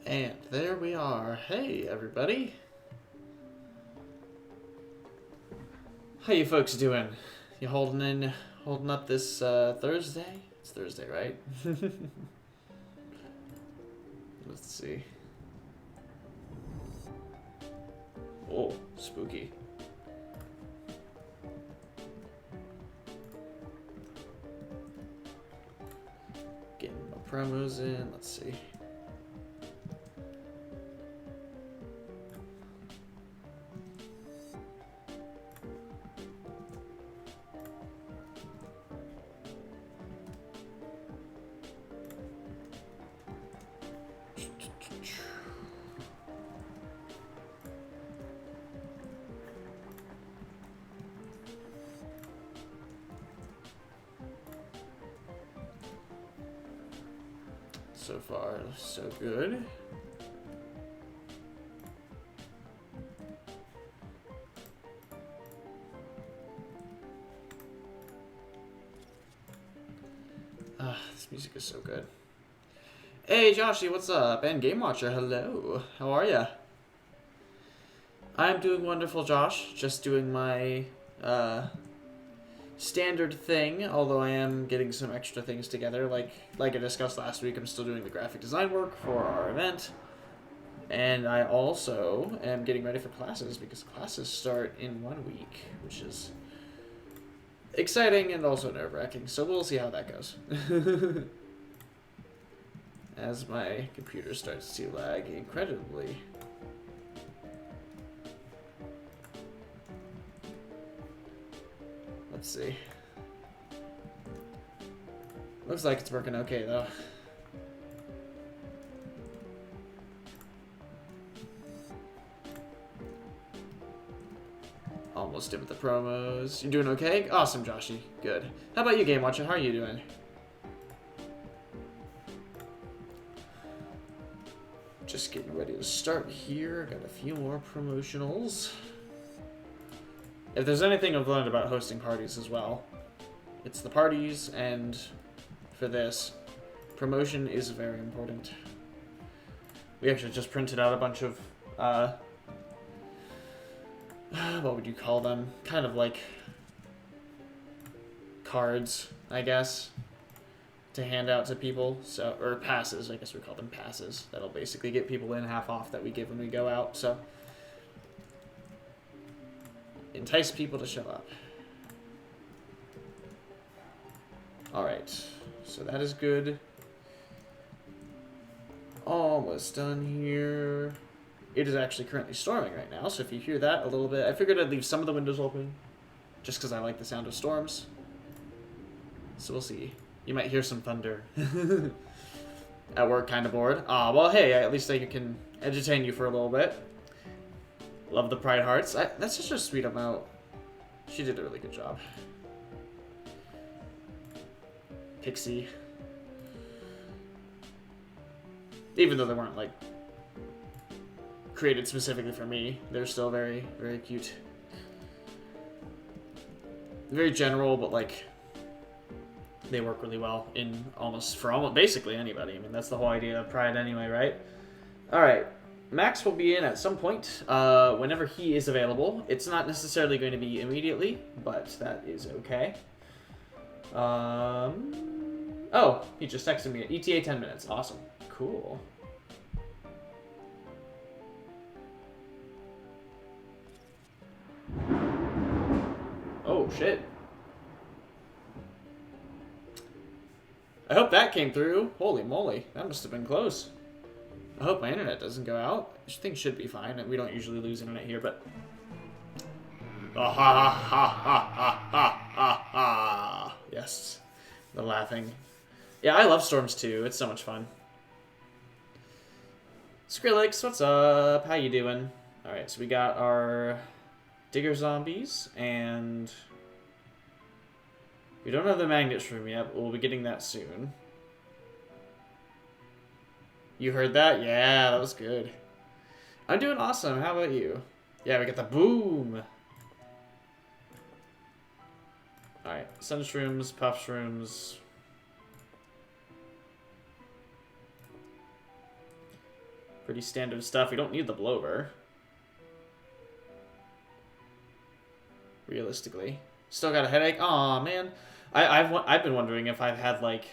And there we are. Hey, everybody. How you folks doing? You holding up this Thursday? It's Thursday, right? Let's see. Oh, spooky. Getting my promos in. Let's see. So far, so good. This music is so good. Hey, Joshy, what's up? And Game Watcher, hello. How are ya? I'm doing wonderful, Josh. Just doing my standard thing, although I am getting some extra things together. Like I discussed last week, I'm still doing the graphic design work for our event. And I also am getting ready for classes, because classes start in 1 week, which is exciting and also nerve-wracking. So we'll see how that goes. As my computer starts to lag incredibly. Let's see. Looks like it's working okay, though. Almost did with the promos. You doing okay? Awesome, Joshy. Good. How about you, Game Watcher? How are you doing? Just getting ready to start here. Got a few more promotionals. If there's anything I've learned about hosting parties as well, it's the parties, and for this, promotion is very important. We actually just printed out a bunch of, what would you call them? Kind of like cards, I guess, to hand out to people. So, or passes, I guess we call them passes. That'll basically get people in half off that we give when we go out, so entice people to show up. Alright, so that is good. Almost done here. It is actually currently storming right now, so if you hear that a little bit, I figured I'd leave some of the windows open, just because I like the sound of storms. So we'll see. You might hear some thunder. At work, kind of bored. Well, hey, at least I can entertain you for a little bit. Love the Pride Hearts. That's such a sweet amount. She did a really good job. Pixie. Even though they weren't, like, created specifically for me, they're still very, very cute. Very general, but, like, they work really well in almost basically anybody. I mean, that's the whole idea of Pride anyway, right? Alright. Max will be in at some point, whenever he is available. It's not necessarily going to be immediately, but that is okay. Oh, he just texted me. ETA 10 minutes. Awesome. Cool. Oh, shit. I hope that came through. Holy moly. That must have been close. I hope my internet doesn't go out. Things should be fine. We don't usually lose internet here, but... Oh, ha, ha, ha, ha, ha, ha, ha, ha. Yes. The laughing. Yeah, I love storms too. It's so much fun. Skrillex, what's up? How you doing? Alright, so we got our digger zombies, and... we don't have the magnets room yet, but we'll be getting that soon. You heard that? Yeah, that was good. I'm doing awesome. How about you? Yeah, we got the boom. Alright, sunshrooms, puff shrooms. pretty standard stuff. We don't need the blower. Realistically. Still got a headache? Aw, man. I've been wondering if I've had, like...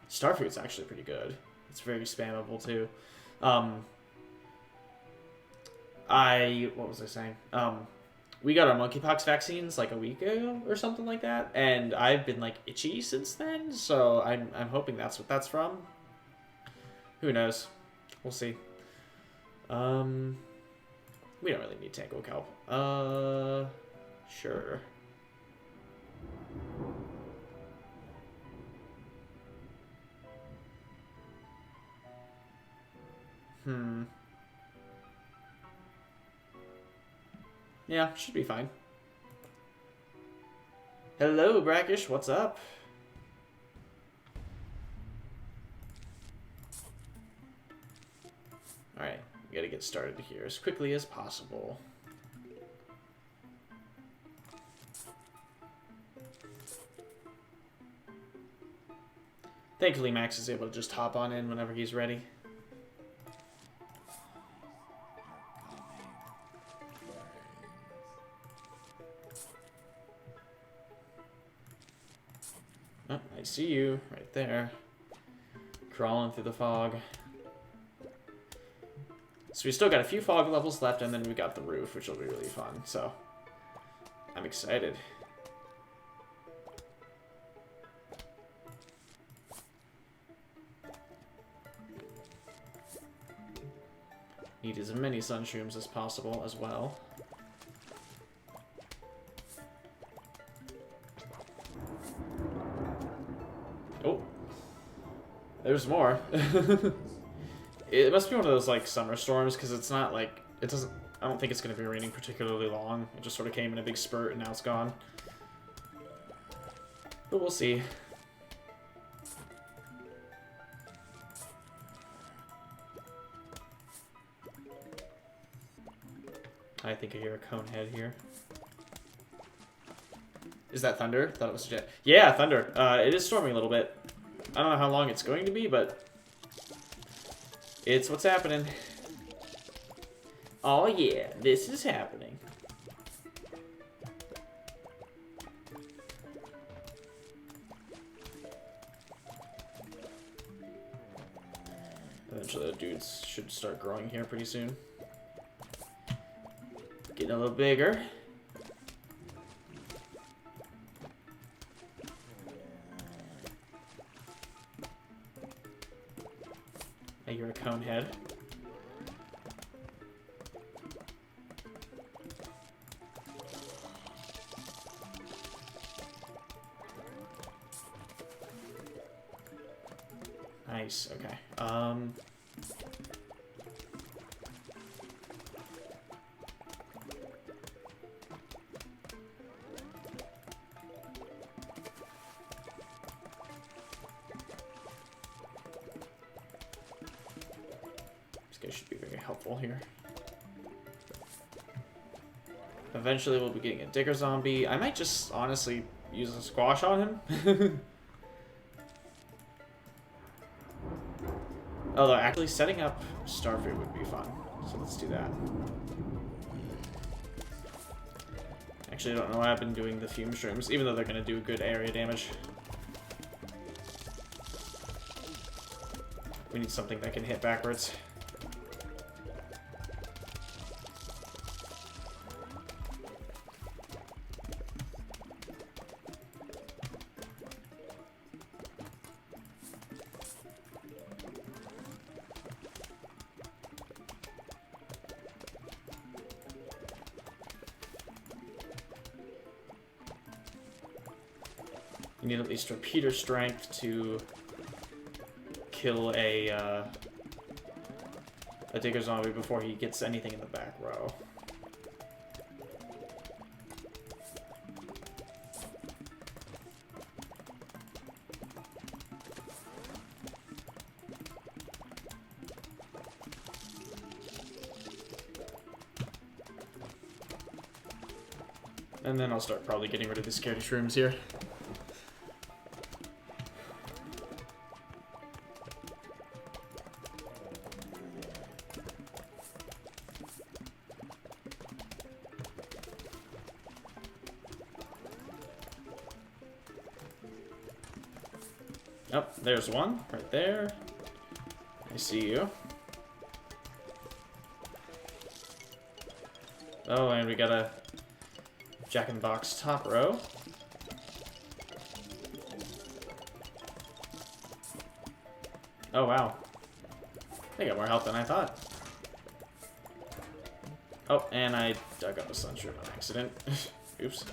Starfruit's actually pretty good. It's very spammable, too. What was I saying? We got our monkeypox vaccines like a week ago or something like that, and I've been like itchy since then, so I'm hoping that's what that's from. Who knows? We'll see. We don't really need Tango Kelp. Sure. Yeah, should be fine. Hello, Brackish. What's up? Alright, we gotta get started here as quickly as possible. Thankfully, Max is able to just hop on in whenever he's ready. Oh, I see you right there. Crawling through the fog. So we still got a few fog levels left, and then we got the roof, which will be really fun. So I'm excited. Need as many sunshrooms as possible as well. Oh, there's more. It must be one of those like summer storms, because it's not like it doesn't. I don't think it's going to be raining particularly long. It just sort of came in a big spurt and now it's gone. But we'll see. I think I hear a cone head here. Is that thunder? Thought it was a jet. Yeah, thunder. It is storming a little bit. I don't know how long it's going to be, but it's what's happening. Oh yeah, this is happening. Eventually the dudes should start growing here pretty soon. Getting a little bigger. I hear a cone head. Nice, okay. This guy should be very helpful here. Eventually we'll be getting a digger zombie. I might just honestly use a squash on him. Although, actually, setting up Starfruit would be fun. So let's do that. Actually, I don't know why I've been doing the fume shrooms, even though they're going to do good area damage. We need something that can hit backwards. You need at least repeater strength to kill a digger zombie before he gets anything in the back row. And then I'll start probably getting rid of the scaredy shrooms here. Oh, there's one right there. I see you. Oh, and we got a Jack-in-the-Box top row. Oh, wow. They got more health than I thought. Oh, and I dug up a sunshroom on accident. Oops.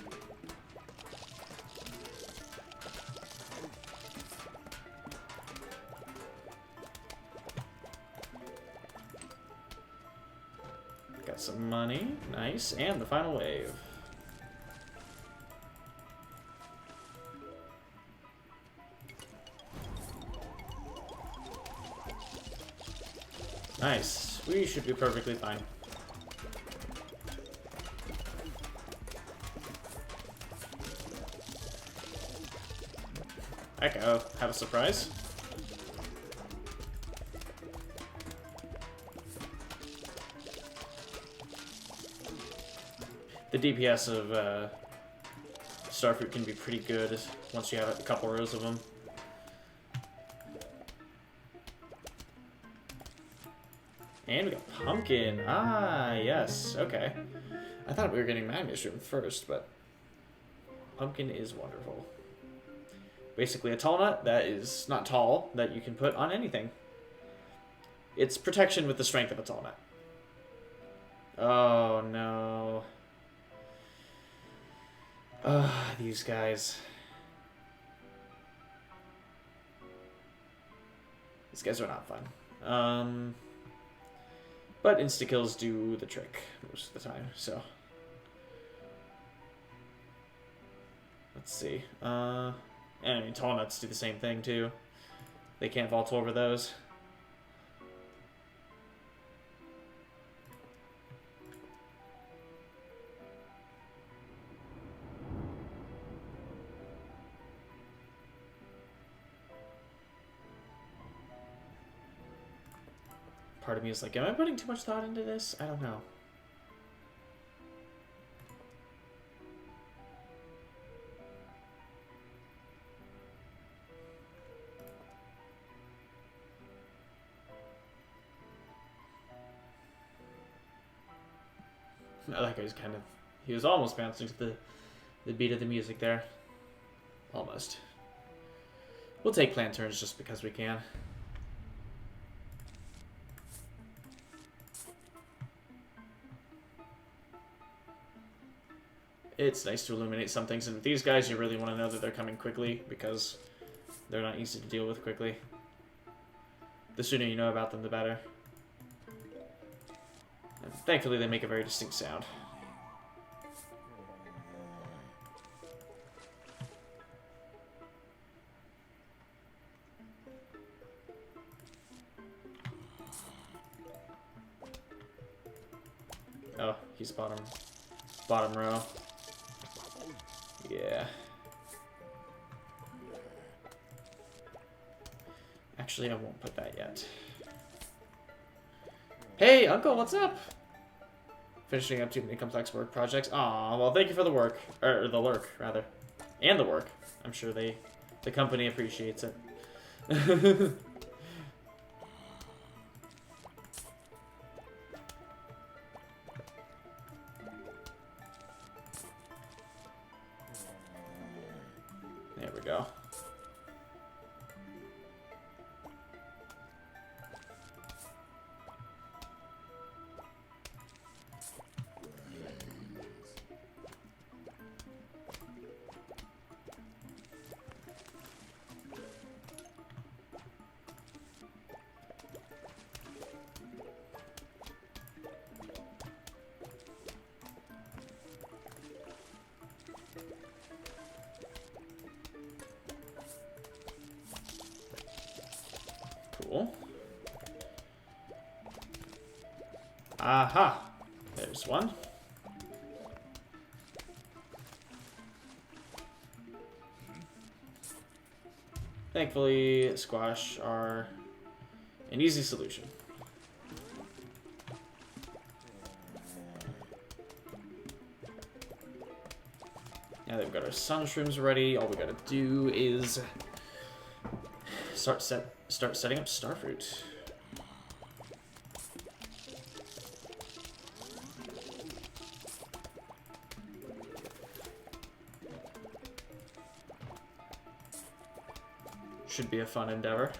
Got some money. Nice. And the final wave. Nice. We should be perfectly fine. Echo, have a surprise. The DPS of Starfruit can be pretty good once you have a couple rows of them. And we got Pumpkin. Ah, yes. Okay. I thought we were getting Mag Mushroom first, but Pumpkin is wonderful. Basically a tall nut that is not tall, that you can put on anything. It's protection with the strength of a tall nut. Oh, no. These guys. These guys are not fun. But insta-kills do the trick most of the time, so. Let's see. And I mean, tall nuts do the same thing, too. They can't vault over those. Part of me is like, am I putting too much thought into this? I don't know. That guy's kind of... He was almost bouncing to the beat of the music there. Almost. We'll take plant turns just because we can. It's nice to illuminate some things, and with these guys you really want to know that they're coming quickly because they're not easy to deal with quickly. The sooner you know about them, the better. And thankfully they make a very distinct sound. Oh, he's bottom row. Yeah. Actually, I won't put that yet. Hey, Uncle, what's up? Finishing up too many complex work projects. Aw, well, thank you for the work. Or the lurk, rather. And the work. I'm sure the company appreciates it. There we go. Cool. Aha! There's one. Thankfully, squash are an easy solution. Now that we've got our sunshrooms ready, all we gotta do is start setting up starfruit. Should be a fun endeavor.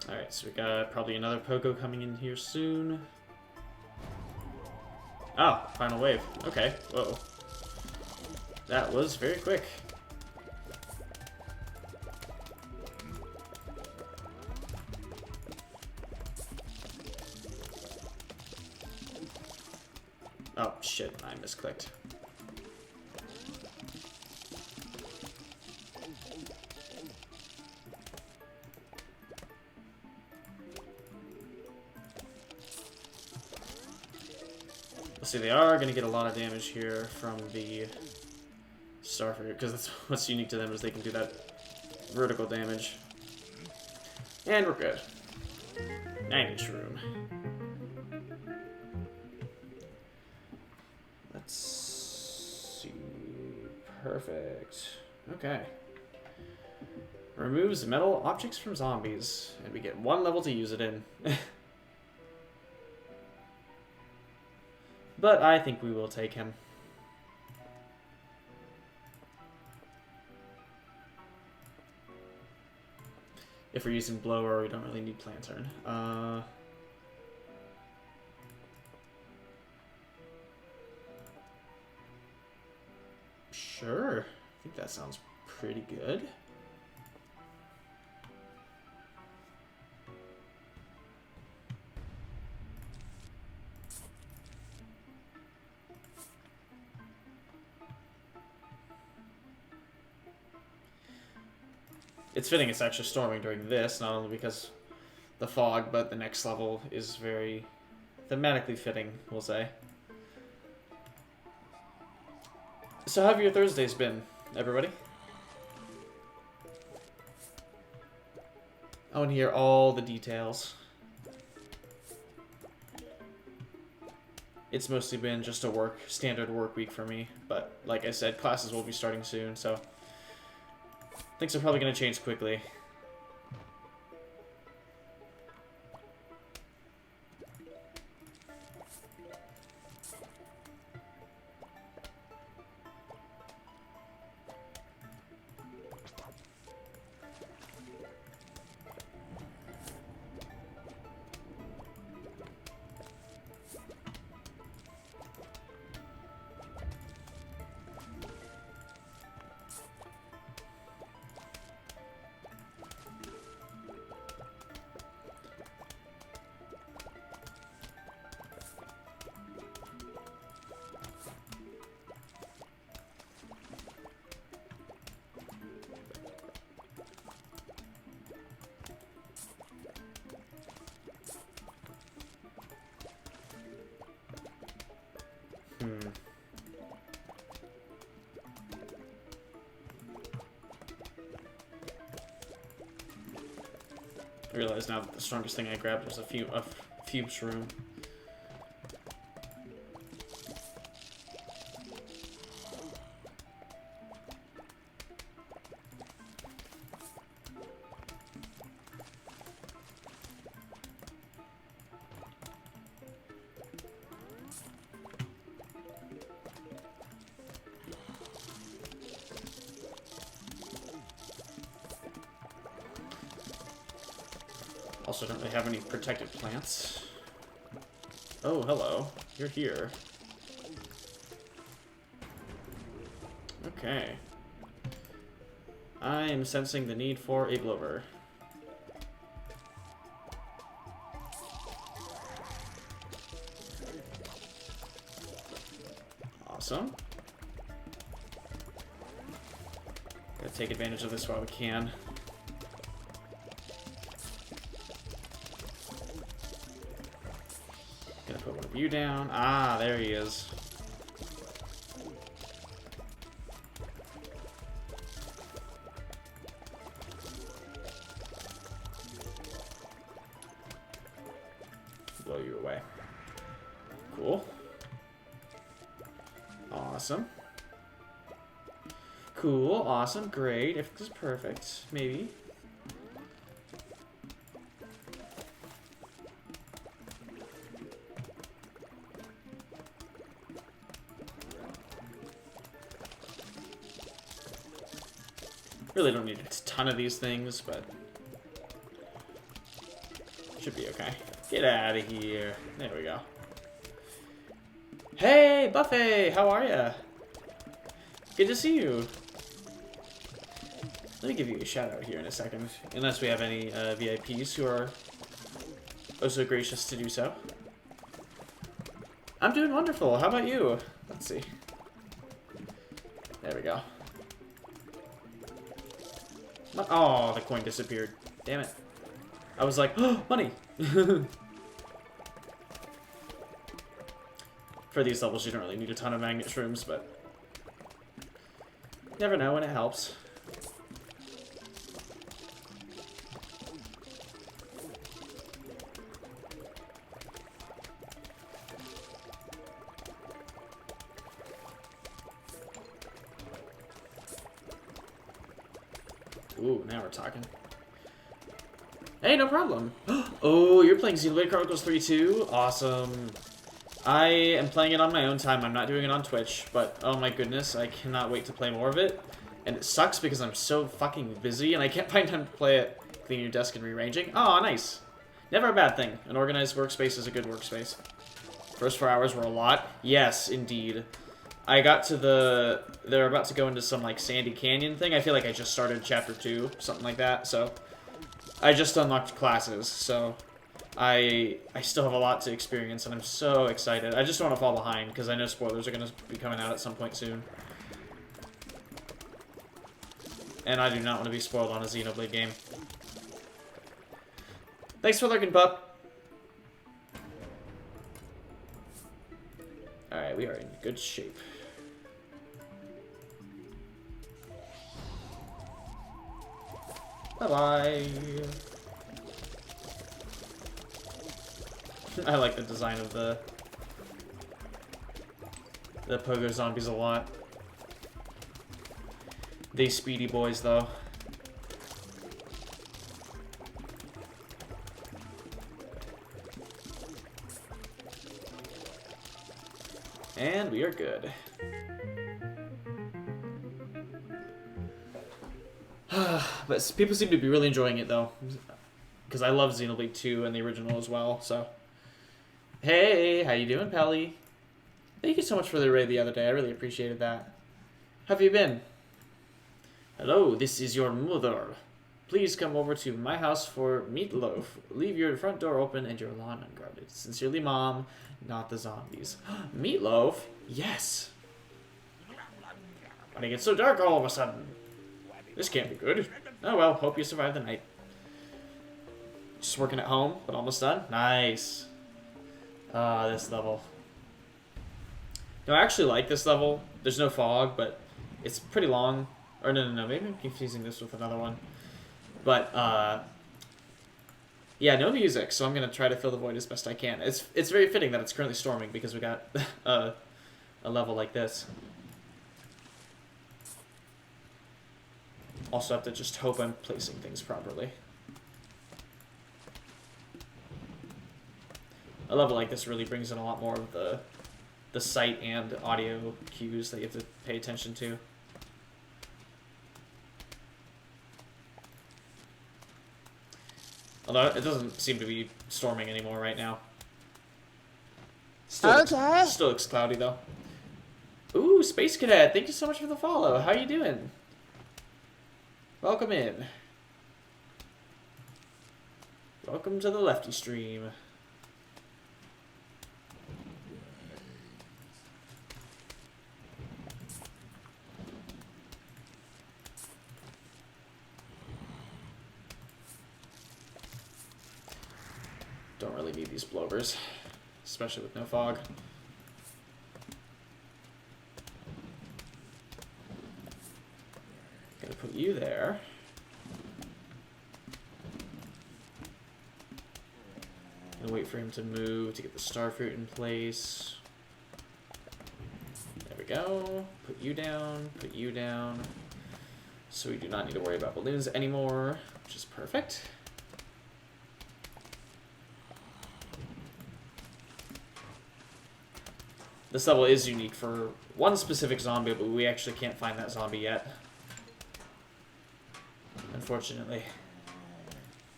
Alright, so we got probably another Pogo coming in here soon. Oh, final wave. Okay, whoa. That was very quick. Oh, shit, I misclicked. See, they are going to get a lot of damage here from the Starfruit, because that's what's unique to them is they can do that vertical damage. And we're good. 9-inch room. Let's see. Perfect. Okay. Removes metal objects from zombies, and we get 1 level to use it in. But I think we will take him. If we're using blower, we don't really need lantern. Sure. I think that sounds pretty good. It's fitting it's actually storming during this, not only because the fog, but the next level is very thematically fitting, we'll say. So how have your Thursdays been, everybody? I want to hear all the details. It's mostly been just a standard work week for me, but like I said, classes will be starting soon, so things are probably going to change quickly. I realize now that the strongest thing I grabbed was a Fube's room. Also, don't really have any protected plants. Oh, hello. You're here. Okay. I am sensing the need for a blower. Awesome. Gotta take advantage of this while we can. Gonna put one of you down. Ah, there he is. Blow you away. Cool. Awesome. Cool, awesome, great. If this is perfect, maybe. Really don't need a ton of these things, but should be okay. Get out of here. There we go. Hey, Buffet, how are ya? Good to see you. Let me give you a shout out here in a second, unless we have any VIPs who are oh so gracious to do so. I'm doing wonderful. How about you? Let's see. There we go. Oh, the coin disappeared. Damn it. I was like, oh, money! For these levels, you don't really need a ton of magnet shrooms, but you never know when it helps. Ooh, now we're talking. Hey, no problem. Oh, you're playing Xenoblade Chronicles 3 too? Awesome. I am playing it on my own time. I'm not doing it on Twitch, but oh my goodness, I cannot wait to play more of it. And it sucks because I'm so fucking busy and I can't find time to play it. Cleaning your desk and rearranging. Oh, nice. Never a bad thing. An organized workspace is a good workspace. First 4 hours were a lot. Yes, indeed. I got to the... They're about to go into some, like, Sandy Canyon thing. I feel like I just started Chapter 2, something like that, so... I just unlocked classes, so... I still have a lot to experience, and I'm so excited. I just don't want to fall behind, because I know spoilers are going to be coming out at some point soon. And I do not want to be spoiled on a Xenoblade game. Thanks for lurking, pup! Alright, we are in good shape. Bye-bye! I like the design of the pogo zombies a lot. They speedy boys, though. And we are good. But people seem to be really enjoying it, though. Because I love Xenoblade 2 and the original as well, so... Hey, how you doing, Pally? Thank you so much for the raid the other day. I really appreciated that. How have you been? Hello, this is your mother. Please come over to my house for meatloaf. Leave your front door open and your lawn unguarded. Sincerely, Mom, not the zombies. Meatloaf? Yes. Why did it get so dark all of a sudden? This can't be good. Oh well, hope you survive the night. Just working at home, but almost done. Nice. Ah, this level. No, I actually like this level. There's no fog, but it's pretty long. Or no, maybe I'm confusing this with another one. But, yeah, no music, so I'm going to try to fill the void as best I can. It's very fitting that it's currently storming because we got a level like this. Also have to just hope I'm placing things properly. A level like this really brings in a lot more of the sight and audio cues that you have to pay attention to. Although it doesn't seem to be storming anymore right now. Still looks cloudy though. Ooh, Space Cadet, thank you so much for the follow. How you doing? Welcome in. Welcome to the Lefty stream. Don't really need these blowers. especially with no fog. Gotta put you there. And wait for him to move to get the starfruit in place. There we go. Put you down, put you down. So we do not need to worry about balloons anymore, which is perfect. This level is unique for one specific zombie, but we actually can't find that zombie yet. Unfortunately.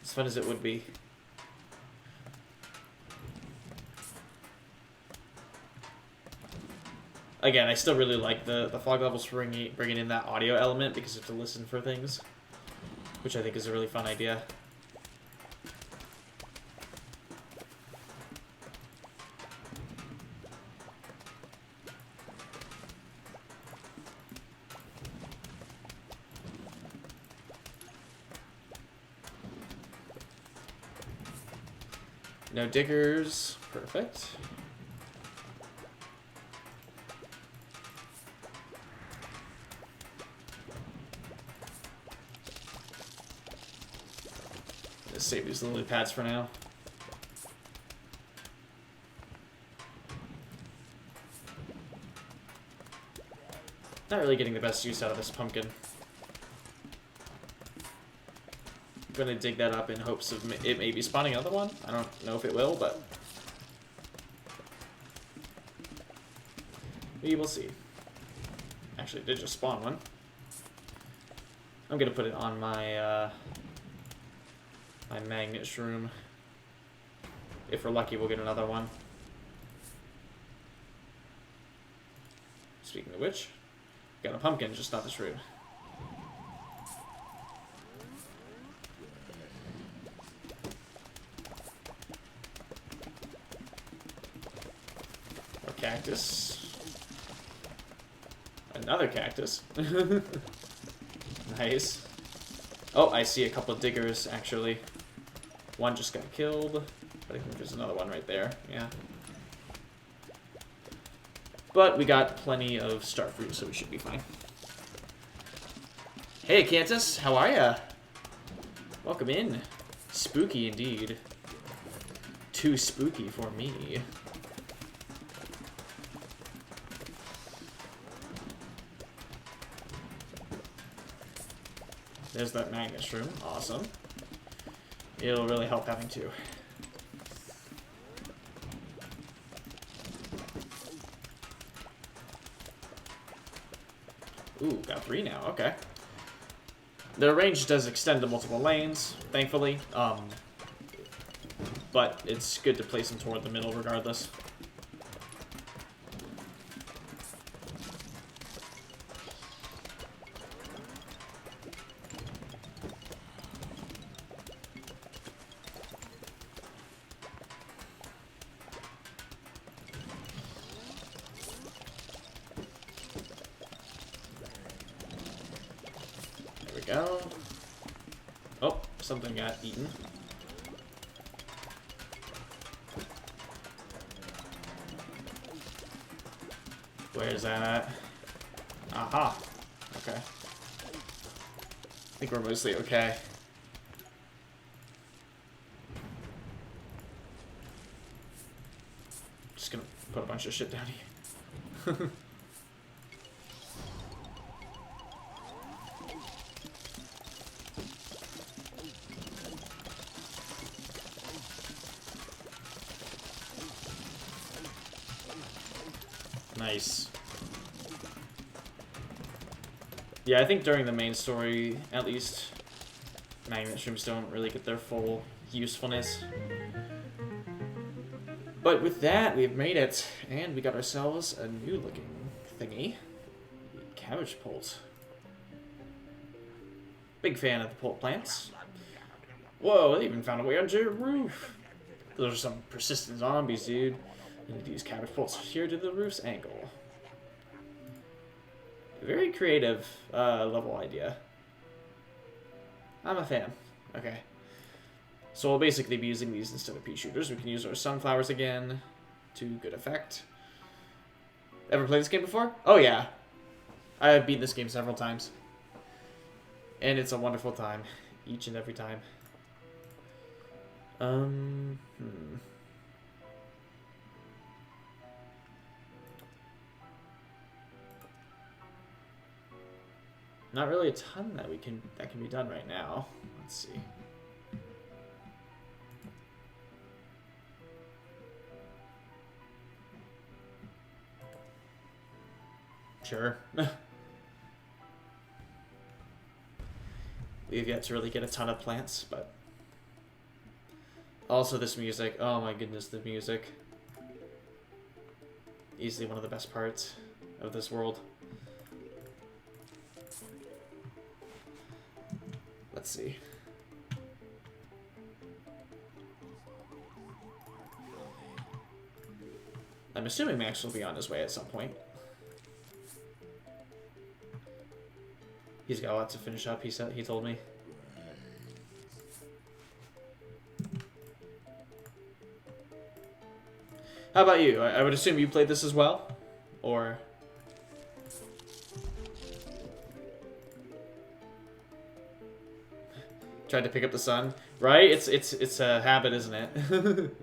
As fun as it would be. Again, I still really like the fog levels bringing in that audio element because you have to listen for things, which I think is a really fun idea. No diggers. Perfect. Let's save these lily pads for now. Not really getting the best use out of this pumpkin. I'm gonna dig that up in hopes of it maybe spawning another one. I don't know if it will, but we will see. Actually, it did just spawn one. I'm gonna put it on my my magnet shroom. If we're lucky, we'll get another one. Speaking of which, got a pumpkin, just not the shroom. Or cactus. Another cactus. Nice. Oh, I see a couple of diggers, actually. One just got killed, but I think there's another one right there. Yeah. But we got plenty of starfruit, so we should be fine. Hey, Cantus, how are ya? Welcome in. Spooky indeed. Too spooky for me. There's that magnet shroom. Awesome. It'll really help having two. Ooh, got 3 now. Okay. The range does extend to multiple lanes, thankfully. But it's good to place them toward the middle regardless. Go. Oh, something got eaten. Where's that at? Aha. Okay. I think we're mostly okay. Just gonna put a bunch of shit down here. Nice. Yeah, I think during the main story, at least, magnet shrooms don't really get their full usefulness. But with that, we've made it, and we got ourselves a new looking thingy. Cabbage pult. Big fan of the pult plants. Whoa, they even found a way onto your roof. Those are some persistent zombies, dude. I need to use cabbage pults here to the roof's angle. Very creative level idea. I'm a fan. Okay. So we'll basically be using these instead of pea shooters. We can use our sunflowers again. to good effect. Ever played this game before? Oh yeah. I have beaten this game several times. And it's a wonderful time. Each and every time. Not really a ton that can be done right now. Let's see. Sure. We've yet to really get a ton of plants, but also this music. Oh my goodness, the music. Easily one of the best parts of this world. Let's see. I'm assuming Max will be on his way at some point. He's got a lot to finish up, he told me. How about you? I would assume you played this as well? Or... tried to pick up the sun? Right? It's a habit, isn't it?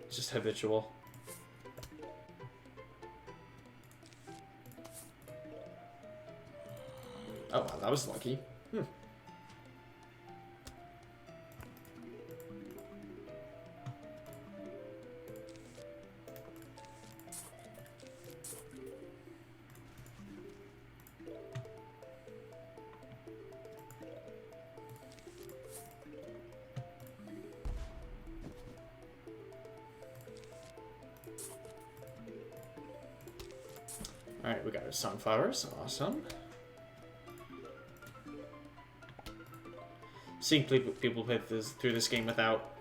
Just habitual. Oh, wow, that was lucky. Alright, we got our sunflowers. Awesome. Seeing people play through this game without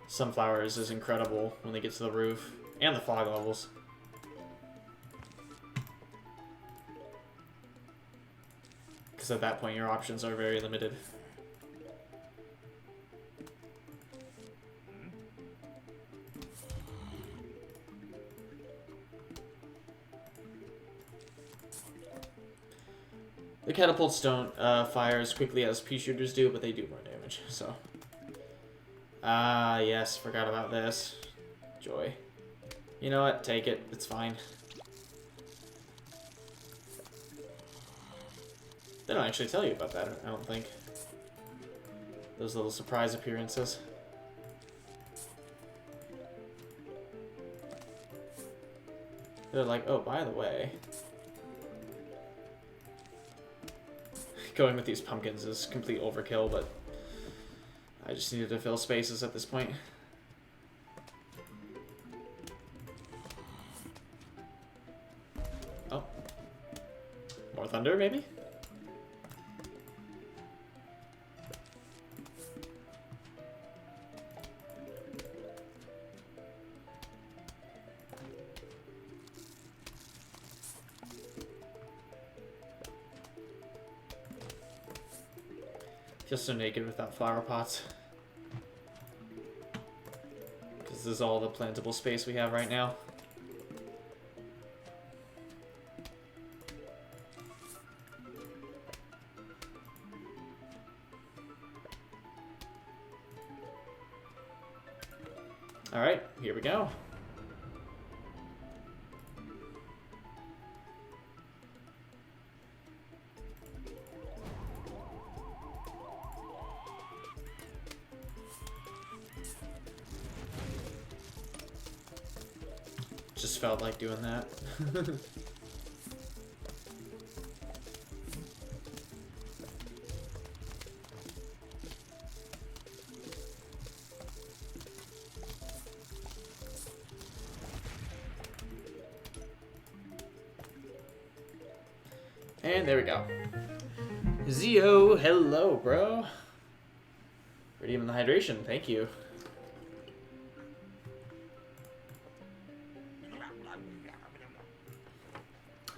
sunflowers is incredible when they get to the roof. And the fog levels. Because at that point your options are very limited. The catapults don't fire as quickly as pea shooters do, but they do more damage, so. Ah, yes, forgot about this. Joy. You know what? Take it. It's fine. They don't actually tell you about that, I don't think. Those little surprise appearances. They're like, oh, by the way... Going with these pumpkins is complete overkill, but I just needed to fill spaces at this point. Oh. More thunder, maybe? Feel so naked without flower pots. Because this is all the plantable space we have right now. Alright, here we go. Just felt like doing that. And there we go. Zio, hello, bro. Redeeming the hydration, thank you.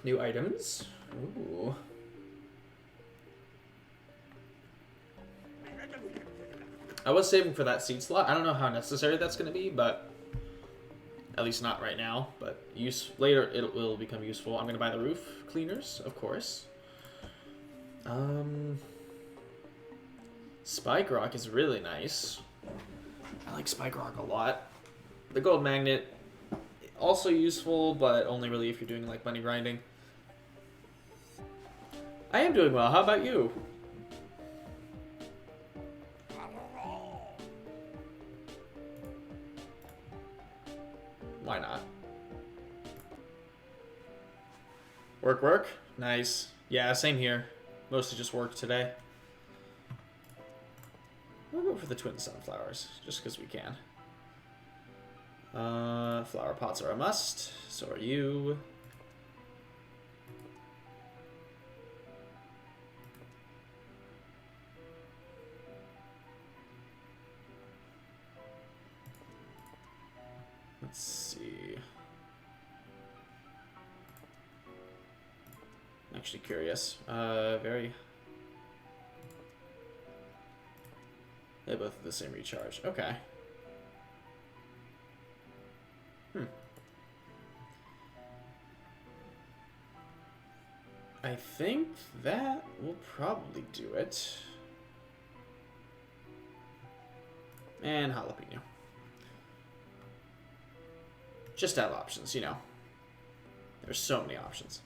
New items. Ooh. I was saving for that seed slot. I don't know how necessary that's going to be, but at least not right now. But later it will become useful. I'm going to buy the roof cleaners, of course. Spike Rock is really nice. I like Spike Rock a lot. The gold magnet, also useful, but only really if you're doing like money grinding. I am doing well. How about you? Why not? Work. Nice. Yeah, same here. Mostly just work today. We'll go for the twin sunflowers, just because we can. Flower pots are a must. So are you. Let's see. I'm actually curious. They both have the same recharge. Okay. I think that will probably do it. And jalapeno. Just have options, you know. There's so many options.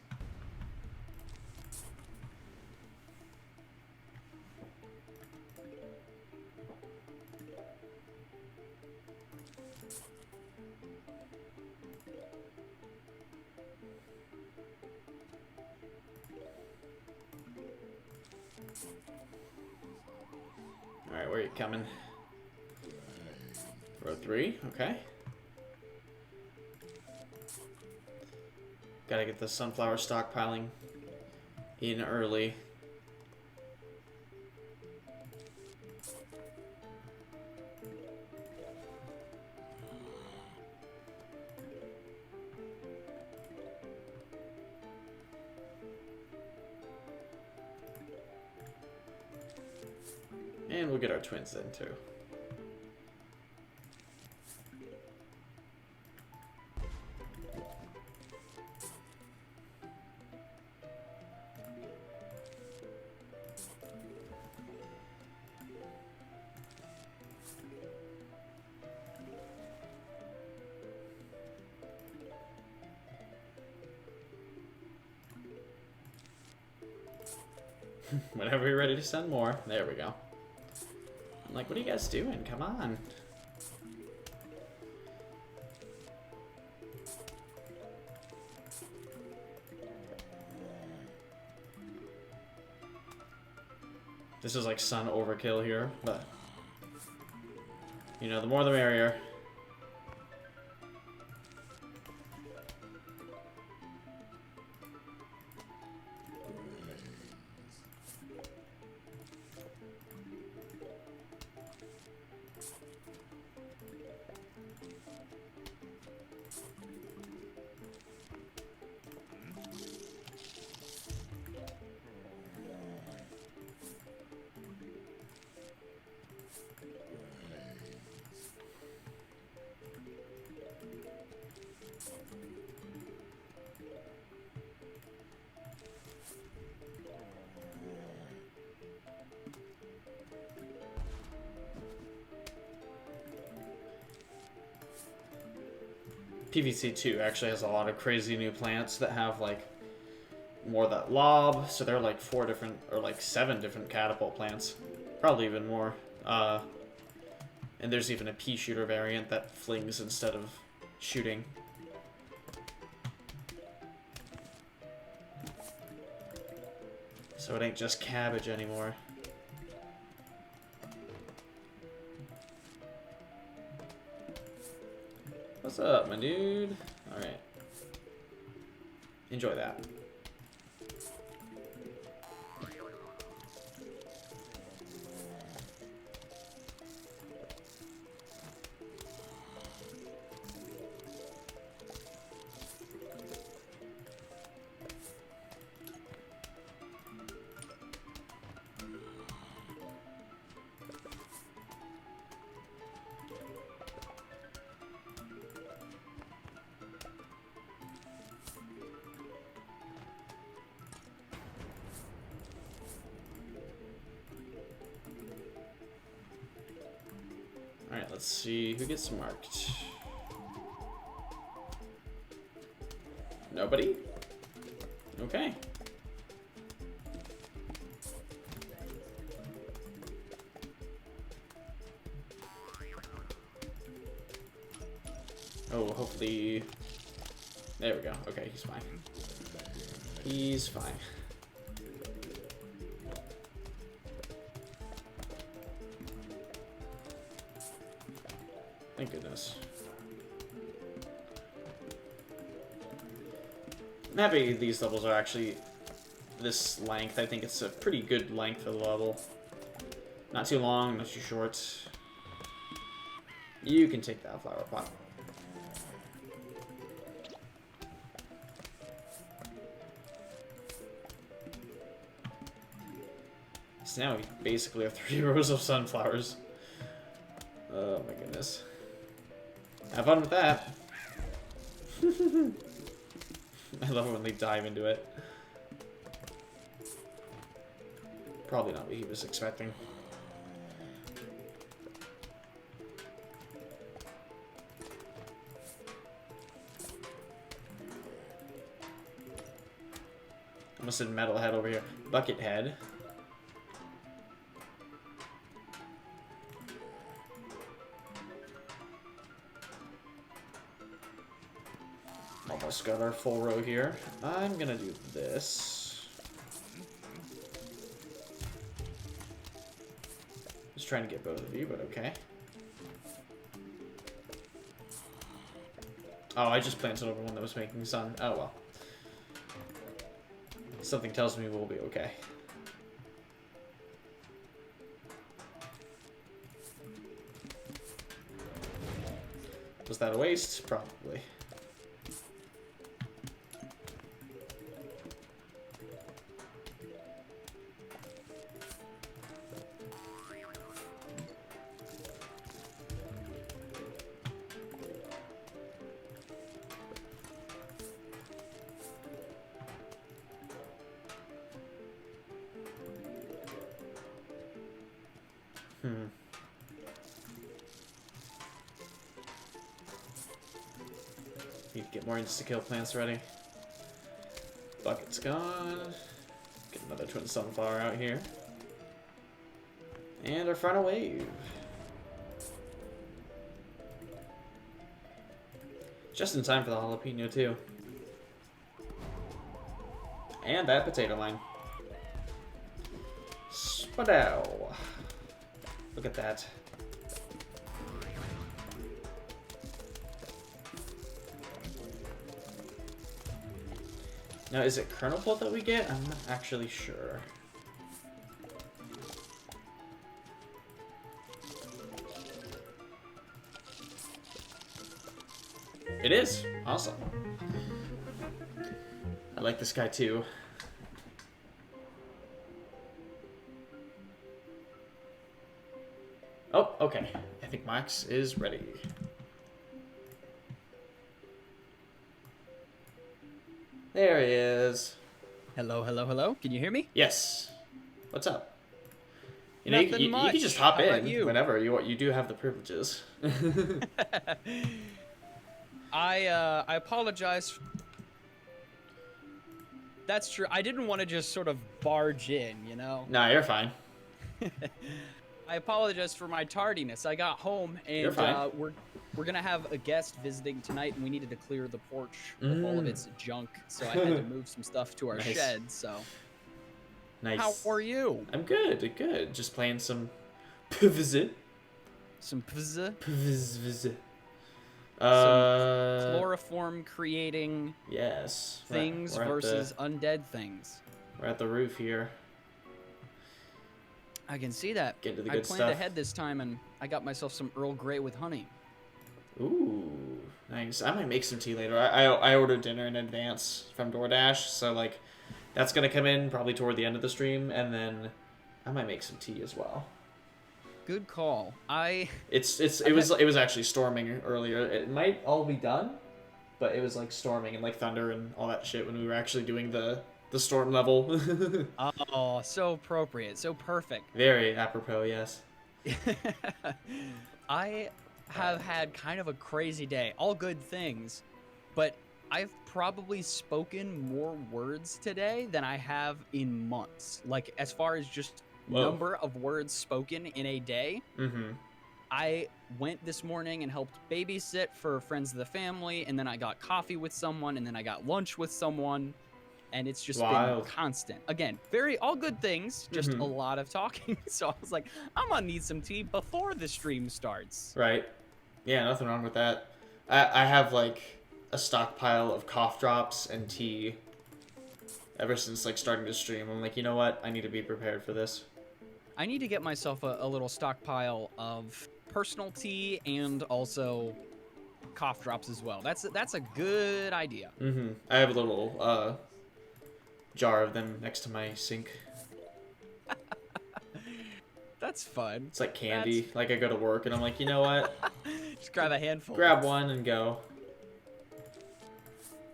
Alright, where are you coming? Row 3, okay. Gotta get the sunflower stockpiling in early. And we'll get our twins then too. Whenever you're ready to send more. There we go. I'm like, what are you guys doing? Come on. This is like sun overkill here, but you know, the more the merrier. PVC 2 actually has a lot of crazy new plants that have like more that lob, so they're like 4 different or like 7 different catapult plants, probably even more. And there's even a pea shooter variant that flings instead of shooting. So it ain't just cabbage anymore. What's up, my dude? Alright. Enjoy that. Alright, let's see who gets marked. Nobody? Okay. Oh, hopefully... There we go. Okay, he's fine. He's fine. Thank goodness. I'm happy these levels are actually this length. I think it's a pretty good length for the level. Not too long, not too short. You can take that flower pot. So now we basically have 3 rows of sunflowers. Oh my goodness. Have fun with that. I love it when they dive into it. Probably not what he was expecting. Almost said metal head over here. Bucket head. Almost got our full row here. I'm gonna do this. Just trying to get both of you, but okay. Oh, I just planted over one that was making sun. Oh well. Something tells me we'll be okay. Was that a waste? Probably. Need to get more insta-kill plants ready. Bucket's gone. Get another twin sunflower out here. And our final wave. Just in time for the jalapeno too. And that potato line. Spadow. Look at that. Now, is it kernel pult that we get? I'm not actually sure. It is. Awesome. I like this guy too. Oh, okay. I think Max is ready. There he is. Hello, hello, hello. Can you hear me? Yes. What's up? You know, Nothing you much. can just hop How about in you? whenever you do have the privileges. I apologize. That's true. I didn't want to just sort of barge in, you know? Nah, you're fine. I apologize for my tardiness. I got home You're and fine. we're gonna have a guest visiting tonight, and we needed to clear the porch of all of its junk, so I had to move some stuff to our Nice. shed. So, Nice. how are you? I'm good, good. Just playing some PvZ. Some pizza, PvZ. some chloroform creating Yes. things We're at versus undead things. We're at the roof here. I can see that. Get to the I good planned stuff. ahead this time, and I got myself some Earl Grey with honey. Ooh, nice. I might make some tea later. I ordered dinner in advance from DoorDash, so like that's gonna come in probably toward the end of the stream, and then I might make some tea as well. Good call. It was actually storming earlier. It might all be done, but it was like storming and like thunder and all that shit when we were actually doing the storm level. Oh, so appropriate, so perfect. Very apropos, yes. I have had kind of a crazy day. All good things, but I've probably spoken more words today than I have in months. Like, as far as just Whoa. number of words spoken in a day. Mm-hmm. I went this morning and helped babysit for friends of the family, and then I got coffee with someone, and then I got lunch with someone, and it's just been constant. Again, all good things, just a lot of talking. So I was like, I'm gonna need some tea before the stream starts. Right. Yeah, nothing wrong with that. I have like a stockpile of cough drops and tea ever since like starting to stream. I'm like, you know what? I need to be prepared for this. I need to get myself a little stockpile of personal tea and also cough drops as well. That's a good idea. I have a little jar of them next to my sink. That's fun. It's like candy. Like I go to work and I'm like, you know what? Just grab a handful. Grab one and go.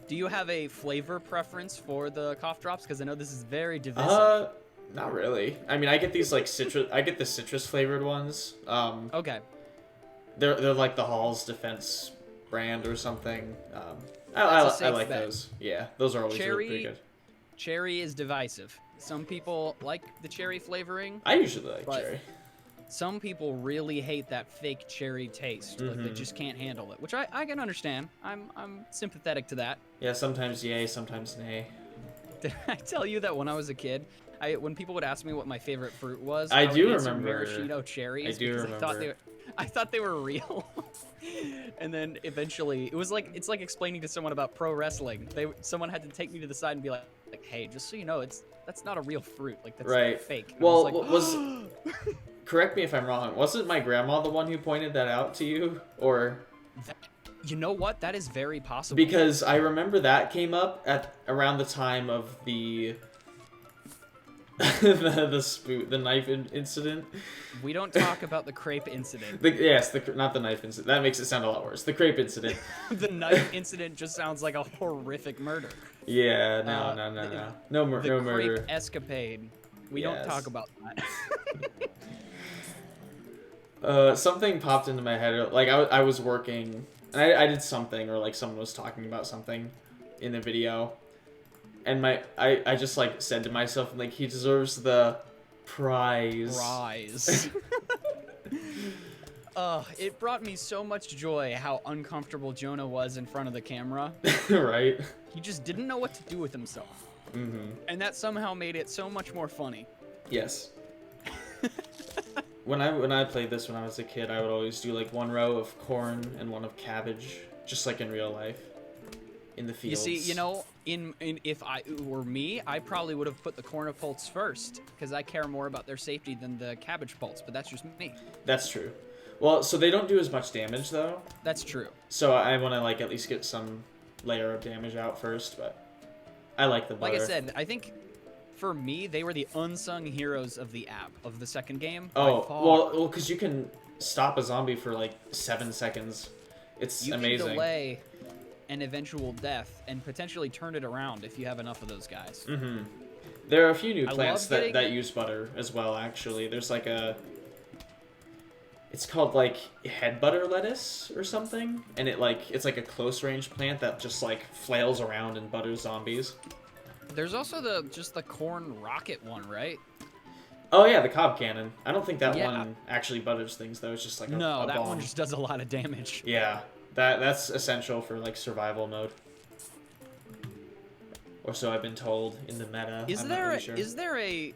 Do you have a flavor preference for the cough drops? Because I know this is very divisive. Not really. I mean, I get these like citrus. I get the citrus flavored ones. Okay. They're like the Hall's Defense brand or something. I like those. Yeah, those are always really pretty good. Cherry is divisive. Some people like the cherry flavoring. I usually like cherry. Some people really hate that fake cherry taste. Like they just can't handle it, which I can understand. I'm sympathetic to that. Yeah, sometimes yay, sometimes nay. Did I tell you that when I was a kid, when people would ask me what my favorite fruit was, I do would remember maraschino cherries. I do remember. I thought they were real. And then eventually, it's like explaining to someone about pro wrestling. Someone had to take me to the side and be like, hey, just so you know, that's not a real fruit. Like that's fake. And well, was like, correct me if I'm wrong. Wasn't my grandma the one who pointed that out to you, or? You know what? That is very possible. Because I remember that came up at around the time of the the knife incident. We don't talk about the crepe incident. Not the knife incident. That makes it sound a lot worse. The crepe incident. The knife incident just sounds like a horrific murder. Yeah, no murder. The crepe escapade. We don't talk about that. Something popped into my head. Like I was working, and I did something, or like someone was talking about something in the video. And I just like said to myself, like, he deserves the prize. It brought me so much joy how uncomfortable Jonah was in front of the camera. Right. He just didn't know what to do with himself. And that somehow made it so much more funny. Yes. When I played this when I was a kid, I would always do like one row of corn and one of cabbage, just like in real life. In the fields. You see, you know, if I were me, I probably would have put the corn pulse first, because I care more about their safety than the cabbage pulse, but that's just me. That's true. Well, so they don't do as much damage, though. That's true. So I want to, like, at least get some layer of damage out first, but I like the butter. Like I said, I think, for me, they were the unsung heroes of the app, of the second game. Oh, well, because you can stop a zombie for, like, 7 seconds. It's amazing. You can delay an eventual death and potentially turn it around if you have enough of those guys. There are a few new plants that use butter as well, actually. There's like it's called like head butter lettuce or something, and it's like a close range plant that just like flails around and butters zombies. There's also the corn rocket one, right? Oh yeah, the cob cannon. I don't think that one actually butters things though. It's just like a that bomb. one just does a lot of damage. Yeah. That's essential for like survival mode, or so I've been told in the meta. Is there a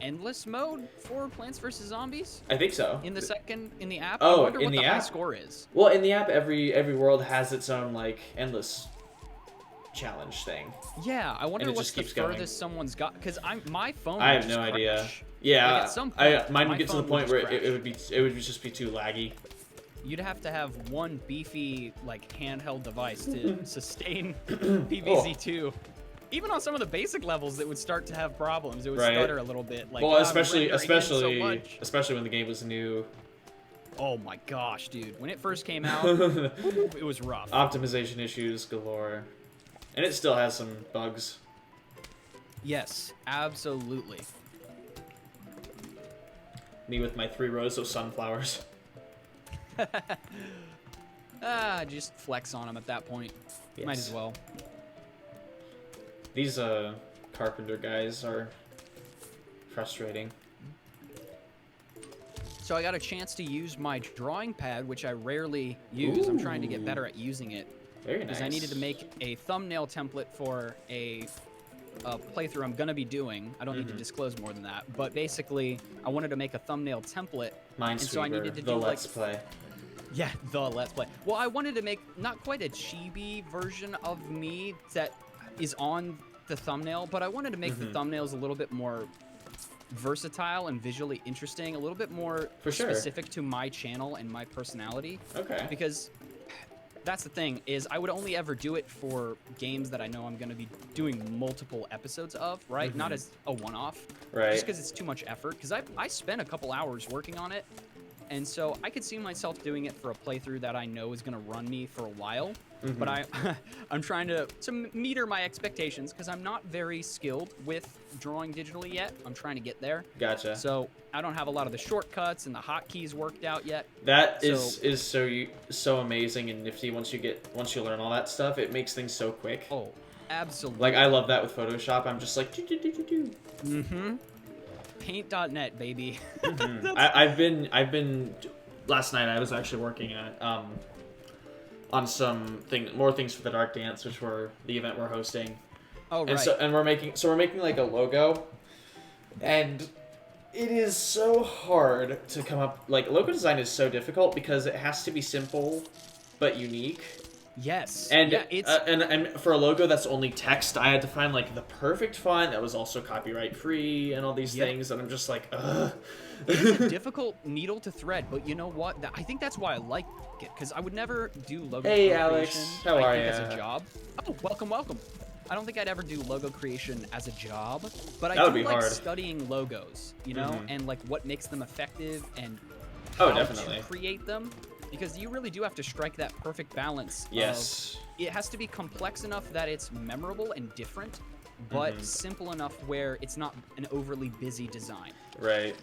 endless mode for Plants vs Zombies? I think so. In the app. Oh, I wonder in what the high app? score is. Well, in the app, every world has its own like endless challenge thing. Yeah, I wonder what's the furthest someone's got. Because my phone. I have no idea. Yeah, like at some point, mine would get to the point where it would just be too laggy. You'd have to have one beefy, like, handheld device to sustain PvZ2. Even on some of the basic levels, it would start to have problems. It would stutter a little bit. Like, well, especially when the game was new. Oh my gosh, dude! When it first came out, it was rough. Optimization issues galore, and it still has some bugs. Yes, absolutely. Me with my 3 rows of sunflowers. Just flex on them at that point. Yes. Might as well. These carpenter guys are frustrating. So I got a chance to use my drawing pad, which I rarely use. I'm trying to get better at using it. Very nice. Because I needed to make a thumbnail template for a playthrough I'm gonna be doing. I don't need to disclose more than that. But basically, I wanted to make a thumbnail template. Minesweeper, so I needed to the do Let's Play. Yeah, the Let's Play. Well, I wanted to make not quite a chibi version of me that is on the thumbnail, but I wanted to make the thumbnails a little bit more versatile and visually interesting, a little bit more specific to my channel and my personality. Okay. Because that's the thing, is I would only ever do it for games that I know I'm going to be doing multiple episodes of, right? Not as a one-off. Right. Just because it's too much effort. Because I spent a couple hours working on it, and so I could see myself doing it for a playthrough that I know is going to run me for a while. But I'm trying to meter my expectations because I'm not very skilled with drawing digitally yet. I'm trying to get there. Gotcha. So I don't have a lot of the shortcuts and the hotkeys worked out yet. That is so amazing and nifty once you learn all that stuff. It makes things so quick. Oh, absolutely. Like I love that with Photoshop. I'm just like do. Paint.net, baby. I've been last night I was actually working at on more things for the Dark Dance, which were the event we're hosting. Oh, right. And we're making like a logo, and it is so hard to come up. Like logo design is so difficult because it has to be simple but unique. Yes. And yeah, it's and for a logo that's only text, I had to find like the perfect font that was also copyright free and all these things, and I'm just like, ugh. It's a difficult needle to thread, but you know what? I think that's why I like it, because I would never do logo creation. Alex, how are you? As a job. Oh, welcome. I don't think I'd ever do logo creation as a job, but I do like studying logos, you know, and like what makes them effective and how to create them. Because you really do have to strike that perfect balance. Yes. It has to be complex enough that it's memorable and different, but simple enough where it's not an overly busy design. Right.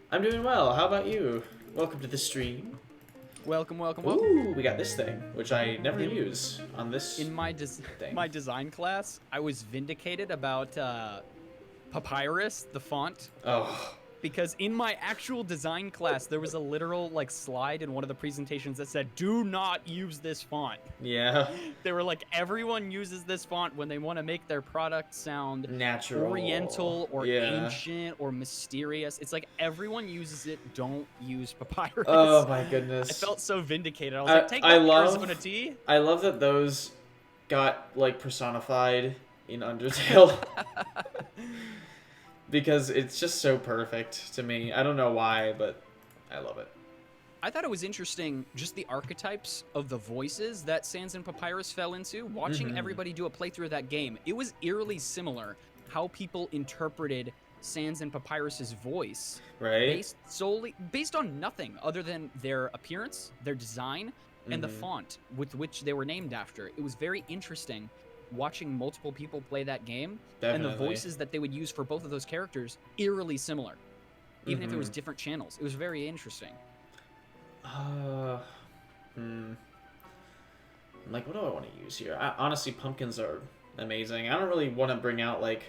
I'm doing well. How about you? Welcome to the stream. Welcome. Ooh, we got this thing, which I never use on this In my design class, I was vindicated about Papyrus, the font. Oh. Because in my actual design class, there was a literal like slide in one of the presentations that said, "Do not use this font." Yeah. They were like, everyone uses this font when they want to make their product sound natural, oriental, or ancient, or mysterious. It's like everyone uses it. Don't use Papyrus. Oh my goodness! I felt so vindicated. I was like, take that, Arizona T. I love that those got like personified in Undertale. Because it's just so perfect to me. I don't know why, but I love it. I thought it was interesting, just the archetypes of the voices that Sans and Papyrus fell into. Watching everybody do a playthrough of that game, it was eerily similar how people interpreted Sans and Papyrus's voice. Right. Based on nothing other than their appearance, their design, and the font with which they were named after. It was very interesting watching multiple people play that game. Definitely. And the voices that they would use for both of those characters, eerily similar. Even if it was different channels. It was very interesting. Like, what do I want to use here? Honestly, pumpkins are amazing. I don't really want to bring out, like,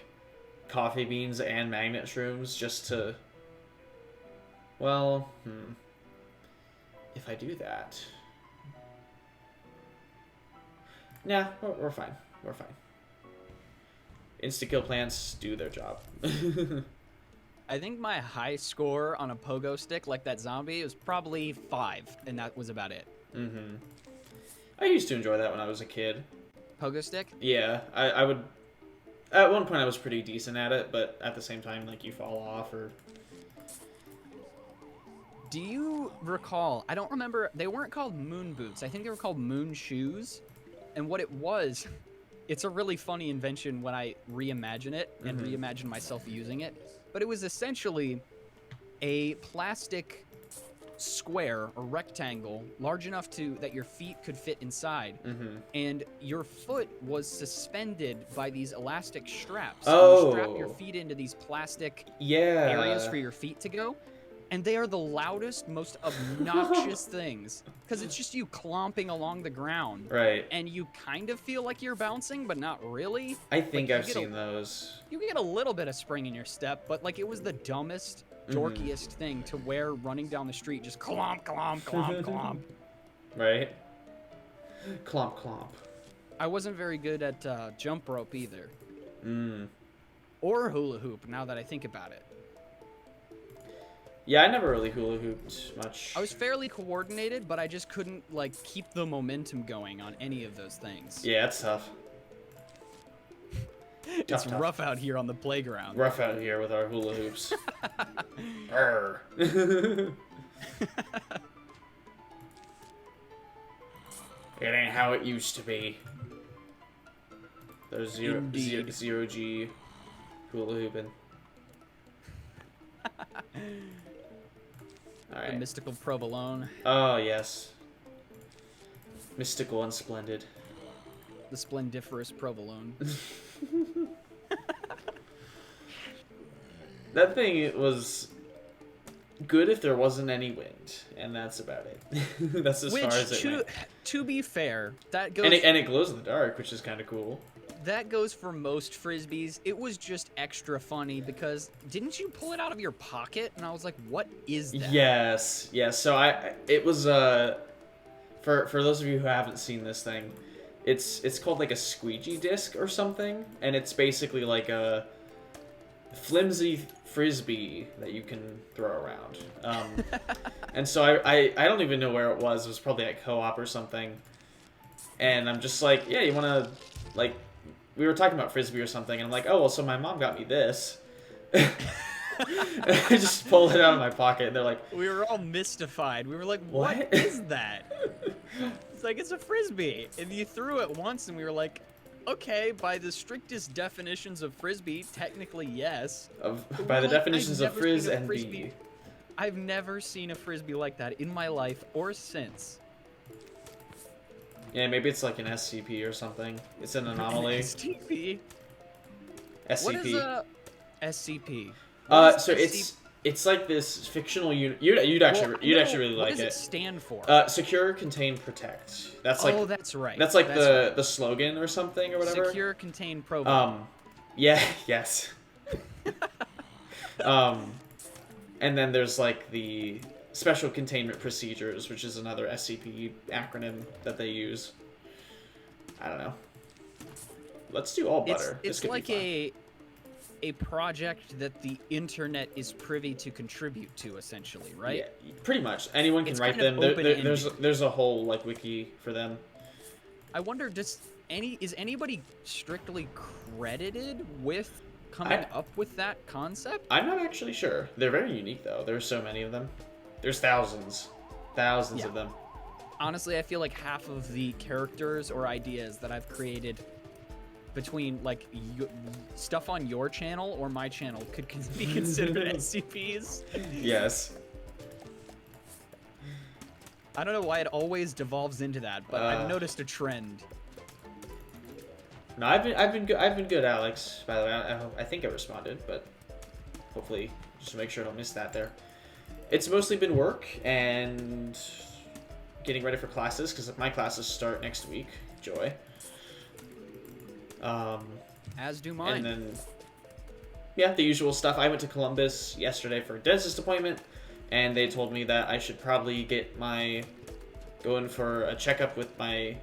coffee beans and magnet shrooms just to... Well, if I do that... Nah, we're fine. We're fine. Insta-kill plants do their job. I think my high score on a pogo stick like that zombie was probably 5, and that was about it. I used to enjoy that when I was a kid. Pogo stick? Yeah, I would... At one point I was pretty decent at it, but at the same time, like, you fall off or... Do you recall... I don't remember... They weren't called moon boots. I think they were called moon shoes. And what it was... It's a really funny invention when I reimagine it and reimagine myself using it. But it was essentially a plastic square or rectangle large enough that your feet could fit inside. And your foot was suspended by these elastic straps. So you strap your feet into these plastic areas for your feet to go. And they are the loudest, most obnoxious things. Because it's just you clomping along the ground. Right. And you kind of feel like you're bouncing, but not really. I think I've seen those. You can get a little bit of spring in your step, but like it was the dumbest, dorkiest thing to wear running down the street. Just clomp, clomp, clomp, clomp. Right. Clomp, clomp. I wasn't very good at jump rope either. Mm. Or hula hoop, now that I think about it. Yeah, I never really hula hooped much. I was fairly coordinated, but I just couldn't like keep the momentum going on any of those things. Yeah, it's tough. It's tough. rough out here on the playground. Rough out here with our hula hoops. Brr. It ain't how it used to be. There's zero G hula hooping. Alright. The mystical provolone. Oh, yes. Mystical and splendid. The splendiferous provolone. That thing was good if there wasn't any wind, and that's about it. That's as far as it went. To be fair, that goes... And it glows in the dark, which is kind of cool. That goes for most Frisbees. It was just extra funny because didn't you pull it out of your pocket? And I was like, what is that? Yes. So it was for those of you who haven't seen this thing, it's called like a squeegee disc or something, and it's basically like a flimsy frisbee that you can throw around. And so I don't even know where it was. It was probably at co-op or something. And I'm just like, yeah, you want to like. We were talking about Frisbee or something, and I'm like, oh, well, so my mom got me this. I just pulled it out of my pocket, and they're like... We were all mystified. We were like, what is that? It's like, it's a Frisbee. And you threw it once, and we were like, okay, by the strictest definitions of Frisbee, technically yes. By the definitions of Frizz and Bee. I've never seen a Frisbee like that in my life or since. Yeah, maybe it's like an SCP or something. It's an anomaly. SCP? SCP. What is a SCP? So it's like this fictional unit. You'd actually really like it. What does it stand for? Secure, contain, protect. That's like. Oh, that's right. That's like the slogan or something or whatever. Secure, contain, provolone. Yeah. Yes. And then there's like the Special Containment Procedures, which is another SCP acronym that they use. I don't know. Let's do all butter. It's like a project that the internet is privy to contribute to, essentially, right? Yeah, pretty much. Anyone can write them. There's a whole like wiki for them. I wonder, is anybody strictly credited with coming up with that concept? I'm not actually sure. They're very unique, though. There's so many of them. There's thousands of them. Honestly, I feel like half of the characters or ideas that I've created between like stuff on your channel or my channel could be considered SCPs. Yes. I don't know why it always devolves into that, but I've noticed a trend. No, I've been good, Alex. By the way, I think I responded, but hopefully just to make sure I don't miss that there. It's mostly been work and getting ready for classes, because my classes start next week. Joy. As do mine. And then, yeah, the usual stuff. I went to Columbus yesterday for a dentist appointment, and they told me that I should probably go in for a checkup with my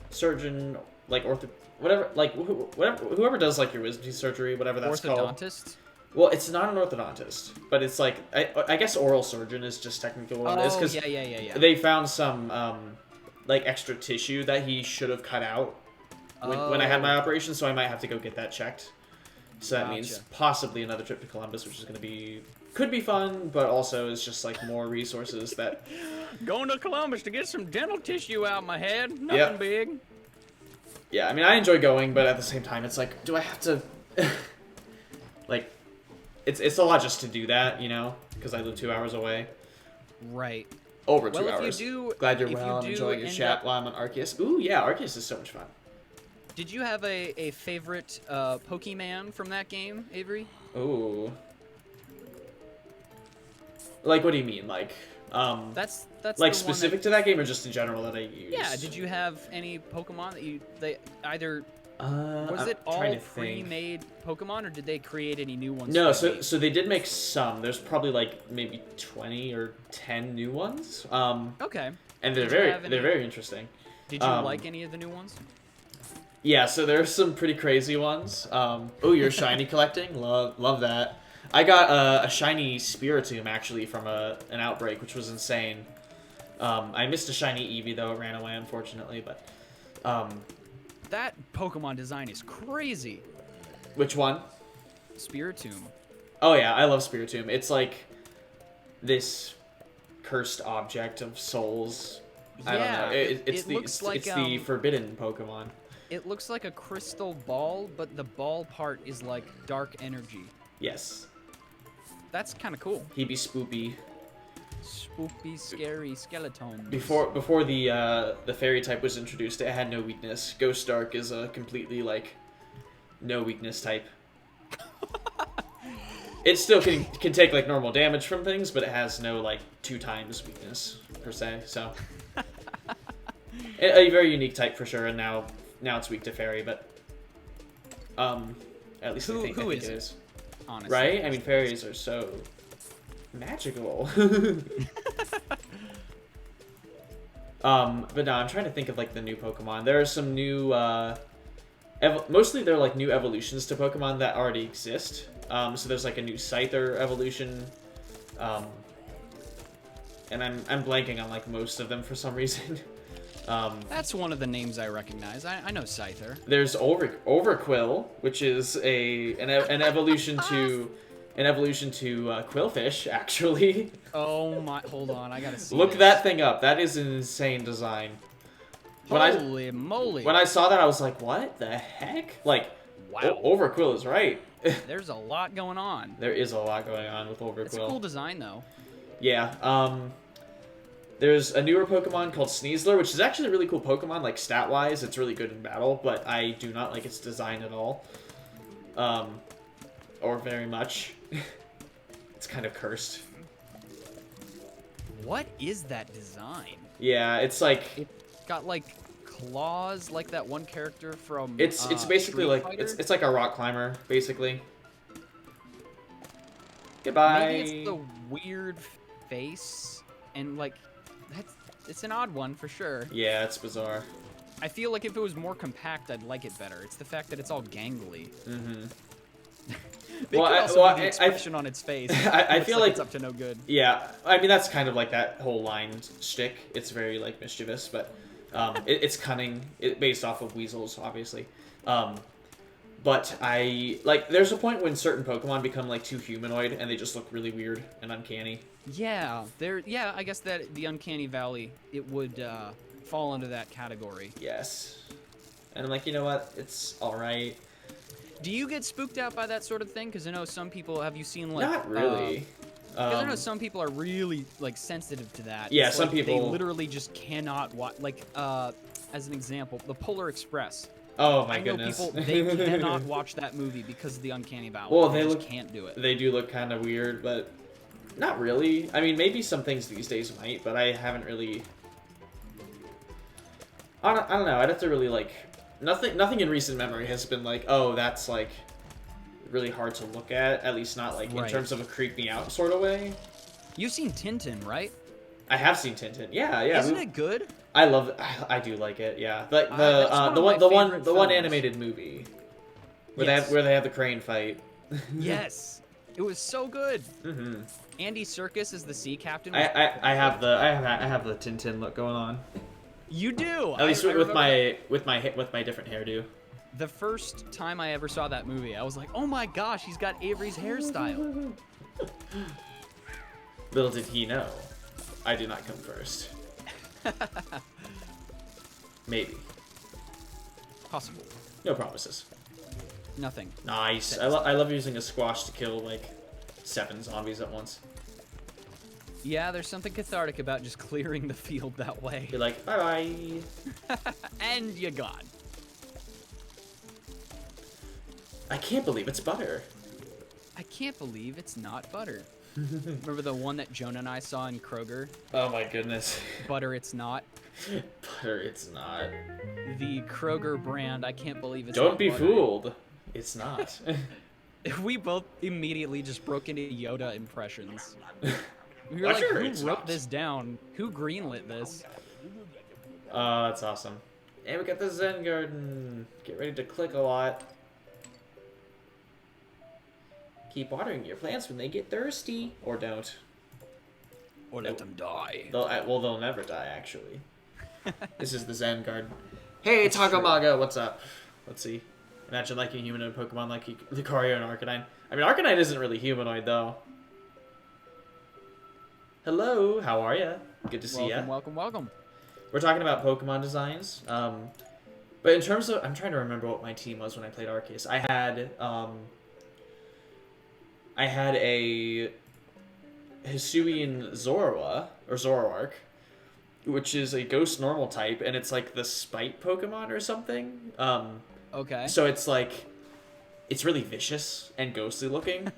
surgeon, like whoever does like your wisdom teeth surgery, whatever that's called. Orthodontist? Well, it's not an orthodontist, but it's like I guess oral surgeon is just technically what it is, because yeah. They found some like extra tissue that he should have cut out when I had my operation, so I might have to go get that checked. So that means possibly another trip to Columbus, which is going to could be fun, but also is just like more resources that. Going to Columbus to get some dental tissue out my head. Nothing big. Yeah, I mean, I enjoy going, but at the same time, it's like, do I have to, like, it's a lot just to do that, you know, because I live 2 hours away. Right. Over 2 hours. If you do, glad you're well and enjoying your chat while I'm on Arceus. Ooh, yeah, Arceus is so much fun. Did you have a favorite Pokemon from that game, Avery? Ooh. Like, what do you mean? Like, That's like the specific to that game or just in general that I use? Yeah. Did you have any Pokemon that they either was I'm it trying all to think. pre-made Pokemon, or did they create any new ones? No, for so they did make some. There's probably like maybe 20 or 10 new ones. Okay. And they're very interesting. Did you like any of the new ones? Yeah, so there's some pretty crazy ones. Oh, you're shiny collecting? Love that. I got a shiny Spiritomb actually from an outbreak, which was insane. I missed a shiny Eevee though; it ran away unfortunately. But that Pokemon design is crazy. Which one? Spiritomb. Oh yeah, I love Spiritomb. It's like this cursed object of souls. Yeah, I don't know. It's the forbidden Pokemon. It looks like a crystal ball, but the ball part is like dark energy. Yes. That's kind of cool. He be spoopy. Spoopy, scary skeletons. Before the fairy type was introduced, it had no weakness. Ghost Dark is a completely like no weakness type. It still can take like normal damage from things, but it has no like 2 times weakness per se. So a very unique type for sure. And now it's weak to fairy, but at least I think it is. Honestly, right? I mean, fairies are so magical. But no, I'm trying to think of like the new Pokemon. There are some new, mostly they're like new evolutions to Pokemon that already exist. So there's like a new Scyther evolution, and I'm blanking on like most of them for some reason. That's one of the names I recognize. I know Scyther. There's Overquill, which is an evolution to Quillfish, actually. Oh my! Hold on, I gotta see. Look that thing up. That is an insane design. Holy moly! When I saw that, I was like, "What the heck?" Like, wow. Overquill is right. There's a lot going on. There is a lot going on with Overquill. It's a cool design, though. Yeah. There's a newer Pokemon called Sneasler, which is actually a really cool Pokemon. Like, stat-wise, it's really good in battle, but I do not like its design at all. Or very much. It's kind of cursed. What is that design? Yeah, it's like... It's got, like, claws, like that one character from It's basically like... It's like a rock climber, basically. Goodbye! Maybe it's the weird face, and, like... It's an odd one, for sure. Yeah, it's bizarre. I feel like if it was more compact, I'd like it better. It's the fact that it's all gangly. Mm-hmm. The expression on its face. I feel like it's up to no good. Yeah, I mean that's kind of like that whole line shtick. It's very like mischievous, but it's cunning. Based off of weasels, obviously. But I like. There's a point when certain Pokemon become like too humanoid and they just look really weird and uncanny. Yeah, yeah. I guess that the Uncanny Valley it would fall into that category. Yes, and I'm like, you know what? It's all right. Do you get spooked out by that sort of thing? Because I know some people. Have you seen like? Not really. Because I know some people are really like sensitive to that. Yeah, it's some like people. They literally just cannot watch. Like, as an example, the Polar Express. Oh my I know goodness. People they cannot watch that movie because of the Uncanny Valley. Well, they just can't do it. They do look kind of weird, but not really. I mean, maybe some things these days might, but I haven't really. I don't know. I'd have to really like. Nothing in recent memory has been like, oh, that's like really hard to look at least not like in terms of a creep me out sort of way. You've seen Tintin, right? I have seen Tintin. Yeah. Isn't it good? I love it. I do like it. Yeah. Like the one animated movie where they have the crane fight. Yes. It was so good. Mm-hmm. Andy Serkis is the sea captain. I have the Tintin look going on. You do. At least with my different hairdo. The first time I ever saw that movie, I was like, "Oh my gosh, he's got Avery's hairstyle." Little did he know, I do not come first. Maybe. Possible. No promises. Nothing. Nice. I love using a squash to kill like 7 zombies at once. Yeah, there's something cathartic about just clearing the field that way. You're like, bye-bye. And you're gone. I can't believe it's butter. I can't believe it's not butter. Remember the one that Jonah and I saw in Kroger? Oh my goodness. Butter It's Not. Butter It's Not. The Kroger brand. I can't believe it's Don't not be butter. fooled. It's not. We both immediately just broke into Yoda impressions. We were Well, like, sure, who it's wrote not. this down? Who greenlit this? That's awesome. And we got the Zen Garden. Get ready to click a lot. Keep watering your plants when they get thirsty. Or don't. Or let them die. They'll never die, actually. This is the Zen Garden. Hey, Takamaga, what's up? Let's see. Imagine liking human and Pokemon like Lucario and Arcanine. I mean, Arcanine isn't really humanoid, though. Hello, how are ya? Good to see ya. Welcome. We're talking about Pokemon designs. But in terms of... I'm trying to remember what my team was when I played Arceus. I had a Hisuian Zorua, or Zoroark, which is a ghost normal type, and it's like the Spite Pokemon or something. Okay. So it's like... It's really vicious and ghostly looking.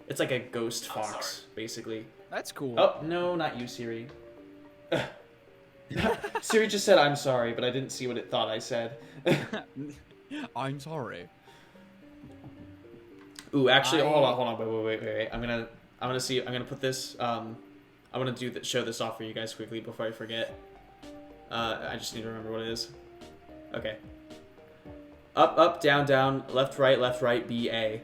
It's like a ghost fox, basically. That's cool. Oh, no, not you, Siri. Siri just said, I'm sorry, but I didn't see what it thought I said. I'm sorry. Ooh, actually, hold on, wait. I'm gonna put this, I'm gonna show this off for you guys quickly before I forget. I just need to remember what it is. Okay. Up, down, left, right, B, A.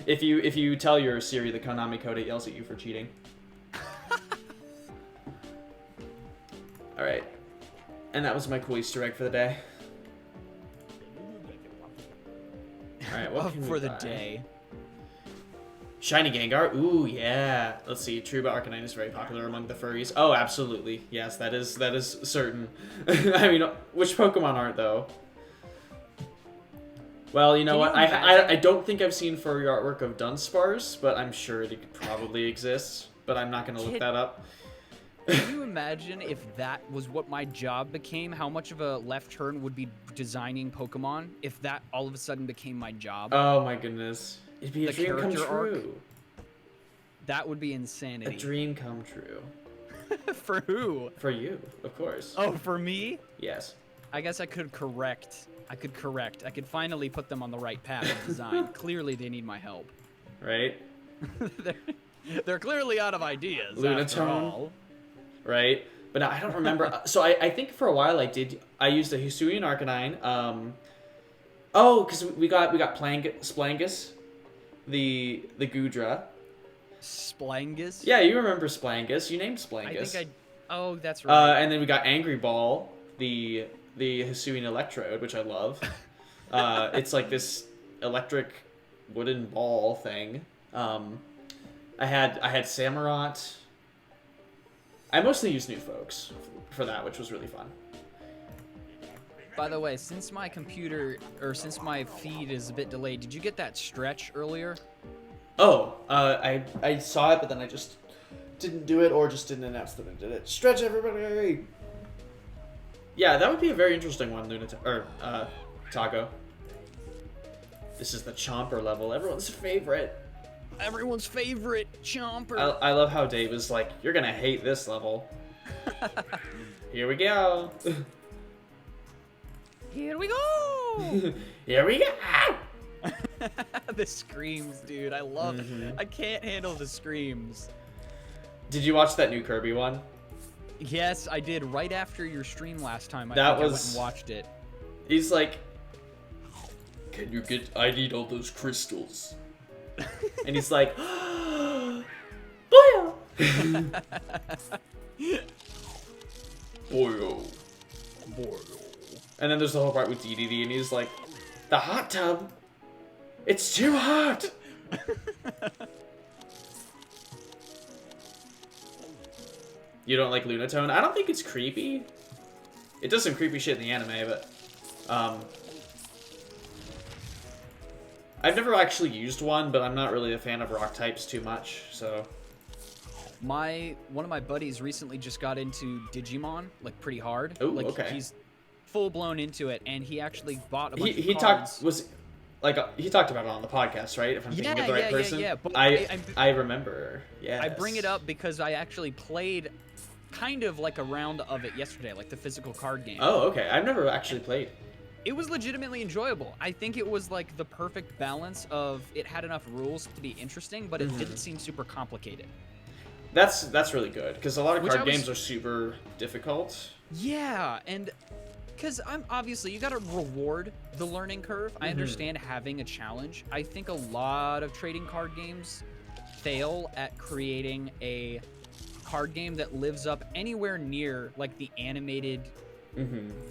If you tell your Siri the Konami code, it yells at you for cheating. Alright. And that was my cool Easter egg for the day. Alright, what can we for the buy? day. Shiny Gengar? Ooh, yeah. Let's see. Truba Arcanine is very popular among the furries. Oh, absolutely. Yes, that is certain. I mean, which Pokemon aren't, though? Well, you know what? I don't think I've seen furry artwork of Dunsparce, but I'm sure they could probably exist. But I'm not going to look that up. Can you imagine if that was what my job became? How much of a left turn would be designing Pokemon if that all of a sudden became my job? Oh my goodness. It'd be a dream come true. That would be insanity. A dream come true. For who? For you, of course. Oh, for me? Yes. I guess I could correct. I could finally put them on the right path of design. Clearly, they need my help. Right? they're clearly out of ideas. Lunatone. After all. Right? But I don't remember. So I think for a while I used a Hisuian Arcanine. Oh, because we got Splangus, the Goodra. Splangus? Yeah, you remember Splangus. You named Splangus. Oh, that's right. And then we got Angry Ball, the Hisuian Electrode, which I love. It's like this electric wooden ball thing. I had Samurott. I mostly used New Folks for that, which was really fun. By the way, since my feed is a bit delayed, did you get that stretch earlier? Oh, I saw it, but then I just didn't do it, or just didn't announce that I did it. Stretch, everybody! Yeah, that would be a very interesting one, Taco. This is the Chomper level, everyone's favorite. Everyone's favorite Chomper. I love how Dave is like, you're gonna hate this level. Here we go. Here we go. Here we go. The screams, dude. I love it. I can't handle the screams. Did you watch that new Kirby one? Yes, I did. Right after your stream last time, I went and watched it. He's like, I need all those crystals. And he's like, Boyo! Boyo. And then there's the whole part with DDD, and he's like, the hot tub? It's too hot! You don't like Lunatone? I don't think it's creepy. It does some creepy shit in the anime, but... I've never actually used one, but I'm not really a fan of rock types too much, so... One of my buddies recently just got into Digimon, like, pretty hard. Ooh, like, okay. He's full-blown into it, and he actually bought a bunch of he cards. talked... like he talked about it on the podcast, right? If I'm thinking of the right person. Yeah. But I remember. Yeah. I bring it up because I actually played kind of like a round of it yesterday, like the physical card game. Oh, okay. I've never actually played. It was legitimately enjoyable. I think it was like the perfect balance of it had enough rules to be interesting, but it didn't seem super complicated. That's really good, because a lot of card games are super difficult. Yeah, and because I'm obviously, you got to reward the learning curve. I understand having a challenge. I think a lot of trading card games fail at creating a card game that lives up anywhere near like the animated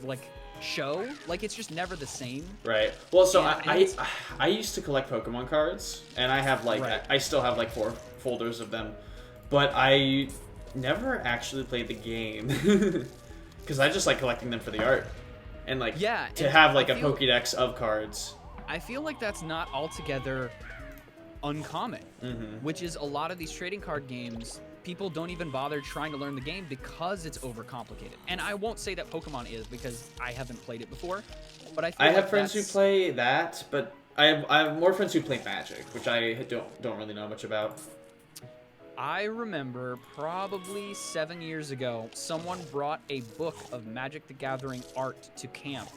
like show. Like, it's just never the same. Right. Well, so I used to collect Pokemon cards, and I have like I still have like 4 folders of them, but I never actually played the game because I just like collecting them for the art and like to have like a Pokédex of cards. I feel like that's not altogether uncommon, which is a lot of these trading card games. People don't even bother trying to learn the game because it's overcomplicated. And I won't say that Pokemon is, because I haven't played it before. But I have friends who play that, but I have more friends who play Magic, which I don't really know much about. I remember probably 7 years ago, someone brought a book of Magic the Gathering art to camp.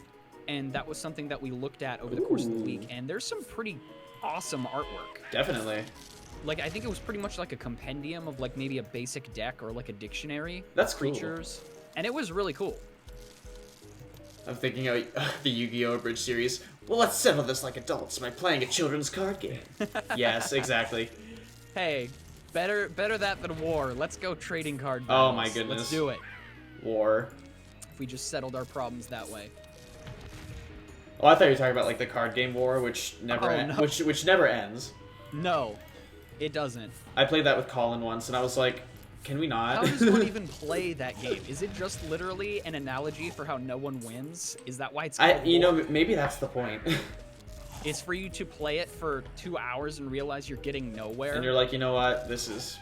And that was something that we looked at over the course of the week. And there's some pretty awesome artwork. Definitely. Like, I think it was pretty much like a compendium of like maybe a basic deck or like a dictionary. That's of creatures. Cool. And it was really cool. I'm thinking of the Yu-Gi-Oh! Abridged series. Well, let's settle this like adults by playing a children's card game. Yes, exactly. Hey, better that than war. Let's go trading card battles. Oh my goodness. Let's do it. War. If we just settled our problems that way. Oh, I thought you were talking about like the card game war, which never which never ends. No. It doesn't. I played that with Colin once, and I was like, can we not? How does one even play that game? Is it just literally an analogy for how no one wins? Is that why it's called war? Maybe that's the point. It's for you to play it for 2 hours and realize you're getting nowhere. And you're like, you know what? This is...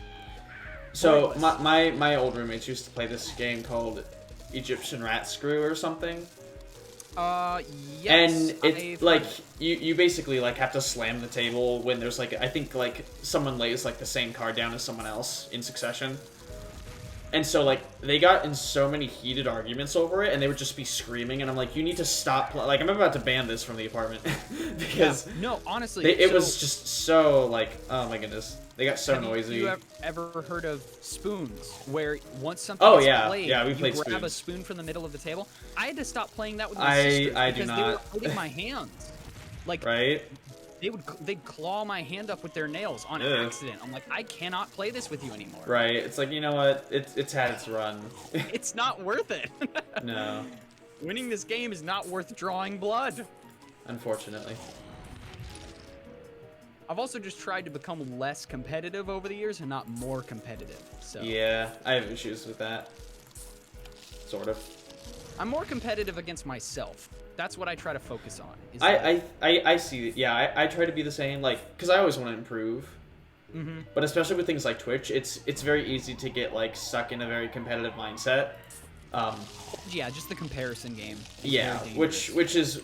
So, my old roommates used to play this game called Egyptian Rat Screw or something. Yes. And it's like you basically like have to slam the table when there's like I think like someone lays like the same card down as someone else in succession. And so like they got in so many heated arguments over it, and they would just be screaming, and I'm like, you need to stop like I'm about to ban this from the apartment because no, honestly, it was just so like, oh my goodness. They got so noisy. Have you ever heard of spoons? Where once something is played, we played you grab a spoon from the middle of the table. I had to stop playing that with my sisters because they were hurting my hands. Like, they'd claw my hand up with their nails on accident. I'm like, I cannot play this with you anymore. Right. It's like, you know what? It's had its run. It's not worth it. No. Winning this game is not worth drawing blood. Unfortunately. I've also just tried to become less competitive over the years and not more competitive. So yeah, I have issues with that. Sort of. I'm more competitive against myself. That's what I try to focus on. I see. Yeah, I try to be the same. Like, because I always want to improve. But especially with things like Twitch, it's very easy to get like stuck in a very competitive mindset. Yeah, just the comparison game. Yeah, which is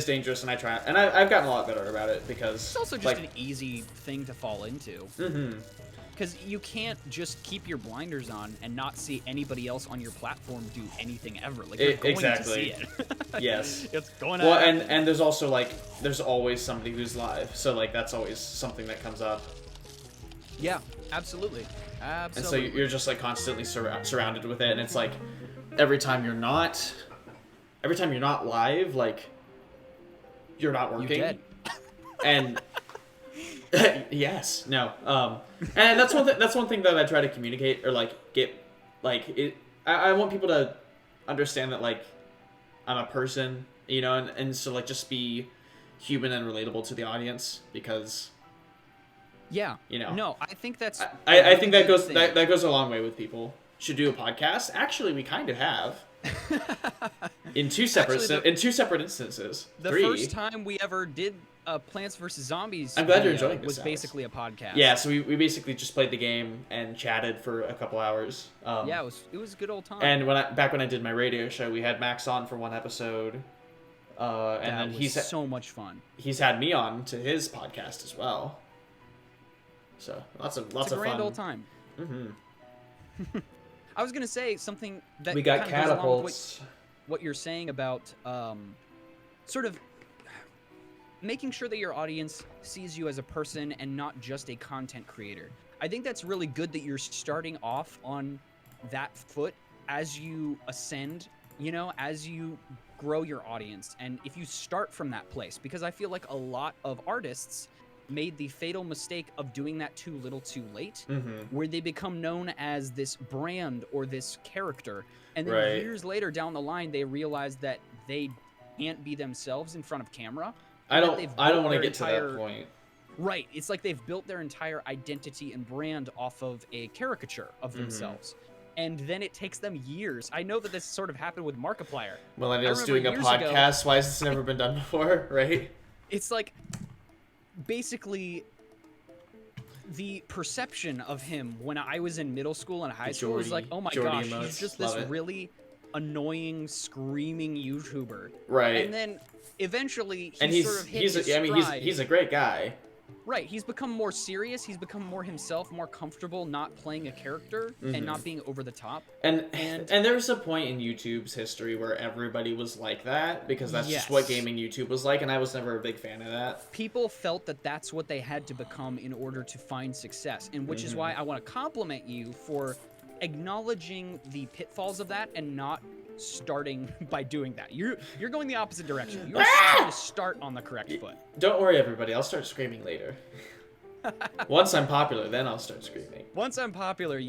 dangerous, and I've gotten a lot better about it because it's also just an easy thing to fall into. Because you can't just keep your blinders on and not see anybody else on your platform do anything ever. Like, you're going to see it. Yes. It's going to happen. And there's also like there's always somebody who's live, so like that's always something that comes up. Yeah, absolutely. And so you're just like constantly surrounded with it, and it's like every time you're not live, like you're not working. You're dead. And yes, no. And that's one thing that I try to communicate or like get like it. I want people to understand that like I'm a person, you know, and so like just be human and relatable to the audience because. Yeah. You know. No, I think that's. I think that goes a long way with people. Should do a podcast. Actually, we kind of have. in two separate instances. The first time we ever did Plants vs Zombies. I'm glad you're enjoying this. Was basically a podcast. Yeah, so we basically just played the game and chatted for a couple hours. Yeah, it was a good old time. And back when I did my radio show, we had Max on for one episode. And then he's so much fun. He's had me on to his podcast as well. So lots of fun. Grand old time. Mm-hmm. I was gonna say something that we got kind of goes along with catapults. what you're saying about sort of making sure that your audience sees you as a person and not just a content creator. I think that's really good that you're starting off on that foot as you ascend, as you grow your audience. And if you start from that place, because I feel like a lot of artists made the fatal mistake of doing that too little too late, where they become known as this brand or this character. And then years later down the line, they realize that they can't be themselves in front of camera. I don't want to get to that point. Right. It's like they've built their entire identity and brand off of a caricature of themselves. And then it takes them years. I know that this sort of happened with Markiplier. Millennials doing a podcast. Why has this never been done before? Right? It's like basically the perception of him when I was in middle school and high school was like, oh my gosh, he's just this really annoying, screaming YouTuber. Right. And then eventually he's sort of hit his stride. He's a great guy. Right, he's become more serious, he's become more himself, more comfortable not playing a character and not being over the top. And there was a point in YouTube's history where everybody was like that, because that's just what gaming YouTube was like, and I was never a big fan of that. People felt that that's what they had to become in order to find success, and which is why I want to compliment you for acknowledging the pitfalls of that and not starting by doing that. You're going the opposite direction. You're trying to start on the correct foot. Don't worry, everybody. I'll start screaming later. Once I'm popular, then I'll start screaming. Once I'm popular,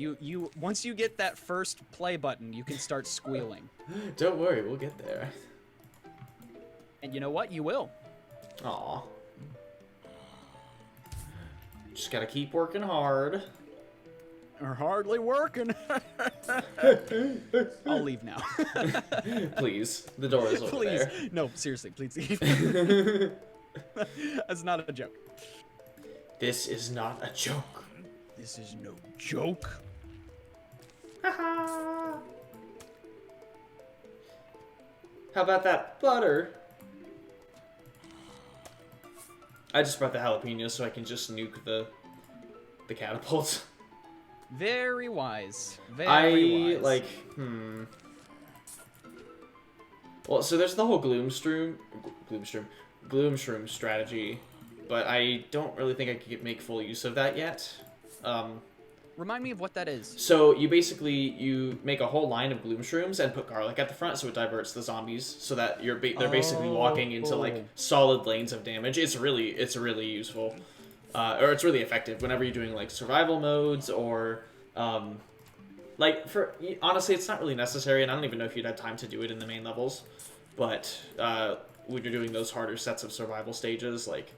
once you get that first play button, you can start squealing. Don't worry, we'll get there. And you know what? You will. Aw. Just gotta keep working hard. Are hardly working. I'll leave now. Please. The door is over there. No, seriously, please leave. That's not a joke. This is not a joke. This is no joke. How about that butter? I just brought the jalapenos so I can just nuke the catapults. Very wise. Very wise. Well, so there's the whole Gloomshroom strategy, but I don't really think I could make full use of that yet. Remind me of what that is. So you make a whole line of Gloomshrooms and put garlic at the front, so it diverts the zombies, so that they're basically walking into like solid lanes of damage. It's really useful. Or it's really effective whenever you're doing like survival modes or honestly, it's not really necessary, and I don't even know if you'd have time to do it in the main levels, but when you're doing those harder sets of survival stages, like,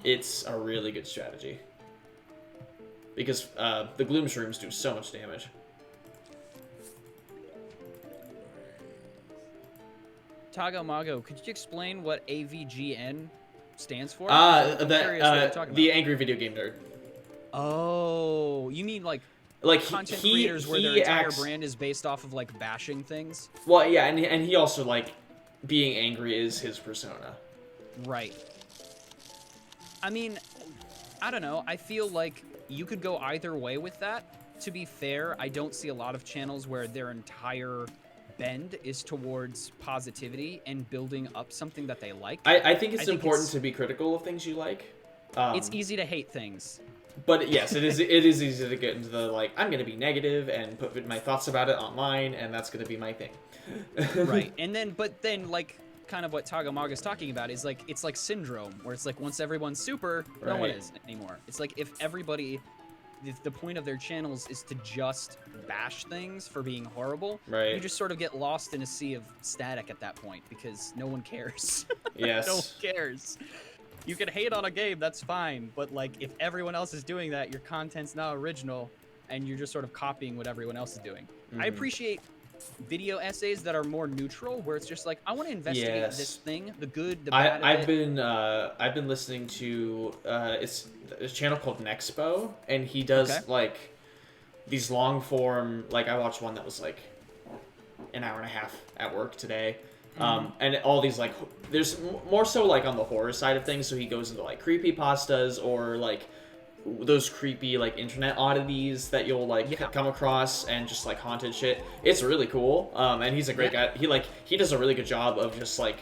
it's a really good strategy because the Gloomshrooms do so much damage. Tagamago, could you explain what AVGN stands for? The Angry Video Game Nerd. Oh, you mean like content creators where their entire brand is based off of like bashing things? Well, yeah, and he also like being angry is his persona. Right. I mean, I don't know. I feel like you could go either way with that. To be fair, I don't see a lot of channels where their entire bend is towards positivity and building up something that they like. I think it's important to be critical of things you like. It's easy to hate things. But yes, it is easy to get into the like, I'm going to be negative and put my thoughts about it online, and that's going to be my thing. Right. But then like kind of what Tagamaga is talking about is like, it's like syndrome, where it's like once everyone's super, no one is anymore. It's like if the point of their channels is to just bash things for being horrible, right, you just sort of get lost in a sea of static at that point because no one cares. Yes. No one cares. You can hate on a game, that's fine, but like if everyone else is doing that, your content's not original and you're just sort of copying what everyone else is doing. I appreciate video essays that are more neutral, where it's just like, I want to investigate this thing, the good, the bad. I've been listening to it's a channel called Nexpo, and he does like these long form. Like I watched one that was like an hour and a half at work today, And all these like there's more so like on the horror side of things. So he goes into like creepypastas or like those creepy like internet oddities that you'll like come across and just like haunted shit. It's really cool. And he's a great guy. He does a really good job of just like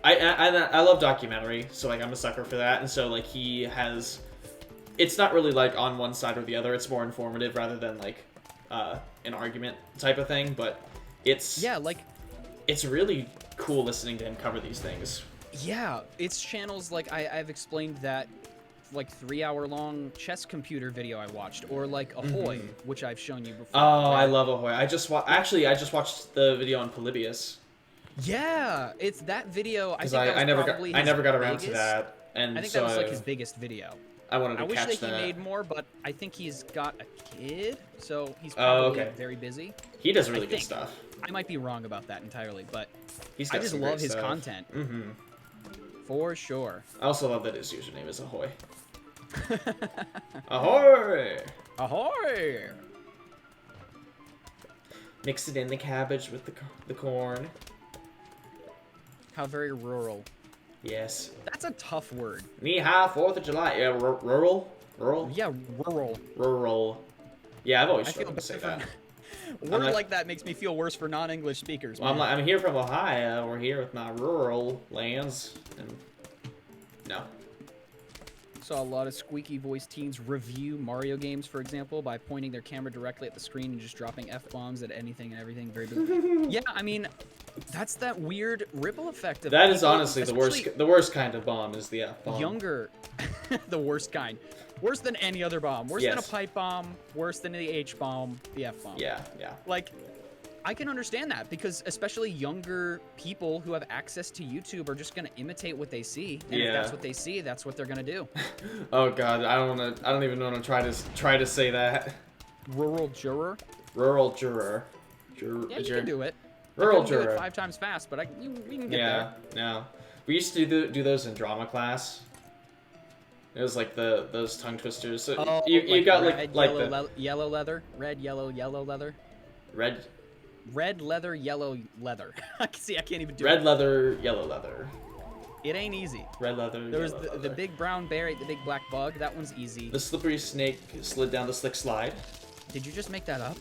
I love documentary, so like I'm a sucker for that. And so like he has, it's not really like on one side or the other. It's more informative rather than like an argument type of thing. But it's it's really cool listening to him cover these things. Yeah, it's channels like I've explained that like 3-hour-long chess computer video I watched, or like Ahoy, which I've shown you before. Oh, right? I love Ahoy. I just watched the video on Polybius. Yeah, it's that video. I never got around to that, and I think that was like his biggest video. I wanted to catch that. I wish that he made more, but I think he's got a kid, so he's probably very busy. He does really good stuff. I might be wrong about that entirely, but I got just love his content. For sure. I also love that his username is Ahoy. Ahoy! Ahoy! Mix it in the cabbage with the corn. How very rural. Yes. That's a tough word. Ni hao, 4th of July. Yeah, rural? Rural? Yeah, rural. Rural. Yeah, I've always struggled to say that. Word like that makes me feel worse for non-English speakers. Well, I'm here from Ohio. We're here with my rural lands. And no. Saw a lot of squeaky voiced teens review Mario games, for example, by pointing their camera directly at the screen and just dropping F-bombs at anything and everything. Very big. Yeah, I mean, that's that weird ripple effect of that. Is honestly the worst kind of bomb is the F-bomb. Younger, the worst kind. Worse than any other bomb. Worse than a pipe bomb. Worse than the H-bomb. The F-bomb. Yeah. Like, I can understand that because especially younger people who have access to YouTube are just gonna imitate what they see, and if that's what they see, that's what they're gonna do. Oh God, I don't even want to try to say that. Rural juror. Rural juror. Yeah, you can do it. Rural juror. Do it 5 times fast, but we can get there. Yeah. We used to do those in drama class. It was like those tongue twisters. So you got red, yellow leather, red, yellow, leather. Red leather, yellow leather. See, I can't even do it. Red leather, yellow leather. It ain't easy. Red leather. There was the big brown bear ate the big black bug. That one's easy. The slippery snake slid down the slick slide. Did you just make that up?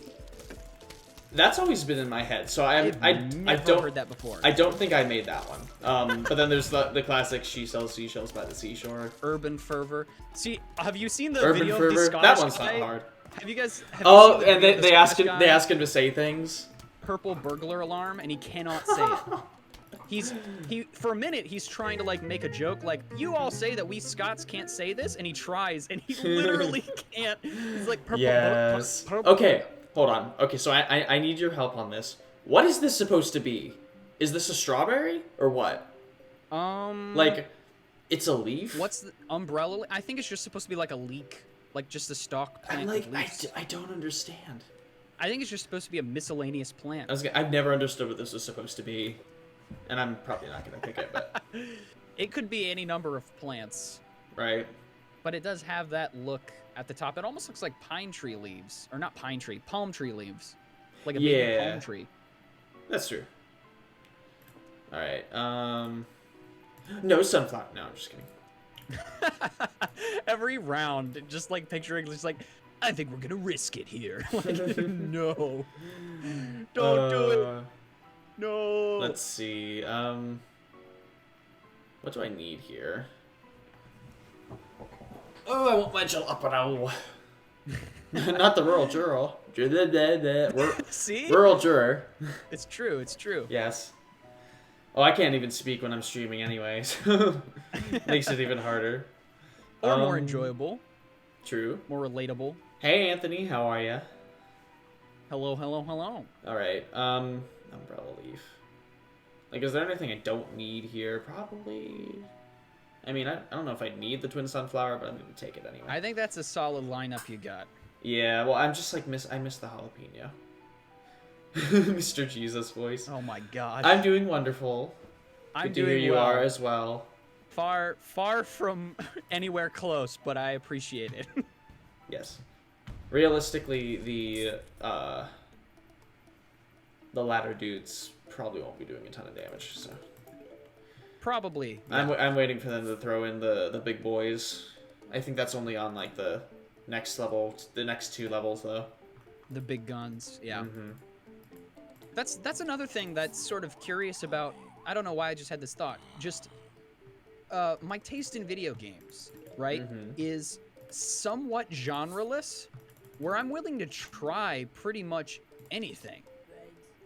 That's always been in my head. So I don't heard that before. I don't think I made that one. But then there's the classic "She sells seashells by the seashore." Urban fervor. See, have you seen the Urban video fervor? of the Scottish That one's guy? not hard. Have you guys? And they ask him to say things. Purple burglar alarm, and he cannot say it. He for a minute he's trying to like make a joke like, you all say that we Scots can't say this, and he tries and he literally can't. He's like purple. Yes. Okay, hold on. Okay, so I need your help on this. What is this supposed to be? Is this a strawberry or what? Like, it's a leaf. What's the umbrella? I think it's just supposed to be like a leek, like just a stalk plant. I don't understand. I think it's just supposed to be a miscellaneous plant. I've never understood what this was supposed to be, and I'm probably not going to pick it, but... It could be any number of plants. Right. But it does have that look at the top. It almost looks like pine tree leaves. Or not pine tree, palm tree leaves. Like a baby palm tree. That's true. Alright, No, sunflower. No, I'm just kidding. Every round, just like picturing, just like... I think we're gonna risk it here. Like, no. Don't do it. No. Let's see. What do I need here? Oh, I want my jalapeno. Not the rural juror. See? Rural juror. It's true. It's true. Yes. Oh, I can't even speak when I'm streaming anyway, so makes it even harder. Or more enjoyable. True. More relatable. Hey, Anthony, how are ya? Hello, hello, hello. All right. Umbrella leaf. Like, is there anything I don't need here? Probably. I mean, I don't know if I need the twin sunflower, but I'm gonna take it anyway. I think that's a solid lineup you got. Yeah. Well, I'm just like I miss the jalapeno. Mr. Jesus voice. Oh my gosh. I'm doing wonderful. I'm Good to hear you are as well. Far from anywhere close, but I appreciate it. Yes. Realistically, the latter dude's probably won't be doing a ton of damage. So Probably. Yeah. I'm waiting for them to throw in the big boys. I think that's only on like the next level, the next 2 levels though. The big guns, yeah. Mm-hmm. That's another thing that's sort of curious about. I don't know why I just had this thought. Just my taste in video games, right, is somewhat genreless, where I'm willing to try pretty much anything,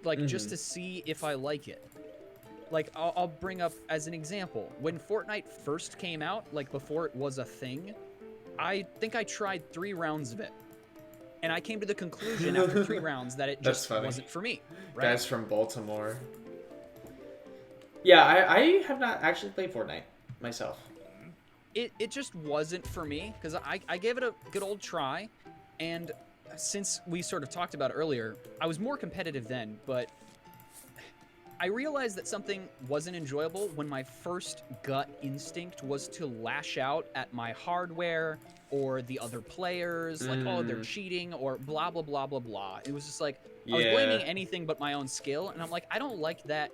like just to see if I like it. Like I'll bring up as an example, when Fortnite first came out, like before it was a thing, I think I tried 3 rounds of it. And I came to the conclusion after 3 rounds that it just wasn't for me. Right? Guys from Baltimore. Yeah, I have not actually played Fortnite myself. It just wasn't for me, because I gave it a good old try, and since we sort of talked about it earlier, I was more competitive then, but I realized that something wasn't enjoyable when my first gut instinct was to lash out at my hardware or the other players, like, oh, they're cheating, or blah, blah, blah, blah, blah. It was just like, I was blaming anything but my own skill, and I'm like, I don't like that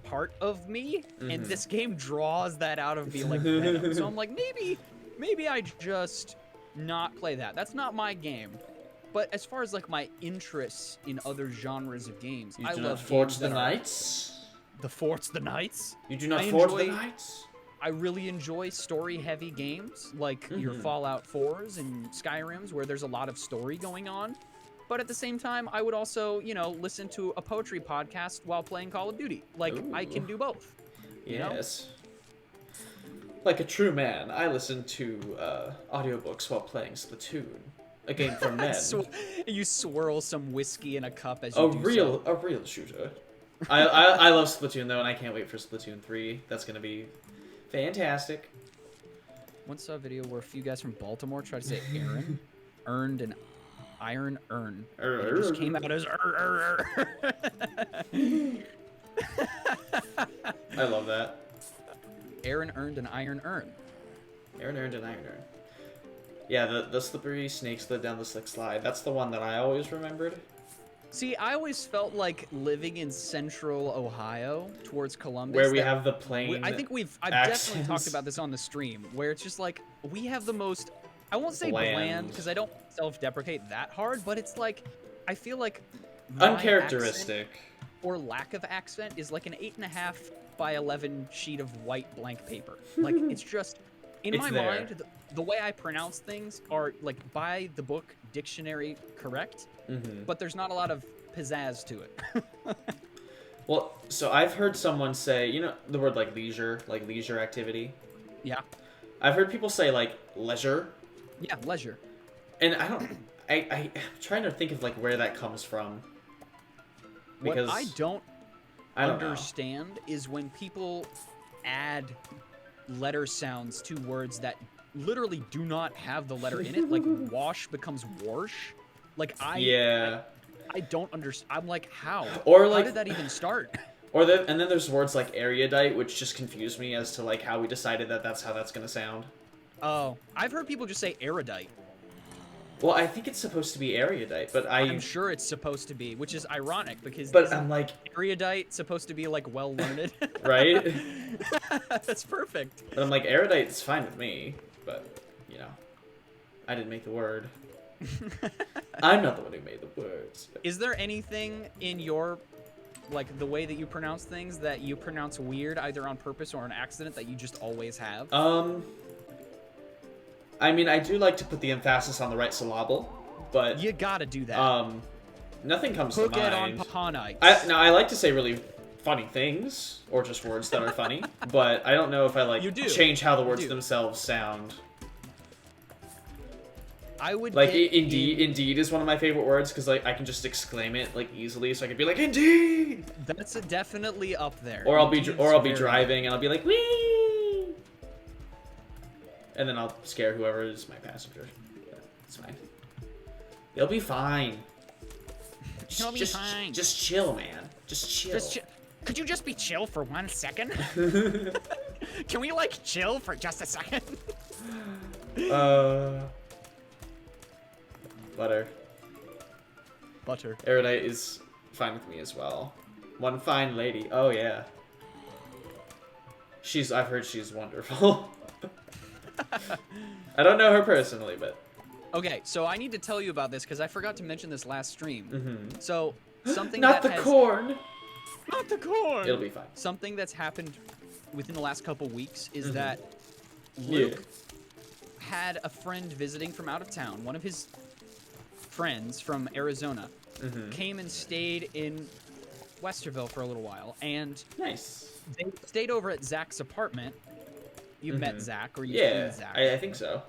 part of me, and this game draws that out of me like venom. So I'm like, maybe I just not play that. That's not my game. But as far as like my interests in other genres of games, I love Forge the Knights. The Forge the Knights. You do not Forge the Knights. I really enjoy story-heavy games like your Fallout 4s and Skyrims, where there's a lot of story going on. But at the same time, I would also, you know, listen to a poetry podcast while playing Call of Duty. Like, I can do both. Yes. Like a true man, I listen to audiobooks while playing Splatoon, a game from men. You swirl some whiskey in a cup as you A real shooter. I love Splatoon, though, and I can't wait for Splatoon 3. That's going to be fantastic. Once saw a video where a few guys from Baltimore tried to say Aaron earned an iron urn. It just came out as I love that. Aaron earned an iron urn. Aaron earned an iron urn. Yeah, the slippery snake slid down the slick slide. That's the one that I always remembered. See, I always felt like living in central Ohio towards Columbus, where we have the plain I think I've definitely talked about this on the stream, where it's just like, we have the most, I won't say bland, because I don't self-deprecate that hard, but it's like, I feel like uncharacteristic or lack of accent is like an 8.5 by 11 sheet of white blank paper. Like, it's just, in my mind, the way I pronounce things are like by the book dictionary correct, but there's not a lot of pizzazz to it. Well, so I've heard someone say, you know, the word like leisure activity. Yeah. I've heard people say like leisure. Yeah, leisure. And I'm trying to think of like where that comes from. Because what I don't understand is when people add letter sounds to words that literally do not have the letter in it. Like wash becomes warsh. Like I don't understand. I'm like, how? Or like, how did that even start? And then there's words like erudite, which just confuse me as to like how we decided that that's how that's gonna sound. Oh, I've heard people just say erudite. Well, I think it's supposed to be erudite, but I'm sure it's supposed to be, which is ironic because. But I'm like, erudite supposed to be like well learned, right? That's perfect. But I'm like, erudite's fine with me, but you know, I didn't make the word. I'm not the one who made the words. Is there anything in your, like, the way that you pronounce things that you pronounce weird, either on purpose or an accident, that you just always have? I mean, I do like to put the emphasis on the right syllable, but you gotta do that. Nothing comes to mind. Put it on Pahanites. I like to say really funny things, or just words that are funny, but I don't know if I like change how the words themselves sound. I would like indeed is one of my favorite words because like I can just exclaim it like easily, so I could be like indeed. That's definitely up there. Or I'll be driving and I'll be like wee, and then I'll scare whoever is my passenger. It's fine. They'll be fine. You'll be fine. Just chill, man. Just chill. Could you just be chill for 1 second? Can we like chill for just a second? Butter. Butter. Erudite is fine with me as well. One fine lady. Oh yeah. I've heard she's wonderful. I don't know her personally, but. Okay, so I need to tell you about this because I forgot to mention this last stream. Mm-hmm. So something Not that the has... corn. Not the corn. It'll be fine. Something that's happened within the last couple weeks is that Yeah. Luke had a friend visiting from out of town. One of his friends from Arizona came and stayed in Westerville for a little while, and Nice. they stayed over at Zach's apartment. You've met Zach, or you've Yeah, seen Zach. I think so.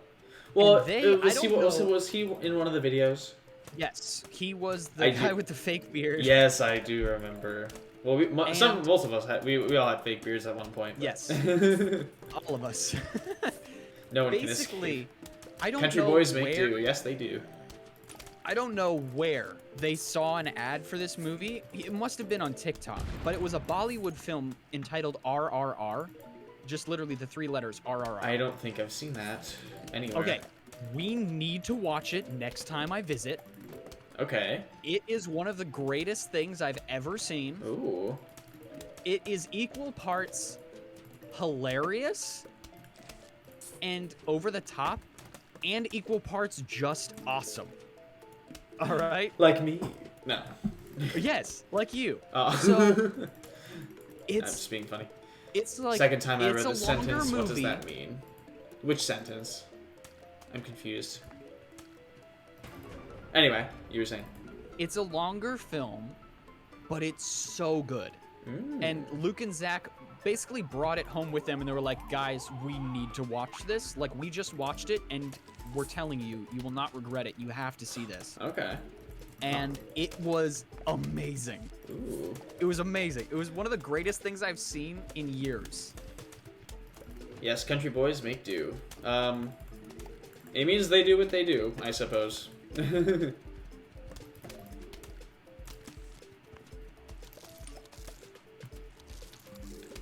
Well, was he in one of the videos? Yes, he was the guy with the fake beard. Yes, I do remember. Well, most of us had. We all had fake beards at one point. But. Yes. All of us. No one Basically, I don't Country know boys where, make do. Yes, they do. I don't know where they saw an ad for this movie. It must have been on TikTok, but it was a Bollywood film entitled RRR. Just literally the 3 letters RRR. I don't think I've seen that anywhere. Okay, we need to watch it next time I visit. Okay. It is one of the greatest things I've ever seen. Ooh. It is equal parts hilarious and over the top, and equal parts just awesome. All right? Like me? No. Yes, like you. Oh. So I'm it's just being funny. it's like Second time I it's read a the longer sentence. What does movie. that mean? Which sentence? I'm confused. Anyway, you were saying. It's a longer film, but it's so good. And Luke and Zach basically brought it home with them, and they were like, guys, we need to watch this. Like, we just watched it, and we're telling you, you will not regret it. You have to see this. Okay. And it was amazing. Ooh. It was amazing. It was one of the greatest things I've seen in years. Yes, country boys make do. It means they do what they do, I suppose.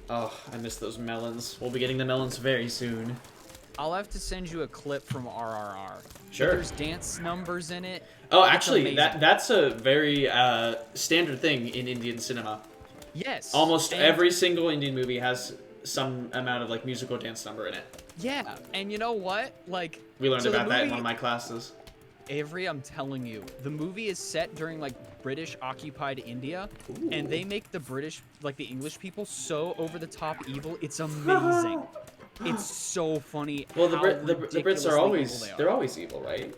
Oh, I miss those melons. We'll be getting the melons very soon. I'll have to send you a clip from RRR. Sure. But there's dance numbers in it. Oh, It's actually, amazing. that's a very standard thing in Indian cinema. Yes. Almost and every single Indian movie has some amount of like musical dance number in it. Yeah, and you know what? Like, We learned so the about that in movie- one of my classes. Avery, I'm telling you, the movie is set during like British occupied India, and they make the British, like the English people, so over the top evil. It's amazing. It's so funny. Well, the how Brits are ridiculously always evil they are. they're always evil, right?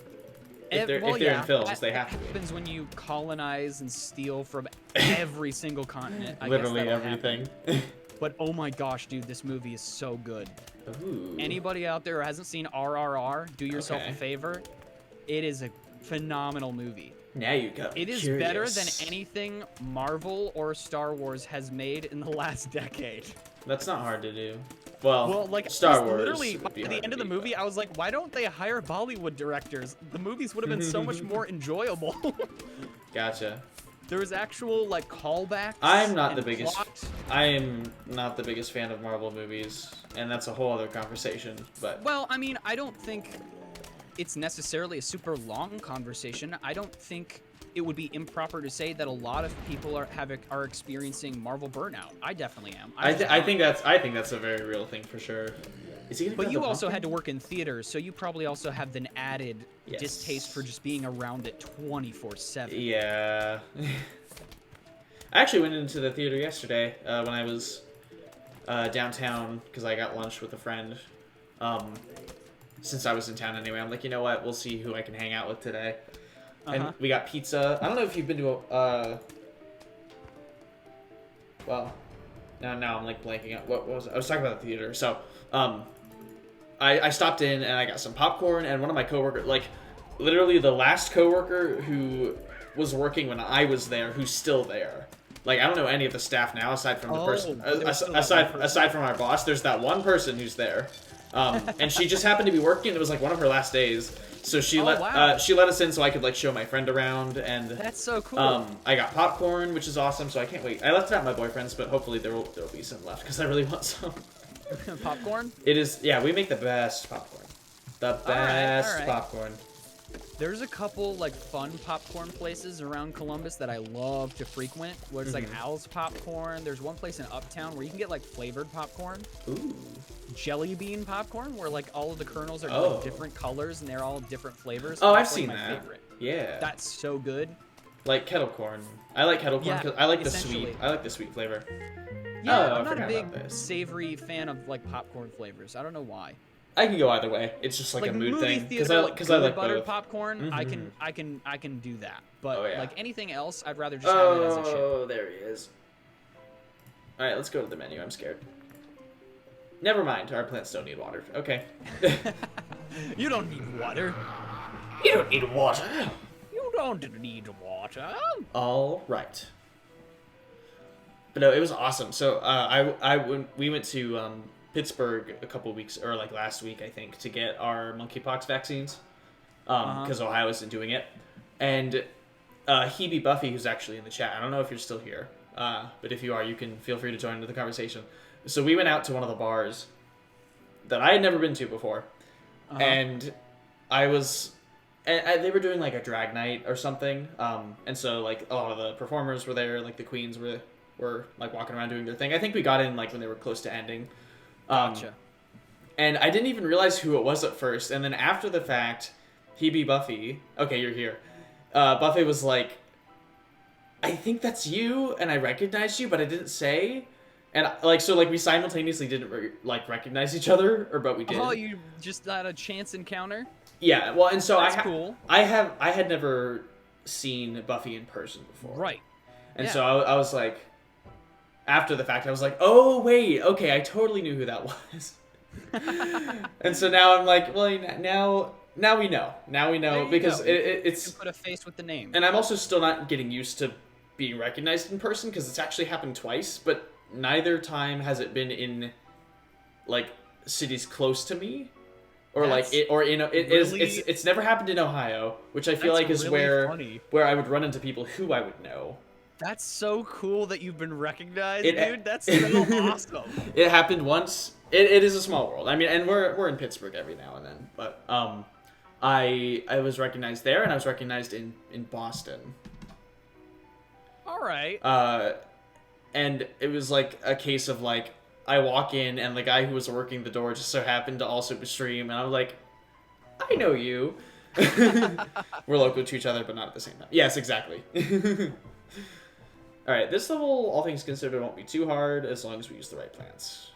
If they're in films, they have to That be. happens when you colonize and steal from every single continent. I Literally guess that'll everything. happen. But oh my gosh, dude, this movie is so good. Ooh. Anybody out there who hasn't seen RRR, do yourself Okay. a favor. It is a phenomenal movie. Now you got me It is curious. better than anything Marvel or Star Wars has made in the last decade. That's not hard to do. Well, Like Star just Wars. literally would by be the hard end to of the beat, movie, I was like, why don't they hire Bollywood directors? The movies would have been so much more enjoyable. Gotcha. There was actual like callbacks. I'm not and the biggest. plot. I am not the biggest fan of Marvel movies, and that's a whole other conversation. But Well, I mean, I don't think it's necessarily a super long conversation. I don't think it would be improper to say that a lot of people are experiencing Marvel burnout. I definitely am. I think that's a very real thing for sure. Is he gonna But grab you the also pumpkin? had to work in theaters, so you probably also have an added Yes. distaste for just being around it 24/7. Yeah. I actually went into the theater yesterday when I was downtown because I got lunch with a friend. Since I was in town anyway, I'm like, you know what? We'll see who I can hang out with today. And we got pizza. I don't know if you've been to a... Well, now I'm like blanking out. What was it? I was talking about the theater. So, I stopped in and I got some popcorn, and one of my coworkers, like, literally the last coworker who was working when I was there, who's still there. Like, I don't know any of the staff now, aside from the person, aside from our boss. There's that one person who's there, and she just happened to be working. It was like one of her last days, so she let us in so I could like show my friend around, and That's so cool. I got popcorn, which is awesome. So I can't wait. I left it at my boyfriend's, but hopefully there'll be some left because I really want some. Popcorn? It is, yeah. We make the best popcorn. The best all right. popcorn. There's a couple like fun popcorn places around Columbus that I love to frequent. Where it's like Al's Popcorn. There's one place in Uptown where you can get like flavored popcorn. Ooh. Jelly bean popcorn, where like all of the kernels are like different colors and they're all different flavors. Oh, That's, I've seen my that. favorite. Yeah. That's so good. Like kettle corn. I like kettle corn because I like the sweet. I like the sweet flavor. Yeah, I'm not a big savory fan of like popcorn flavors. I don't know why. I can go either way. It's just like a mood thing. Because I like buttered both. popcorn. I can do that. But like anything else, I'd rather just have it as a chip. Oh, there he is. All right, let's go to the menu. I'm scared. Never mind. Our plants don't need water. Okay. You don't need water. You don't need water. You don't need water. All right. But no, it was awesome. So we went to Pittsburgh a couple weeks, or like last week, I think, to get our monkeypox vaccines because Ohio isn't doing it. And Hebe Buffy, who's actually in the chat, I don't know if you're still here, but if you are, you can feel free to join into the conversation. So we went out to one of the bars that I had never been to before, and I was, and they were doing like a drag night or something, and so like a lot of the performers were there, like the queens were like walking around doing their thing. I think we got in like when they were close to ending. Gotcha. And I didn't even realize who it was at first, and then after the fact, Hebe Buffy, okay, you're here. Buffy was like, I think that's you, and I recognized you, but I didn't say. And like, so like we simultaneously didn't recognize each other, but we did. Oh, you just had a chance encounter? Yeah, well, and so that's cool. I had never seen Buffy in person before. Right. And so I was like, after the fact, I was like, oh wait, okay, I totally knew who that was. And so now I'm like, well, now we know. Now we know because it's you can put a face with the name. And I'm also still not getting used to being recognized in person because it's actually happened twice, but neither time has it been in like cities close to me, or That's like it, or in it's never happened in Ohio, which I feel like is really where I would run into people who I would know. That's so cool that you've been recognized, dude. That's so awesome. It happened once. It is a small world. I mean, and we're in Pittsburgh every now and then, but I was recognized there, and I was recognized in Boston. All right. And it was like a case of like I walk in, and the guy who was working the door just so happened to also stream, and I was like, I know you. We're local to each other, but not at the same time. Yes, exactly. Alright, this level, all things considered, won't be too hard as long as we use the right plants.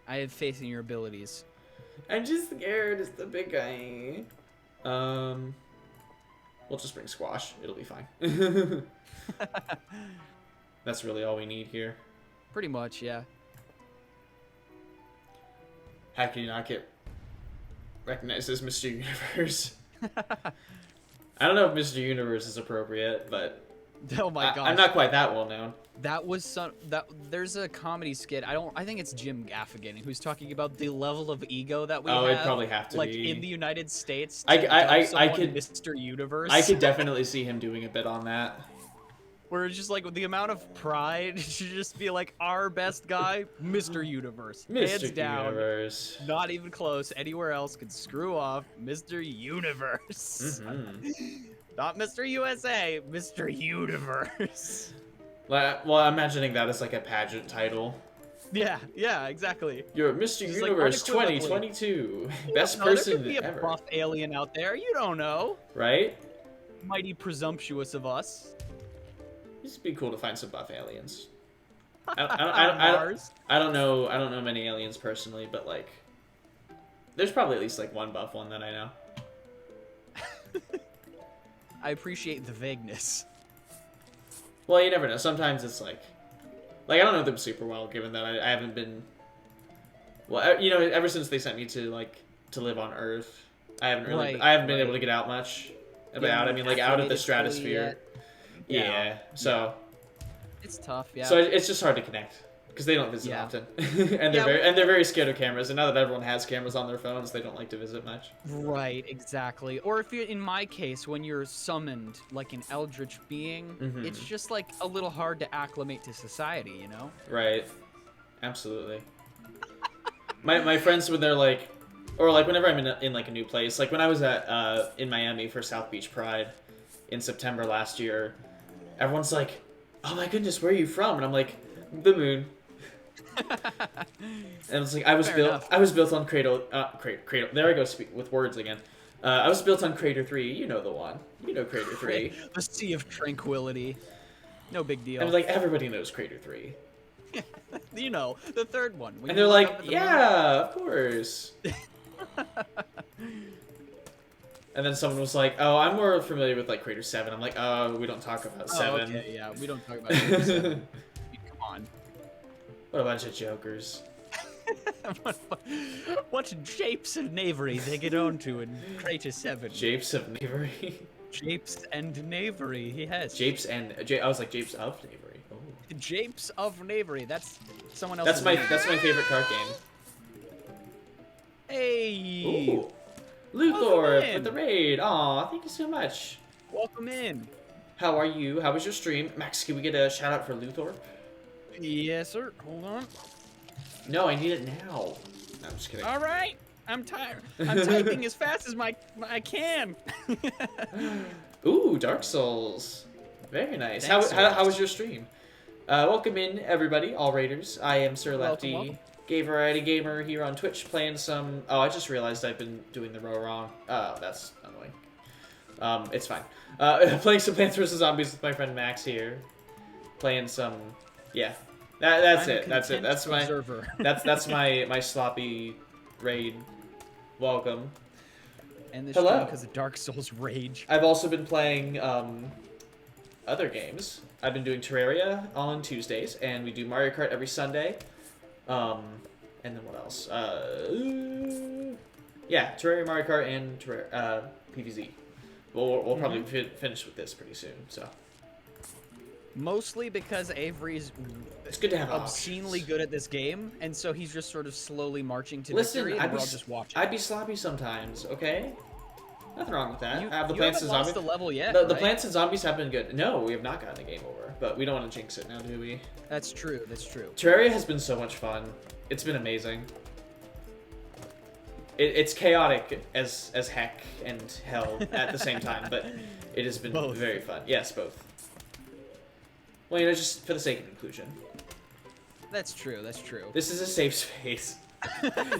I have faith in your abilities. I'm just scared. It's the big guy. We'll just bring squash. It'll be fine. That's really all we need here. Pretty much, yeah. How can you not get recognized as Mr. Universe? I don't know if Mr. Universe is appropriate, but oh my gosh. I'm not quite that well known. That was there's a comedy skit. I think it's Jim Gaffigan who's talking about the level of ego that we have. Oh, it'd probably have to like be. in the United States. I could Mr. Universe. I could definitely see him doing a bit on that. Where it's just like the amount of pride should just be like our best guy, Mr. Universe. Hands down. Universe. Not even close. Anywhere else could screw off. Mr. Universe. Not Mr. USA, Mr. Universe. Well, I'm imagining that as like a pageant title. Yeah, exactly. You're Mr. Just Universe like 2022. Best there person could be ever. A buff alien out there. You don't know. Right? Mighty presumptuous of us. It'd be cool to find some buff aliens. I don't know many aliens personally, but like, there's probably at least like one buff one that I know. I appreciate the vagueness. Well, you never know. Sometimes it's like I don't know them super well, given that I haven't been. Well, you know, ever since they sent me to live on Earth, I haven't been able to get out much. I mean, like out of the stratosphere. Yeah. So it's tough. Yeah. So it's just hard to connect because they don't visit often, and they're very scared of cameras. And now that everyone has cameras on their phones, they don't like to visit much. Right. Exactly. Or if you're in my case, when you're summoned like an eldritch being, it's just like a little hard to acclimate to society. You know. Right. Absolutely. My friends, when they're like, Or like whenever I'm in like a new place, like when I was at in Miami for South Beach Pride in September last year, everyone's like, "Oh my goodness, where are you from?" And I'm like, "The moon." And it's like I was built on Cradle. There I go with words again. I was built on Crater 3. You know the one. You know Crater 3. The Sea of Tranquility. No big deal. And like everybody knows Crater 3. You know, the third one. And they're like, yeah, of course. And then someone was like, oh, I'm more familiar with like Crater 7. I'm like, oh, we don't talk about 7. Okay, yeah, we don't talk about Crater 7. Come on. What a bunch of jokers. What japes of knavery they get onto in Crater 7. Japes of knavery? Japes and knavery, yes. Japes and... I was like, japes of knavery. Oh. Japes of knavery, that's someone else's That's my favorite card game. Hey! Ooh. Luthor with the raid. Aw, thank you so much. Welcome in. How are you? How was your stream? Max, can we get a shout out for Luthor? Yes, sir. Hold on. No, I need it now. No, I'm just kidding. All right. I'm tired. I'm typing as fast as I can. Ooh, Dark Souls. Very nice. Thanks, how was your stream? Welcome in, everybody, all raiders. I am Sir Lefty, welcome. Gay Variety Gamer here on Twitch, playing some... Oh, I just realized I've been doing the row wrong. Oh, that's annoying. It's fine. Playing some Plants vs. Zombies with my friend Max here. Playing some... Yeah. That's it. That's my observer. that's my sloppy raid. Welcome. And this Hello. because of Dark Souls rage. I've also been playing other games. I've been doing Terraria on Tuesdays, and we do Mario Kart every Sunday. And then what else? Yeah, Terraria, Mario Kart, and PvZ. We'll probably finish with this pretty soon. So. Mostly because Avery's it's good to have obscenely good at this game, and so he's just sort of slowly marching to victory, and we're all just watching. I'd be sloppy sometimes, okay? Nothing wrong with that. You the Plants haven't and lost Zombies. the level yet, The right? Plants and Zombies have been good. No, we have not gotten the game over, but we don't want to jinx it now, do we? That's true. That's true. Terraria has been so much fun. It's been amazing. It's chaotic as heck and hell at the same time, but it has been very fun. Yes, both. Well, you know, just for the sake of inclusion. That's true. That's true. This is a safe space.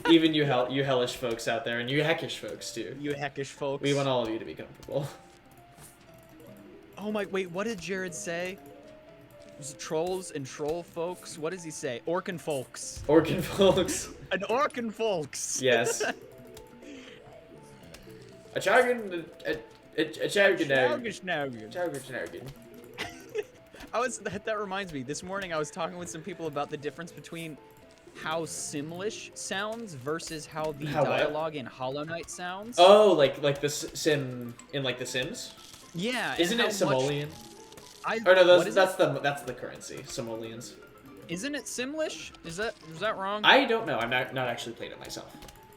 Even you hellish folks out there, and you heckish folks too. You heckish folks. We want all of you to be comfortable. Oh my! Wait, what did Jared say? Was it trolls and troll folks? What does he say? Orcan folks. Orcan folks. An Orcan folks. Yes. A Chargan. A Chargan. That reminds me. This morning I was talking with some people about the difference between how Simlish sounds versus how the dialogue in Hollow Knight sounds. Oh, like the sim in like The Sims. Yeah. Isn't it Simoleon? That's the currency. Simoleons. Isn't it Simlish? Is that wrong? I don't know. I'm not actually played it myself.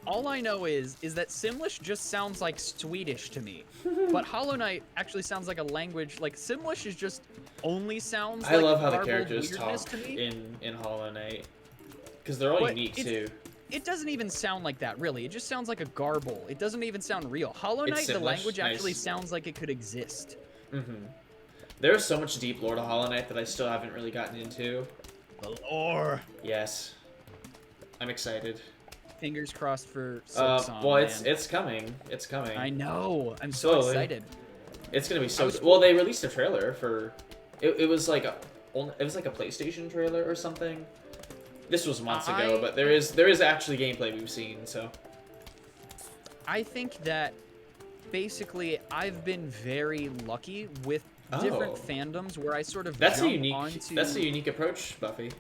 All I know is that Simlish just sounds like Swedish to me, but Hollow Knight actually sounds like a language. Like Simlish is just only sounds. I like love how the characters talk to me. in Hollow Knight, because they're all unique too. It doesn't even sound like that, really. It just sounds like a garble. It doesn't even sound real. Hollow Knight, the language actually sounds like it could exist. Mm-hmm. There's so much deep lore to Hollow Knight that I still haven't really gotten into. The lore. Yes. I'm excited. Fingers crossed for Silksong, well, man. it's coming. It's coming. I know. I'm so excited. It's gonna be so. Well, they released a trailer for. It was like a PlayStation trailer or something. This was months ago, but there is actually gameplay we've seen. So. I think that basically I've been very lucky with different fandoms where I sort of that's a unique approach, Buffy.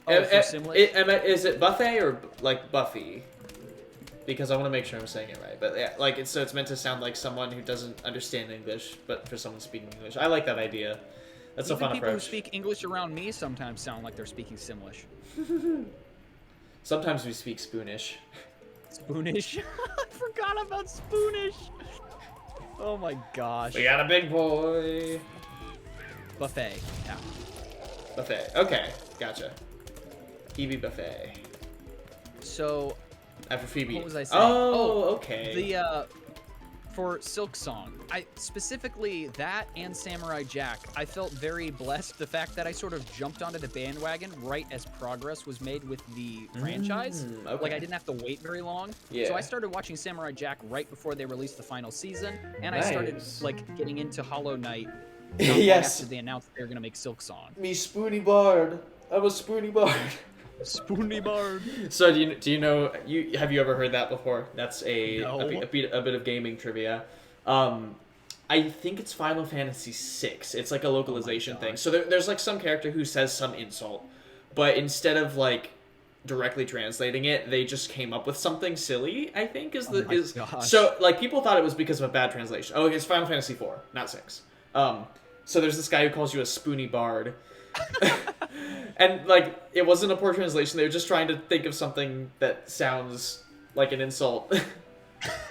Is it Buffet or like Buffy? Because I want to make sure I'm saying it right. But yeah, like it's meant to sound like someone who doesn't understand English, but for someone speaking English. I like that idea. That's a fun approach. People who speak English around me sometimes sound like they're speaking Simlish. Sometimes we speak Spoonish. Spoonish? I forgot about Spoonish. Oh my gosh. We got a big boy. Buffet. Yeah. Buffet. Okay, gotcha. TV Buffet. So, After Phoebe. What was I saying? Oh, okay. The for Silk Song, I specifically that and Samurai Jack, I felt very blessed. The fact that I sort of jumped onto the bandwagon right as progress was made with the franchise. Okay. Like I didn't have to wait very long. Yeah. So I started watching Samurai Jack right before they released the final season, and Nice. I started like getting into Hollow Knight. Yes. After they announced they were gonna make Silk Song. Me Spoony Bard. I'm a Spoony Bard. Spoony Bard. So do you know have you ever heard that before? That's a bit of gaming trivia. I think it's Final Fantasy VI. It's like a localization thing. So there's like some character who says some insult, but instead of like directly translating it, they just came up with something silly. I think is so like people thought it was because of a bad translation. Oh, it's Final Fantasy IV, not 6. So there's this guy who calls you a Spoony Bard. And like it wasn't a poor translation, they were just trying to think of something that sounds like an insult.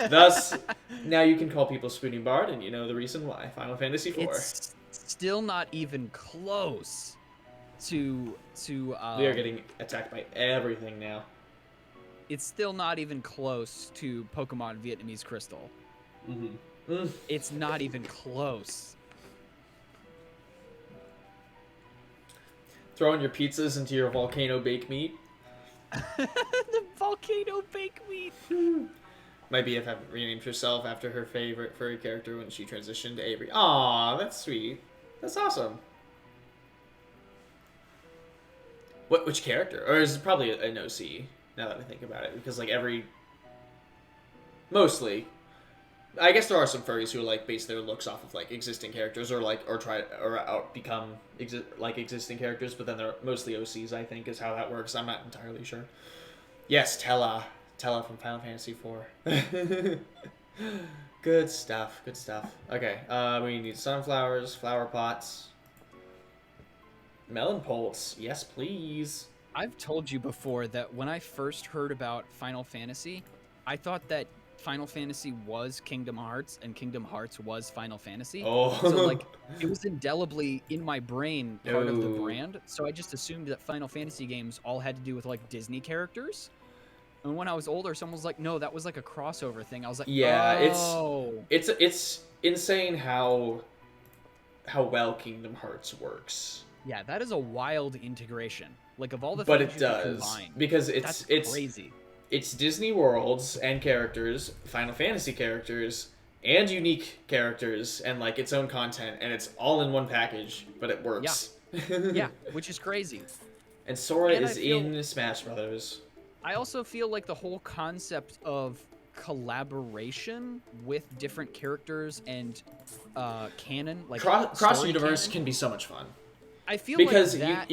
Thus now you can call people Spoony Bard, and you know the reason why. Final Fantasy IV. It's still not even close to we are getting attacked by everything now. It's still not even close to Pokemon Vietnamese Crystal. It's not even close. Throwing your pizzas into your volcano bake meat. The volcano bake meat. My BF haven't renamed herself after her favorite furry character when she transitioned to Avery. Aw, that's sweet. That's awesome. Which character? Or is it probably an OC, now that I think about it? Because, like, mostly. I guess there are some furries who, like, base their looks off of, like, existing characters or become existing characters, but then they're mostly OCs, I think, is how that works. I'm not entirely sure. Yes, Tella from Final Fantasy IV. Good stuff. Okay, we need sunflowers, flower pots, melon poults. Yes, please. I've told you before that when I first heard about Final Fantasy, I thought that Final Fantasy was Kingdom Hearts and Kingdom Hearts was Final Fantasy. Oh. So like it was indelibly in my brain part of the brand. So I just assumed that Final Fantasy games all had to do with like Disney characters. And when I was older, someone was like, "No, that was like a crossover thing." I was like, "Yeah, oh. it's insane how well Kingdom Hearts works." Yeah, that is a wild integration. Like of all the but things it does combine, because it's crazy. It's Disney worlds and characters, Final Fantasy characters, and unique characters, and like its own content, and it's all in one package, but it works. Yeah, which is crazy. And Sora is in Smash Brothers. I also feel like the whole concept of collaboration with different characters and canon, like cross universe, can be so much fun. I feel because like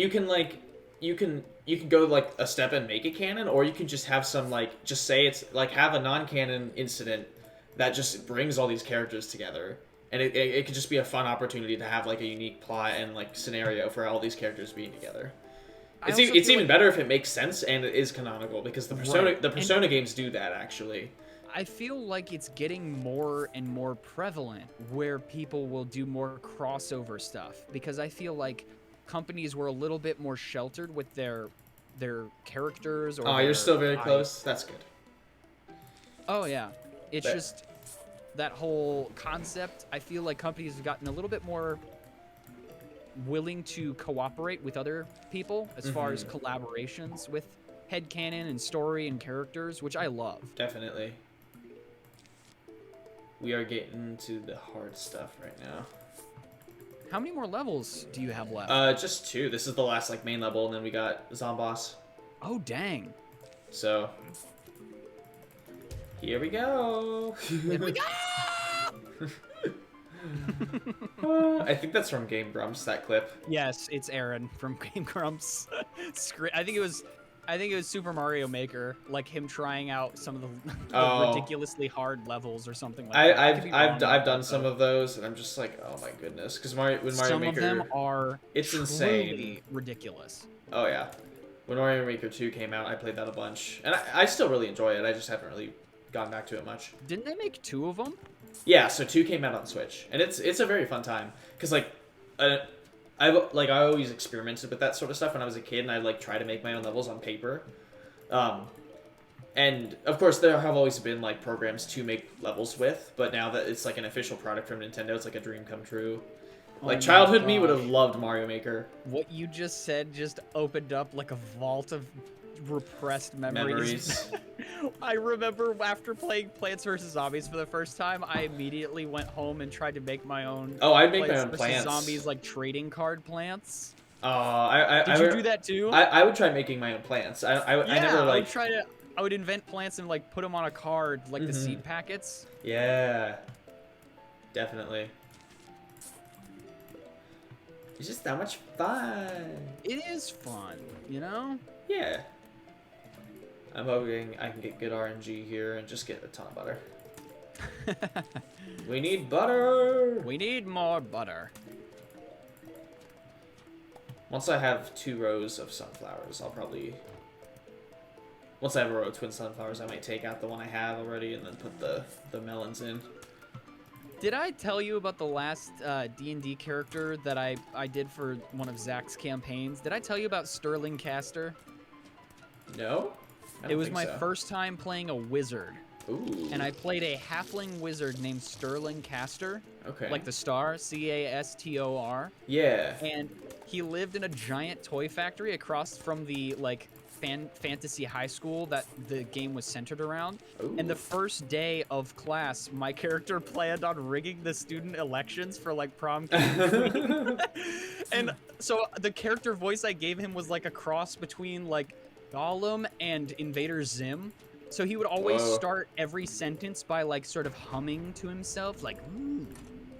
you can go like a step and make it canon, or you can just have some like just say it's like have a non-canon incident that just brings all these characters together, and it could just be a fun opportunity to have like a unique plot and like scenario for all these characters being together. It's even better if it makes sense and it is canonical, because the Persona games do that actually. I feel like it's getting more and more prevalent where people will do more crossover stuff, because I feel like companies were a little bit more sheltered with their characters. Or you're still very close. That's good. Oh yeah, it's just that whole concept. I feel like companies have gotten a little bit more willing to cooperate with other people as far as collaborations with headcanon and story and characters, which I love. Definitely. We are getting to the hard stuff right now. How many more levels do you have left? Just 2. This is the last like main level, and then we got Zomboss. Oh dang. So here we go. Here we go. I think that's from Game Grumps, that clip. Yes, it's Aaron from Game Grumps. I think it was Super Mario Maker, like him trying out some of the ridiculously hard levels or something like that. I've done some of those, and I'm just like, oh my goodness, because Mario Maker. Some of them are it's insane, ridiculous. Oh yeah, when Mario Maker 2 came out, I played that a bunch, and I still really enjoy it. I just haven't really gone back to it much. Didn't they make 2 of them? Yeah, so 2 came out on Switch, and it's a very fun time, because like, I always experimented with that sort of stuff when I was a kid, and I'd like try to make my own levels on paper, and And of course, there have always been like programs to make levels with, but now that it's like an official product from Nintendo, it's like a dream come true. Like childhood me would have loved Mario Maker. What you just said just opened up like a vault of repressed memories. I remember after playing Plants vs. Zombies for the first time, I immediately went home and tried to make my own. Oh, I'd make my own Plants plants. vs. Zombies like trading card plants. Did you do that too? I would try making my own plants. I never like. I would invent plants and like put them on a card, like the seed packets. Yeah, definitely. It's just that much fun. It is fun, you know? Yeah. I'm hoping I can get good RNG here and just get a ton of butter. We need butter! We need more butter. Once I have 2 rows of sunflowers, I'll probably... Once I have a row of twin sunflowers, I might take out the one I have already and then put the melons in. Did I tell you about the last D&D character that I did for one of Zach's campaigns? Did I tell you about Sterling Caster? No? It was my first time playing a wizard. Ooh. And I played a halfling wizard named Sterling Caster. Okay. Like the star, C-A-S-T-O-R. Yeah. And he lived in a giant toy factory across from the, like, fantasy high school that the game was centered around. Ooh. And the first day of class, my character planned on rigging the student elections for like prom king and queen. And so the character voice I gave him was like a cross between like Gollum and Invader Zim. So he would always start every sentence by like sort of humming to himself, like,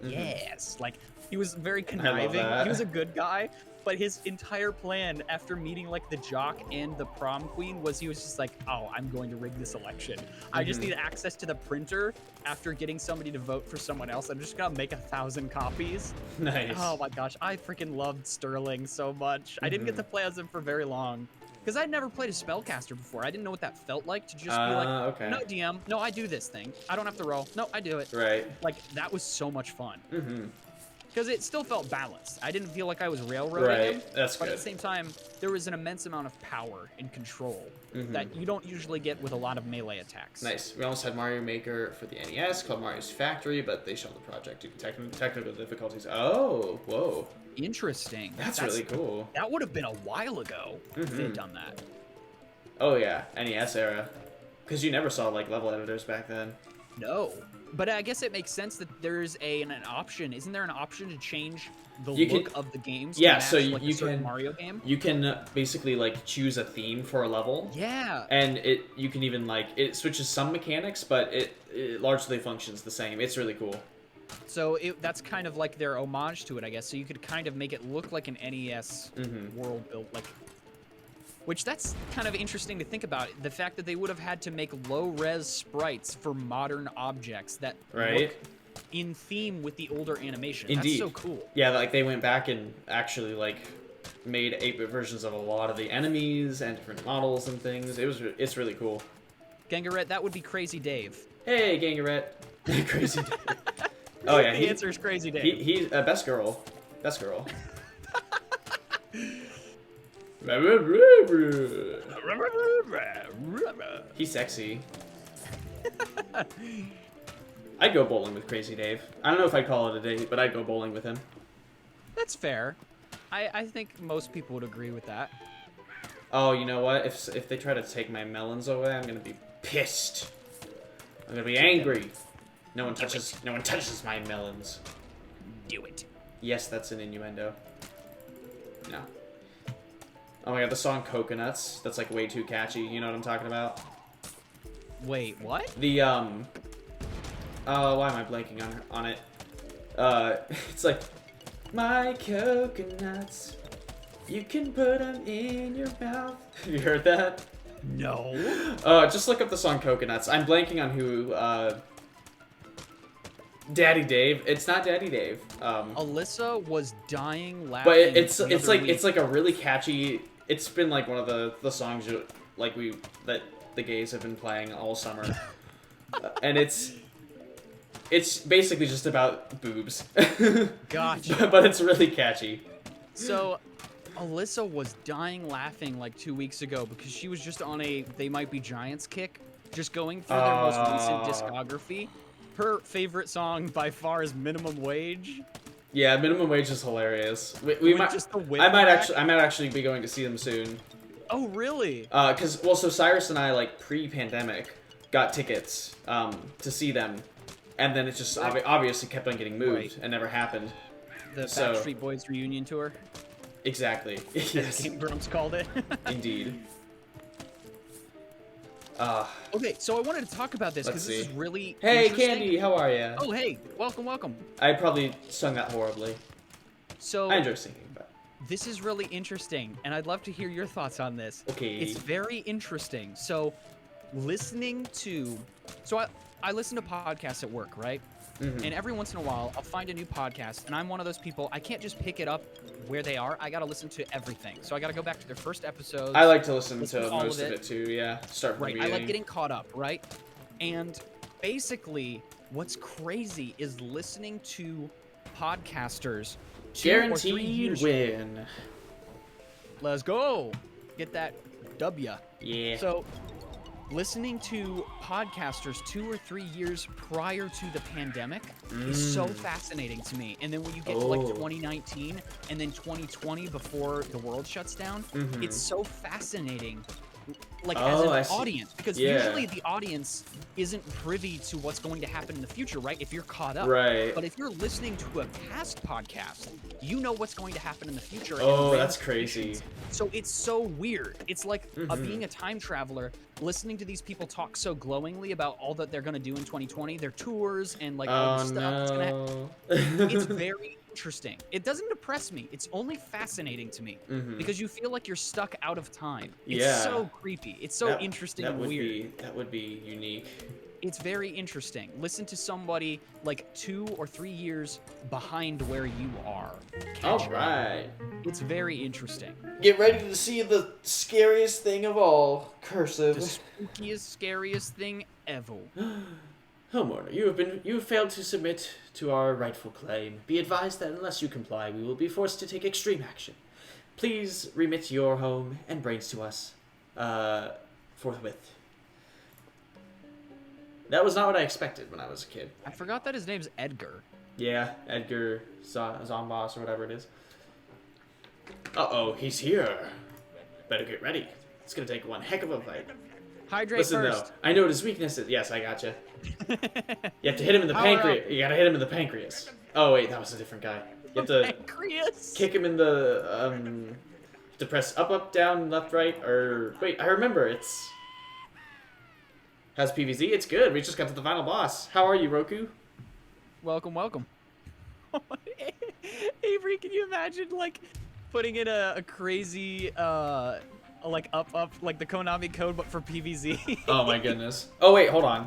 yes. Like he was very conniving. He was a good guy. But his entire plan after meeting like the jock and the prom queen was he was just like, oh, I'm going to rig this election. I just need access to the printer after getting somebody to vote for someone else. I'm just gonna make 1,000 copies. Nice. Oh my gosh, I freaking loved Sterling so much. I didn't get to play as him for very long because I'd never played a spellcaster before. I didn't know what that felt like to just be like, no DM, no, I do this thing. I don't have to roll. No, I do it. Right. Like that was so much fun. Because it still felt balanced. I didn't feel like I was railroading him. That's but good. At the same time, there was an immense amount of power and control that you don't usually get with a lot of melee attacks. Nice. We almost had Mario Maker for the NES called Mario's Factory, but they shelved the project due to technical difficulties. Oh, whoa. Interesting. That's really cool. That would have been a while ago if they'd done that. Oh, yeah. NES era. Because you never saw, like, level editors back then. No. But I guess it makes sense that there's an option. Isn't there an option to change the look of the games? Yeah, to match, so like, you a certain can Mario game. You can basically like choose a theme for a level. Yeah. And you can even like it switches some mechanics, but it largely functions the same. It's really cool. So that's kind of like their homage to it, I guess. So you could kind of make it look like an NES world built, like. Which that's kind of interesting to think about. The fact that they would have had to make low-res sprites for modern objects that look in theme with the older animation. Indeed. That's so cool. Yeah, like they went back and actually like made 8-bit versions of a lot of the enemies and different models and things. It's really cool. Gangaret, that would be Crazy Dave. Hey, Gangaret. Crazy Dave. Oh yeah, the answer is Crazy Dave. He's best girl. Best girl. He's sexy. I'd go bowling with Crazy Dave. I don't know if I'd call it a date, but I'd go bowling with him. That's fair. I think most people would agree with that. Oh, you know what? If they try to take my melons away, I'm gonna be pissed. I'm gonna be angry. No one touches my melons. Do it. Yes, that's an innuendo. No. Oh my god, the song Coconuts. That's like way too catchy. You know what I'm talking about? Wait, what? The oh, why am I blanking on it? It's like my coconuts. You can put them in your mouth. Have you heard that? No. Just look up the song Coconuts. I'm blanking on who. Daddy Dave. It's not Daddy Dave. Alyssa was dying laughing. But it's like a really catchy. It's been like one of the songs that the gays have been playing all summer, and it's basically just about boobs. Gotcha. But it's really catchy. So, Alyssa was dying laughing like 2 weeks ago because she was just on a They Might Be Giants kick. just going through their most recent discography. Her favorite song by far is Minimum Wage. Yeah, Minimum Wage is hilarious. We might just the I might actually be going to see them soon. Oh, really? So Cyrus and I, like, pre-pandemic, got tickets to see them, and then it just obviously kept on getting moved and never happened. The Backstreet Boys reunion tour? Exactly. Yes. Game Grumps called it. Indeed. Okay, so I wanted to talk about this because this is really Hey, Candy, how are you? Oh, hey, welcome. I probably sung that horribly. So I enjoy singing, but this is really interesting, and I'd love to hear your thoughts on this. Okay. It's very interesting. So, I listen to podcasts at work, right? Mm-hmm. And every once in a while, I'll find a new podcast, and I'm one of those people, I can't just pick it up where they are. I got to listen to everything. So I got to go back to their first episodes. I like to listen to most of it too, yeah. Start from the beginning. I like getting caught up, right? And basically, what's crazy is listening to podcasters. Guaranteed win. Let's go. Get that W. Yeah. So, listening to podcasters 2 or 3 years prior to the pandemic is so fascinating to me. And then when you get to like 2019 and then 2020 before the world shuts down, it's so fascinating. Like as an audience, because usually the audience isn't privy to what's going to happen in the future, right? If you're caught up, right? But if you're listening to a past podcast, you know what's going to happen in the future. Oh, that's crazy. So it's so weird. It's like being a time traveler, listening to these people talk so glowingly about all that they're going to do in 2020, their tours, and like all the stuff that's going to happen. It's very interesting. It doesn't depress me. It's only fascinating to me because you feel like you're stuck out of time. It's so creepy. It's so interesting and weird. That would be unique. It's very interesting. Listen to somebody like 2 or 3 years behind where you are. All right. It's very interesting. Get ready to see the scariest thing of all. Cursive. The spookiest, scariest thing ever. Homeowner, you have failed to submit to our rightful claim. Be advised that unless you comply, we will be forced to take extreme action. Please remit your home and brains to us, forthwith. That was not what I expected when I was a kid. I forgot that his name's Edgar. Yeah, Edgar Zombos or whatever it is. Uh-oh, he's here. Better get ready. It's gonna take one heck of a fight. Hydrate Listen, first. though, I know what his weakness is. Yes, I gotcha. You have to hit him in the pancreas. You gotta hit him in the pancreas. Oh, wait, that was a different guy. You have to pancreas. Kick him in the, to press up, down, left, right, or... Wait, I remember, it's... Has PVZ? It's good. We just got to the final boss. How are you, Roku? Welcome. Avery, can you imagine, like, putting in a crazy, like, up, like the Konami code, but for PVZ? Oh, my goodness. Oh, wait, hold on.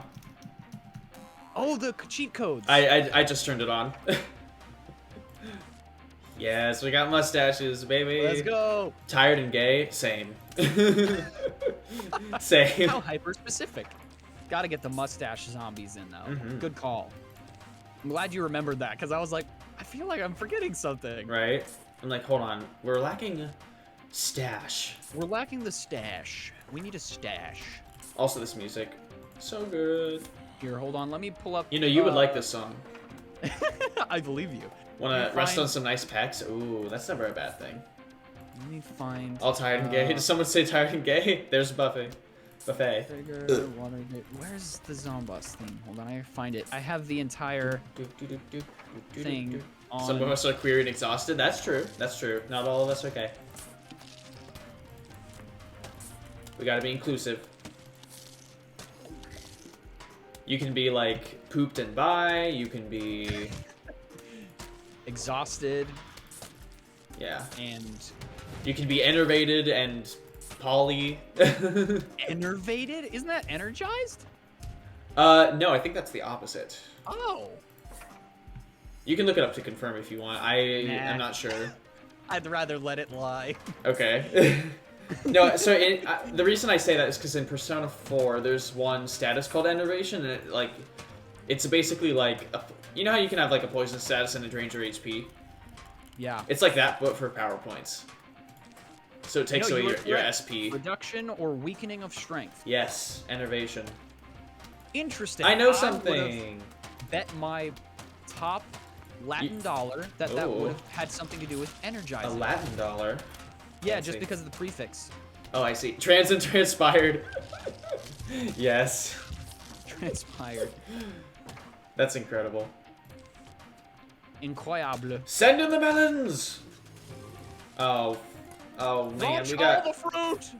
Oh, the cheat codes. I just turned it on. Yes, we got mustaches, baby. Let's go. Tired and gay? Same. Same. How hyper-specific. Gotta get the mustache zombies in, though. Good call. I'm glad you remembered that, because I was like, I feel like I'm forgetting something. Right? I'm like, hold on. We're lacking stash. We're lacking the stash. We need a stash. Also, this music. So good. Here, hold on. Let me pull up... You know, you would like this song. I believe you. Wanna rest on some nice pecs? Ooh, that's never a bad thing. Let me find... All tired and gay. Did someone say tired and gay? There's a buffet. Buffet. Where's the Zombos thing? Hold on, I find it. I have the entire thing on... Some of us are queer and exhausted. That's true. That's true. Not all of us. Okay. We gotta be inclusive. You can be like pooped and bi. You can be exhausted. Yeah. And you can be enervated and poly. Enervated? Isn't that energized? No, I think that's the opposite. Oh. You can look it up to confirm if you want. I'm not sure. I'd rather let it lie. Okay. No, so the reason I say that is because in Persona 4, there's one status called Enervation, and it's basically like, you know how you can have like a poison status and it drains your HP? Yeah. It's like that, but for power points. So it takes away your SP. Reduction or weakening of strength. Yes, Enervation. Interesting. I know would've something. Bet my top Latin dollar that would have had something to do with energizing. A Latin dollar? Yeah, Fancy. just because of the prefix. Oh, I see. Trans and transpired. Yes. Transpired. That's incredible. Incroyable. Send in the melons! Oh. Oh, man. Launch We got... all the fruit!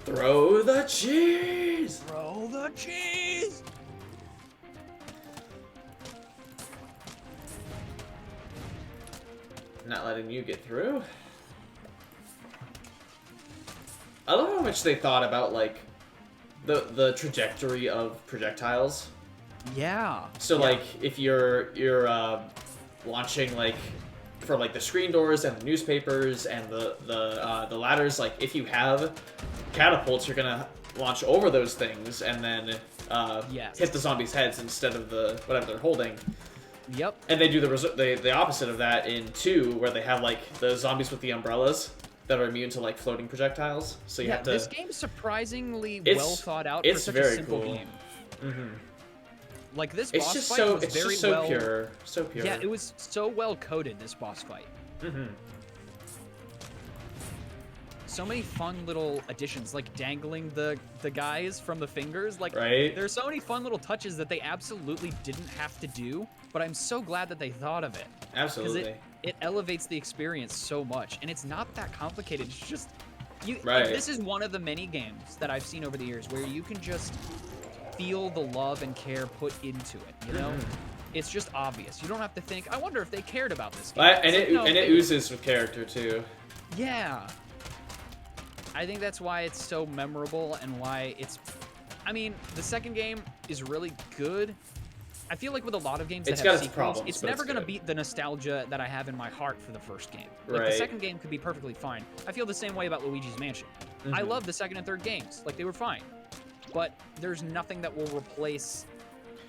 Throw the cheese! Throw the cheese! Not letting you get through. I love how much they thought about, like, the trajectory of projectiles. Yeah. So, like, if you're launching, like, for, like, the screen doors and the newspapers and the ladders, like, if you have catapults, you're gonna launch over those things and then hit the zombies' heads instead of the whatever they're holding. Yep. And they do the opposite of that in 2, where they have, like, the zombies with the umbrellas that are immune to, like, floating projectiles. So you have to... This game's surprisingly well thought out for such a simple game. Mm-hmm. Like, this boss fight was very well... pure. So pure. Yeah, it was so well coded, this boss fight. Mm-hmm. So many fun little additions, like dangling the guys from the fingers. Like, right? There's so many fun little touches that they absolutely didn't have to do, but I'm so glad that they thought of it. Absolutely. Because it elevates the experience so much, and it's not that complicated. It's just... Right. This is one of the many games that I've seen over the years where you can just feel the love and care put into it, you know? It's just obvious. You don't have to think, I wonder if they cared about this game. And it oozes with character, too. Yeah. I think that's why it's so memorable and why it's... I mean, the second game is really good. I feel like with a lot of games that have sequels, it's never going to beat the nostalgia that I have in my heart for the first game. Like, the second game could be perfectly fine. I feel the same way about Luigi's Mansion. I love the second and third games. Like, they were fine. But there's nothing that will replace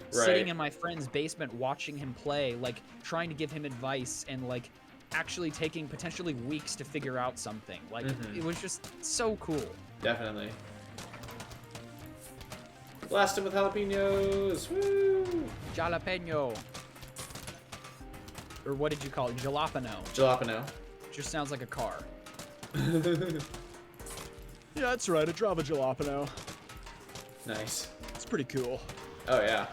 sitting in my friend's basement watching him play, like, trying to give him advice and, like, actually taking potentially weeks to figure out something. Like, it was just so cool. Definitely. Blast him with jalapenos! Woo! Jalapeno. Or what did you call it? Jalapeno. Jalapeno. Just sounds like a car. Yeah, that's right. I drive a jalapeno. Nice. It's pretty cool. Oh, yeah.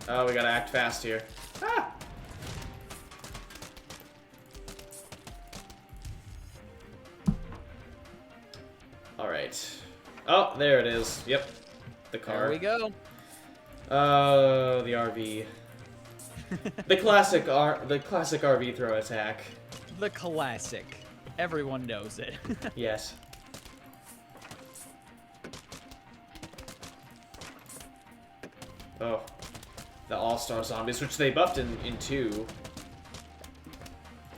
Oh, we gotta act fast here. Ah! Alright. Oh, there it is. Yep. The car. There we go. Oh, the RV. The classic RV throw attack. The classic. Everyone knows it. Yes. Oh. The All-Star Zombies, which they buffed in 2.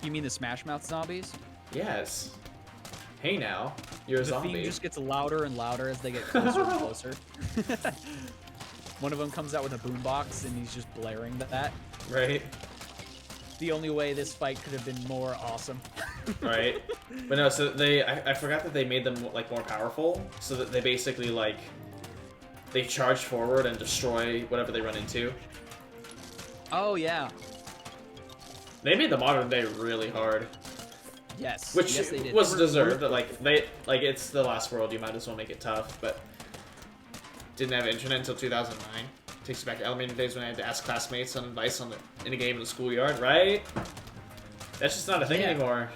You mean the Smash Mouth zombies? Yes. Hey now, you're a zombie. The theme just gets louder and louder as they get closer and closer. One of them comes out with a boombox and he's just blaring that. Right. The only way this fight could have been more awesome. Right. But no, so I forgot that they made them, like, more powerful, so that they basically, like, they charge forward and destroy whatever they run into. Oh, yeah. They made the modern day really hard. Yes. Which yes, they did. was deserved. Like, it's the last world, you might as well make it tough, but didn't have internet until 2009. Takes you back to elementary days when I had to ask classmates on advice in a game in the schoolyard, right? That's just not a thing anymore.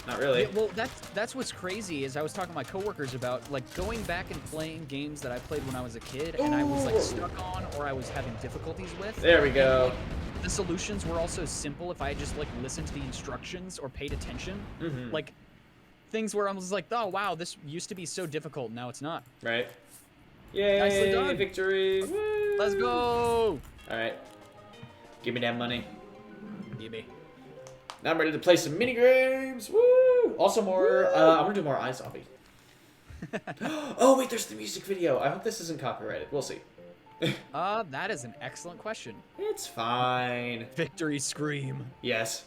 Not really. Yeah, well, that's what's crazy is I was talking to my coworkers about, like, going back and playing games that I played when I was a kid and I was, like, stuck on or I was having difficulties with. There we go. And, like, the solutions were also simple if I had just, like, listened to the instructions or paid attention. Like, things where I was like, oh, wow, this used to be so difficult. Now it's not. Right. Yay, nicely done. Victory. Woo. Let's go. All right. Give me that money. Give me. Now I'm ready to play some mini games. Woo! Also more. I'm gonna do more iZombie. Oh wait, there's the music video. I hope this isn't copyrighted. We'll see. That is an excellent question. It's fine. Victory scream. Yes.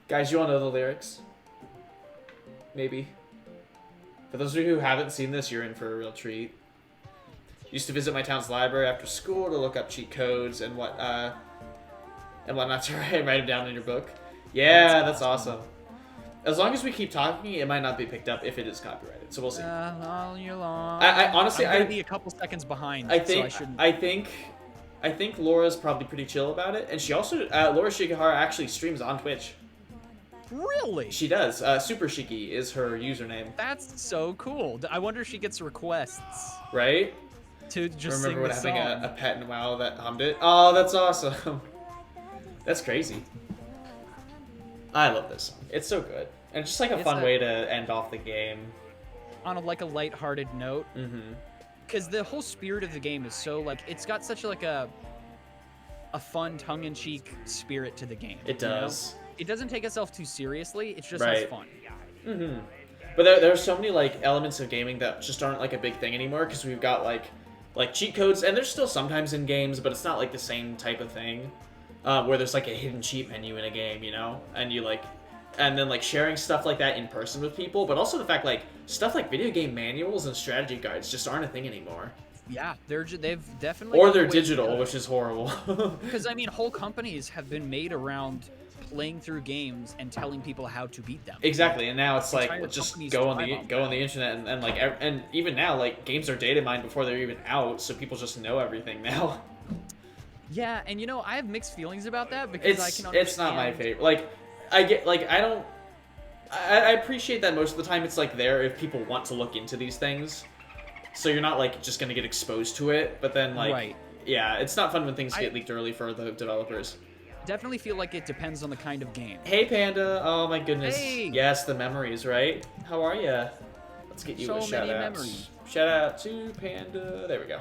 Guys, you all know the lyrics? Maybe. For those of you who haven't seen this, you're in for a real treat. Used to visit my town's library after school to look up cheat codes and whatnot to write them down in your book. Yeah, that's awesome. As long as we keep talking, it might not be picked up if it is copyrighted. So we'll see. All year long. I honestly, I'm gonna be a couple seconds behind. I think, so I think Laura's probably pretty chill about it, and she also Laura Shikihara actually streams on Twitch. Really? She does. Super Shiki is her username. That's so cool. I wonder if she gets requests. Right? To just remember sing when the having song. a pet in WoW that hummed it. Oh, that's awesome. That's crazy. I love this song. It's so good. And just like a fun way to end off the game. On a lighthearted note. Mm-hmm. Because the whole spirit of the game is so, like, it's got such, like, a fun, tongue-in-cheek spirit to the game. It does. You know? It doesn't take itself too seriously. It's just has fun. Mm-hmm. But there are so many, like, elements of gaming that just aren't, like, a big thing anymore. Because we've got, like cheat codes. And there's still sometimes in games, but it's not, like, the same type of thing. Where there's, like, a hidden cheat menu in a game, you know? And you, like... And then, like, sharing stuff like that in person with people, but also the fact, like, stuff like video game manuals and strategy guides just aren't a thing anymore. Yeah, they've definitely... Or they're digital, which is horrible. Because, I mean, whole companies have been made around playing through games and telling people how to beat them. Exactly, and now it's like, just go on the internet, and like, and even now, like, games are data mined before they're even out, so people just know everything now. Yeah, and you know, I have mixed feelings about that, because I can understand... It's not my favorite. Like, I get, like, I appreciate that most of the time it's, like, there if people want to look into these things. So you're not, like, just gonna get exposed to it, but then, like, yeah, it's not fun when things get leaked early for the developers. Definitely feel like it depends on the kind of game. Hey, Panda. Oh, my goodness. Hey. Yes, the memories, right? How are ya? Let's get you a shout out. Memories. Shout out to Panda. There we go.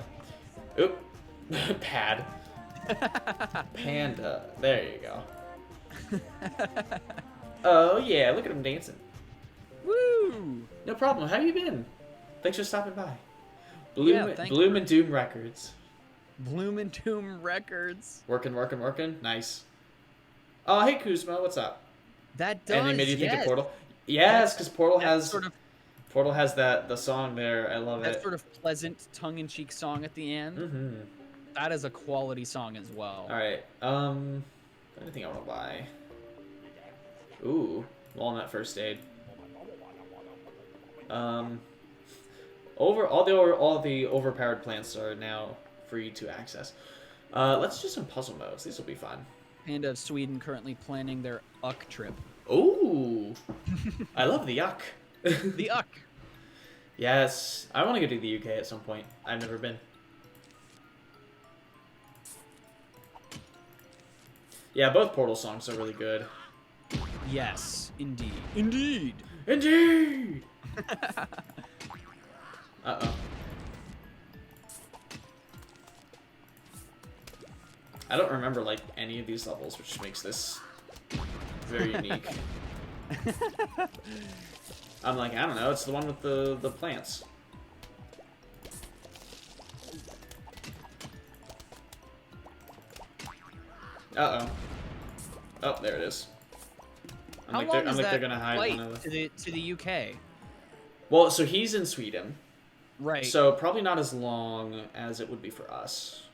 Oop. Pad. Panda. There you go. Oh, yeah. Look at him dancing. Woo! No problem. How you been? Thanks for stopping by. Bloom and Doom Records. Bloom and Doom Records. Working. Nice. Oh, hey, Kuzma. What's up? That does, And it made you think of Portal? Yes, because Portal has... Portal has the song there. I love it. That sort of pleasant, tongue-in-cheek song at the end. Mm-hmm. That is a quality song as well. All right. Anything I want to buy? Ooh, Walnut First Aid. All the overpowered plants are now free to access. Let's do some puzzle modes. These will be fun. Panda of Sweden currently planning their UCK trip. Ooh, I love the UCK. The UCK. Yes, I want to go to the UK at some point. I've never been. Yeah, both Portal songs are really good. Yes, indeed. Indeed! Uh-oh. I don't remember, like, any of these levels, which makes this very unique. I'm like, I don't know, it's the one with the plants. Uh-oh. Oh, there it is. I'm like, they're gonna hide one of the... to the UK? Well, so he's in Sweden. Right. So probably not as long as it would be for us.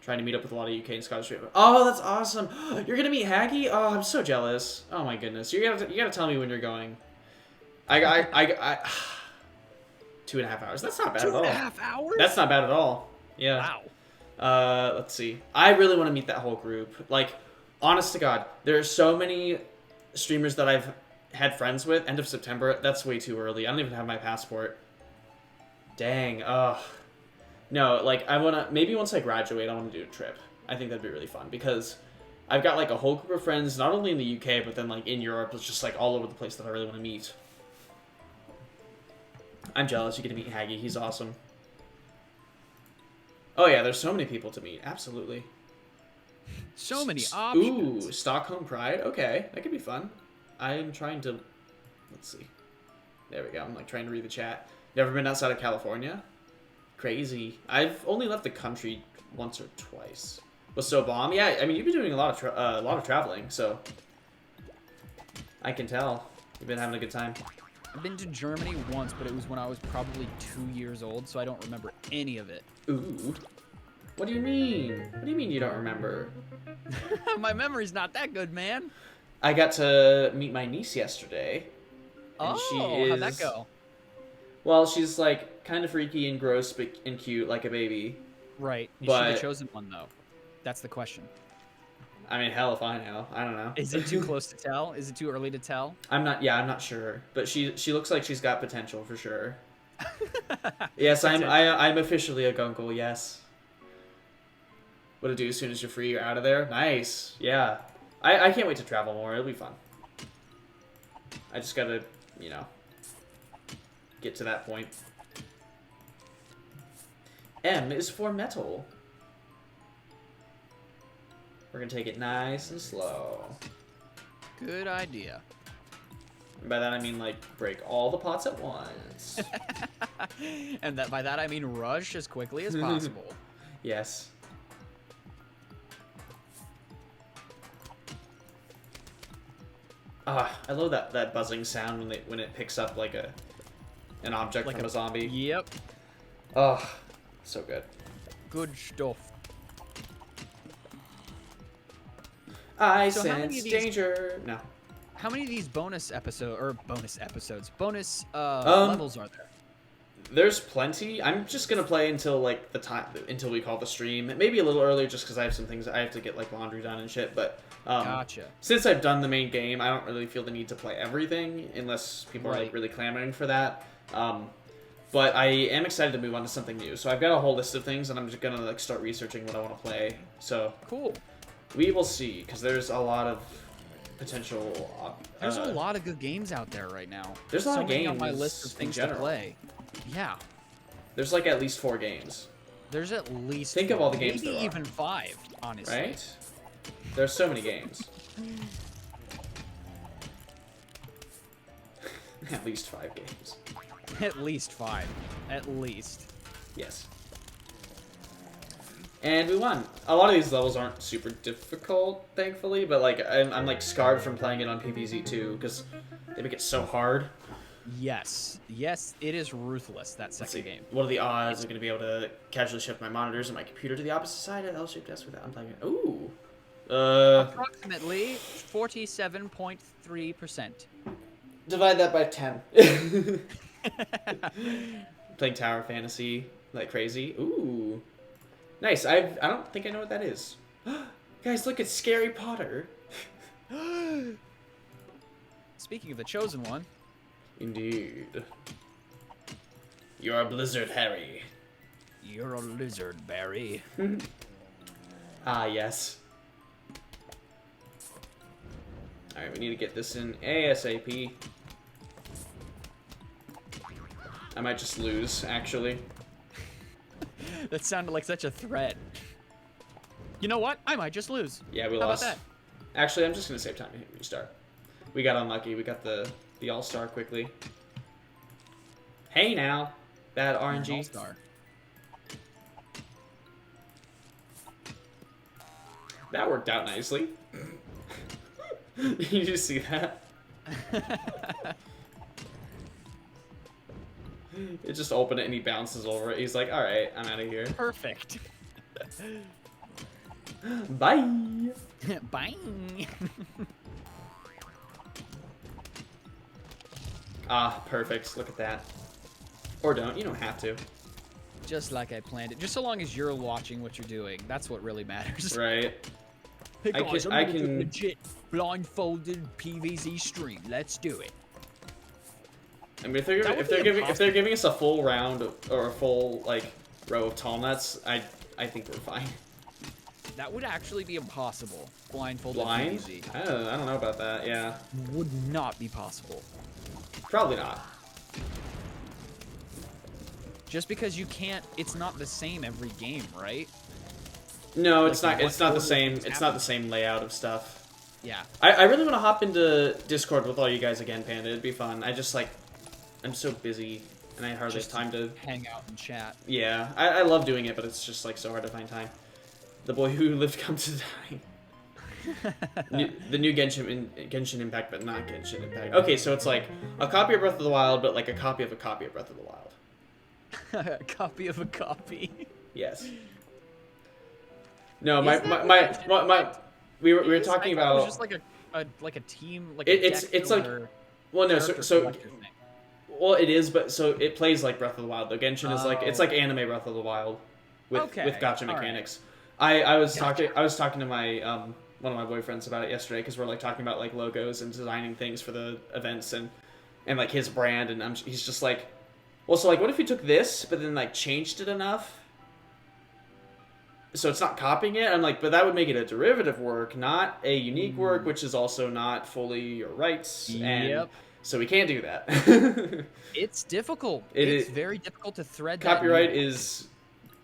Trying to meet up with a lot of UK and Scottish people. Oh, that's awesome! You're gonna meet Haggy? Oh, I'm so jealous. Oh my goodness. You gotta tell me when you're going. I 2.5 hours. That's not bad at all. 2.5 hours? That's not bad at all. Yeah. Wow. Let's see. I really want to meet that whole group. Like, honest to God, there are so many streamers that I've had friends with. End of September. That's way too early. I don't even have my passport. Dang. Ugh. No, like, I want to... Maybe once I graduate, I want to do a trip. I think that'd be really fun, because I've got, like, a whole group of friends, not only in the UK, but then, like, in Europe. It's just, like, all over the place that I really want to meet. I'm jealous. You get to meet Haggy. He's awesome. Oh, yeah, there's so many people to meet. Absolutely. So many options. Ooh, Stockholm Pride. Okay, that could be fun. I'm trying to... Let's see. There we go. I'm, like, trying to read the chat. Never been outside of California? Crazy. I've only left the country once or twice. Was so bomb? Yeah, I mean, you've been doing a lot of traveling, so... I can tell. You've been having a good time. I've been to Germany once, but it was when I was probably 2 years old, so I don't remember any of it. Ooh. What do you mean? What do you mean you don't remember? My memory's not that good, man. I got to meet my niece yesterday. And how'd that go? Well, she's like kind of freaky and gross and cute like a baby. Right. Is but... she the chosen one, though? That's the question. I mean, hell if I know. I don't know. Is it too close to tell? Is it too early to tell? I'm not sure. But she looks like she's got potential for sure. Yes, I'm officially a gunkle, yes. What'll do as soon as you're free, you're out of there? Nice. Yeah. I can't wait to travel more. It'll be fun. I just gotta, you know, get to that point. M is for metal. We're gonna take it nice and slow. Good idea. And by that I mean, like, break all the pots at once. And by that I mean rush as quickly as possible. Yes. I love that buzzing sound when it picks up like an object like from a zombie. Yep. Oh, so good. Good stuff. I sense danger. No. How many of these bonus levels are there? There's plenty. I'm just gonna play until like until we call the stream. Maybe a little earlier, just because I have some things I have to get like laundry done and shit. But gotcha. Since I've done the main game, I don't really feel the need to play everything unless people are like really clamoring for that. But I am excited to move on to something new. So I've got a whole list of things, and I'm just gonna like start researching what I want to play. So cool. We will see, because there's a lot of potential. There's a lot of good games out there right now. There's a lot of games on my list of things to play. Yeah. There's like at least 4 games. There's at least think 4, of all the games maybe even 5, honestly. Right? There's so many games. At least 5 games. At least 5. At least. Yes. And we won. A lot of these levels aren't super difficult, thankfully, but like I'm like scarred from playing it on PvZ2 because they make it so hard. Yes. Yes, it is ruthless, that second game. What are the odds I'm going to be able to casually shift my monitors and my computer to the opposite side of the L-shaped desk without unplugging it? Ooh. Approximately 47.3%. Divide that by 10. Playing Tower Fantasy like crazy. Ooh. Nice. I don't think I know what that is. Guys, look, it's Scary Potter. Speaking of the chosen one. Indeed. You're a Blizzard, Harry. You're a lizard, Barry. Ah, yes. Alright, we need to get this in ASAP. I might just lose, actually. That sounded like such a threat. You know what? I might just lose. Yeah, we How lost. about that? Actually, I'm just going to save time and hit restart. We got unlucky. We got the All-Star quickly. Hey now, bad RNG. All-Star. That worked out nicely. Did you see that? It just opened it and he bounces over it. He's like, alright, I'm out of here. Perfect. Bye. Bye. Ah, perfect. Look at that. Or don't. You don't have to. Just like I planned it. Just so long as you're watching what you're doing. That's what really matters. Right. Hey guys, I'm gonna do a legit blindfolded PvZ stream. Let's do it. I mean, if they're giving us a full round or a full like row of tall nuts, I think we're fine. That would actually be impossible. Blindfolded Blind? PvZ. I don't know about that. Yeah. Would not be possible. Probably not. Just because you can't, it's not the same every game, right? No, Like, it's not. It's not the same. it's It's not the same layout of stuff. Yeah. I really want to hop into Discord with all you guys again, Panda. It'd be fun. I'm so busy and I hardly have time to hang out and chat. Yeah, I love doing it, but it's just like so hard to find time. The boy who lived come to die. The new Genshin Impact, but not Genshin Impact. Okay, so it's like a copy of Breath of the Wild, but like a copy of a copy of Breath of the Wild. A copy of a copy. Yes. No, we were talking about. It was just like a team, like it's like, well, no, so well, it is, but so it plays like Breath of the Wild. Though Genshin is like, it's like anime Breath of the Wild with gacha mechanics. Right. I was talking to my one of my boyfriends about it yesterday because we're like talking about like logos and designing things for the events and like his brand, and he's just like, well, so like, what if you took this but then like changed it enough so it's not copying it? I'm like, but that would make it a derivative work, not a unique work, which is also not fully your rights. And so we can't do that. It's difficult. It's very difficult to thread that. Copyright is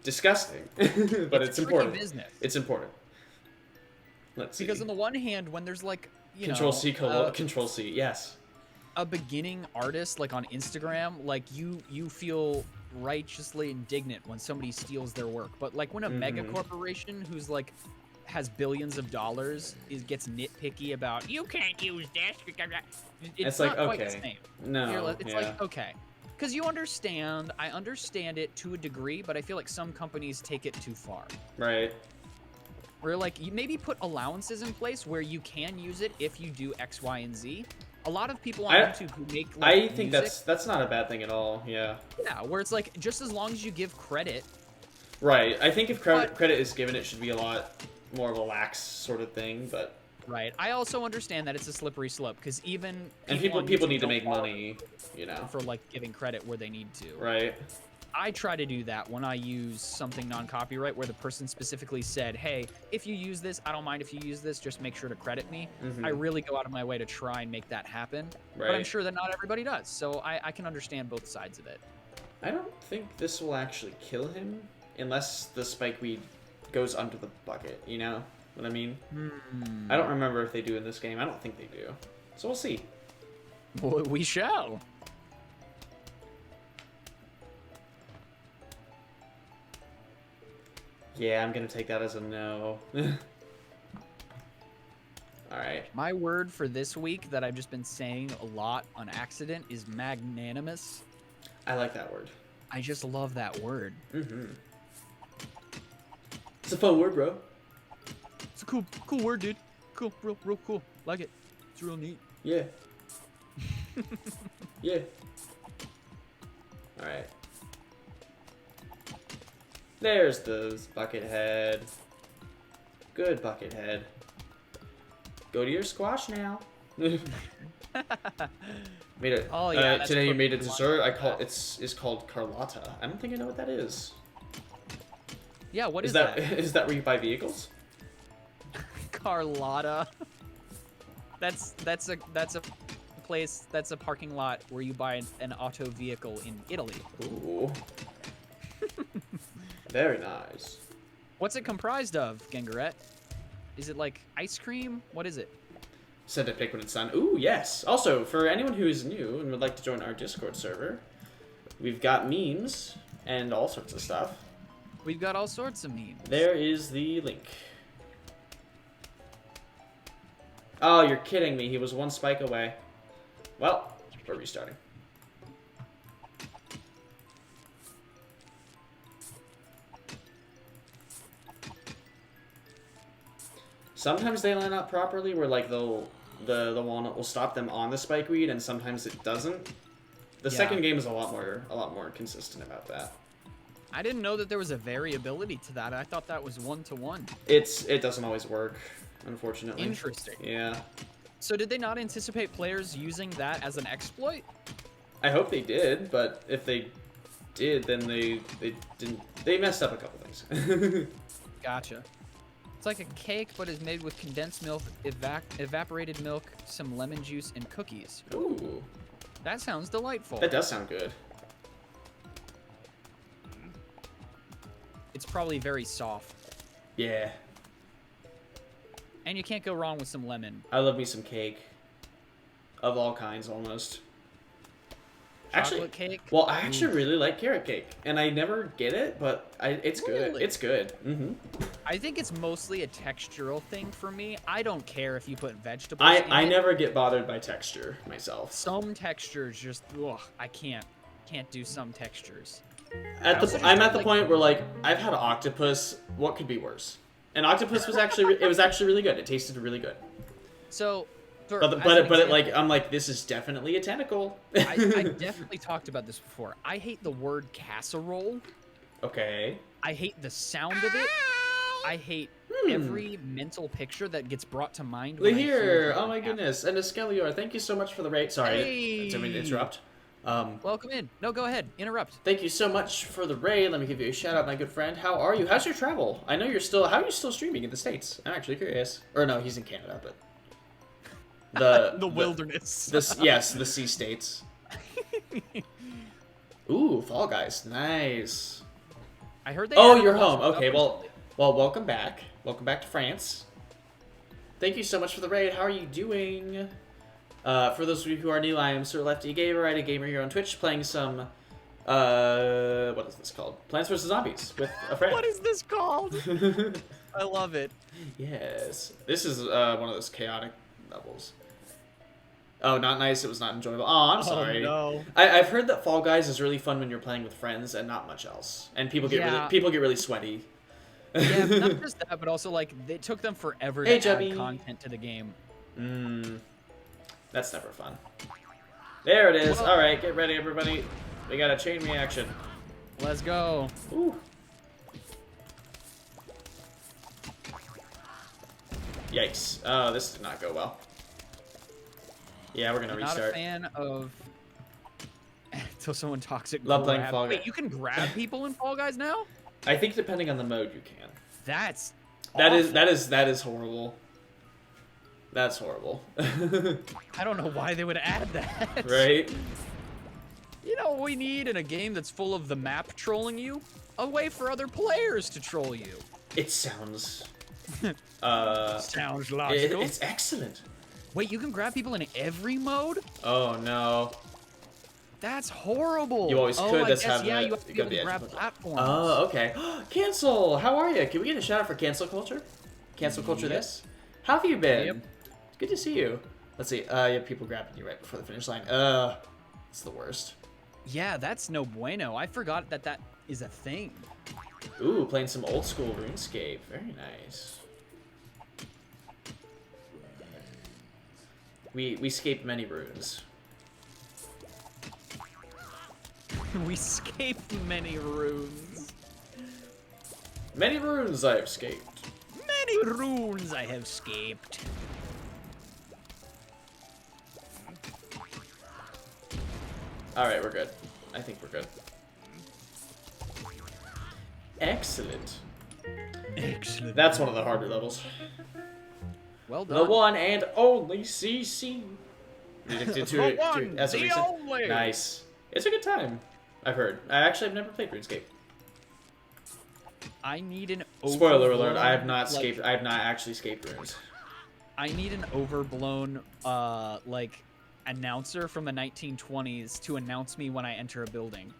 disgusting, but it's important. Business. It's important. Let's see. Because on the one hand, when there's like, Control C, yes. A beginning artist like on Instagram, like you feel righteously indignant when somebody steals their work, but like when a mega corporation who's like has billions of dollars gets nitpicky about you can't use this, it's not like, quite the same. No, it's like, okay, because I understand it to a degree, but I feel like some companies take it too far. Right. Where like you maybe put allowances in place where you can use it if you do X, Y, and Z. A lot of people on YouTube who make I think that's not a bad thing at all. Yeah, where it's like, just as long as you give credit. Right. I think if credit is given, it should be a lot more of a lax sort of thing, but right. I also understand that it's a slippery slope because even people need to make money, for like giving credit where they need to. Right. I try to do that when I use something non-copyright where the person specifically said, hey, if you use this, I don't mind if you use this, just make sure to credit me. I really go out of my way to try and make that happen. Right. But I'm sure that not everybody does, so I can understand both sides of it. I don't think this will actually kill him unless the spikeweed goes under the bucket, you know what I mean? I don't remember if they do in this game. I don't think they do. So we'll see. Well, we shall. Yeah, I'm gonna take that as a no. Alright. My word for this week that I've just been saying a lot on accident is magnanimous. I like that word. I just love that word. It's a fun word, bro. It's a cool word, dude. Cool, real cool. Like it. It's real neat. Yeah. Yeah. Alright. There's the Buckethead. Good Buckethead. Go to your squash now. Made it. Oh yeah. Today you made a dessert. It's called Carlotta. I don't think I know what that is. Yeah, what is that? Is that where you buy vehicles? Carlotta. That's a place. That's a parking lot where you buy an auto vehicle in Italy. Ooh. Very nice. What's it comprised of, Gengaret? Is it like ice cream? What is it? Send a pic when it's done. Ooh, yes. Also, for anyone who is new and would like to join our Discord server, we've got memes and all sorts of stuff. We've got all sorts of memes. There is the link. Oh, you're kidding me. He was one spike away. Well, we're restarting. Sometimes they line up properly, where like the walnut will stop them on the spikeweed, and sometimes it doesn't. The second game is a lot more consistent about that. I didn't know that there was a variability to that. I thought that was 1-to-1. It doesn't always work, unfortunately. Interesting. Yeah. So did they not anticipate players using that as an exploit? I hope they did, but if they did, then they didn't. They messed up a couple things. Gotcha. It's like a cake, but is made with condensed milk, evaporated milk, some lemon juice, and cookies. Ooh. That sounds delightful. That does sound good. It's probably very soft. Yeah. And you can't go wrong with some lemon. I love me some cake. Of all kinds, almost. chocolate cake. Well, I actually really like carrot cake, and I never get it, but it's good. Really? It's good. Mm-hmm. I think it's mostly a textural thing for me. I don't care if you put vegetables in I it. never get bothered by texture myself. Some textures just, ugh, I can't do some textures. I'm at the point where, like, I've had octopus. What could be worse? And octopus was actually really good. It tasted really good. So, I'm like, this is definitely a tentacle. I definitely talked about this before. I hate the word casserole. Okay. I hate the sound of it. I hate every mental picture that gets brought to mind. Here, oh my goodness, and Escalior, thank you so much for the raid. Sorry, I didn't mean to interrupt. Welcome in. No, go ahead. Interrupt. Thank you so much for the raid. Let me give you a shout out, my good friend. How are you? How's your travel? I know you're still. How are you still streaming in the States? I'm actually curious. Or no, he's in Canada, but the wilderness. The sea states. Ooh, Fall Guys, nice. I heard they. Oh, you're home. Okay, well, welcome back. Welcome back to France. Thank you so much for the raid. How are you doing? For those of you who are new, I am Sir Lefty Gamer. I'm a gamer here on Twitch, playing some, what is this called? Plants vs. Zombies with a friend. What is this called? I love it. Yes. This is, one of those chaotic levels. Oh, not nice. It was not enjoyable. Oh, I'm sorry. Oh, no. I've heard that Fall Guys is really fun when you're playing with friends and not much else. And people get really sweaty. Yeah, not just that, but also, like, it took them forever to add content to the game. That's never fun. There it is. All right, get ready, everybody. We got a chain reaction. Let's go. Ooh. Yikes. Oh, this did not go well. Yeah, we're gonna restart. Not a fan of until someone toxic. Love playing Fall Guys. Wait, you can grab people in Fall Guys now? I think depending on the mode, you can. That's that is horrible. That's horrible. I don't know why they would add that. Right? You know what we need in a game that's full of the map trolling you? A way for other players to troll you. It sounds... sounds logical. It's excellent. Wait, you can grab people in every mode? Oh, no. That's horrible. You always could. That's how you have to be able to grab platforms. Oh, okay. Cancel! How are you? Can we get a shout out for Cancel Culture? Cancel Culture this? How have you been? Yep. Good to see you. Let's see. You have people grabbing you right before the finish line. It's the worst. Yeah, that's no bueno. I forgot that is a thing. Ooh, playing some old school RuneScape. Very nice. We scaped many runes. We scaped many runes. Many runes I have scaped. Many runes I have scaped. Alright, we're good. I think we're good. Excellent. Excellent. That's one of the harder levels. Well done. The one and only CC. Only. Nice. It's a good time. I've heard. I've never played RuneScape. I need an Spoiler alert, I have not scaped. I have not actually scaped runes. I need an overblown, like, announcer from the 1920s to announce me when I enter a building.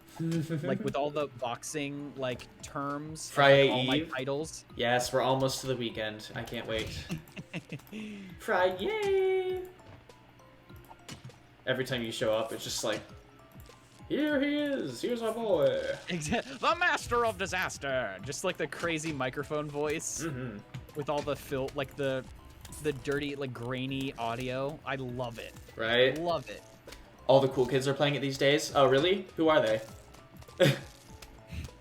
Like, with all the boxing, like, terms. Friday all my Eve? titles. Yes, we're almost to the weekend. I can't wait. Friday! Every time you show up, it's just like, here he is! Here's my boy! The master of disaster! Just like the crazy microphone voice. With all the the dirty, like, grainy audio. I love it. Right? Love it. All the cool kids are playing it these days? Oh, really? Who are they?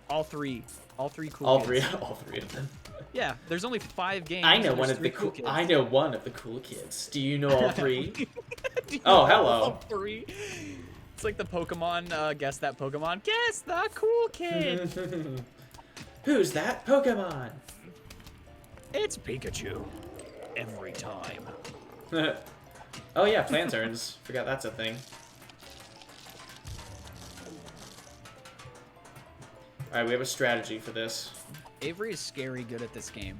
All three cool kids. All three of them. Yeah, there's only 5 games. I know one of the cool kids. I know one of the cool kids. Do you know all 3? Oh, hello. All 3. It's like the Pokemon, guess that Pokemon. Guess the cool kid. Who's that Pokemon? It's Pikachu. Every time. Oh yeah, Planturns. Forgot that's a thing. Alright, we have a strategy for this. Avery is scary good at this game.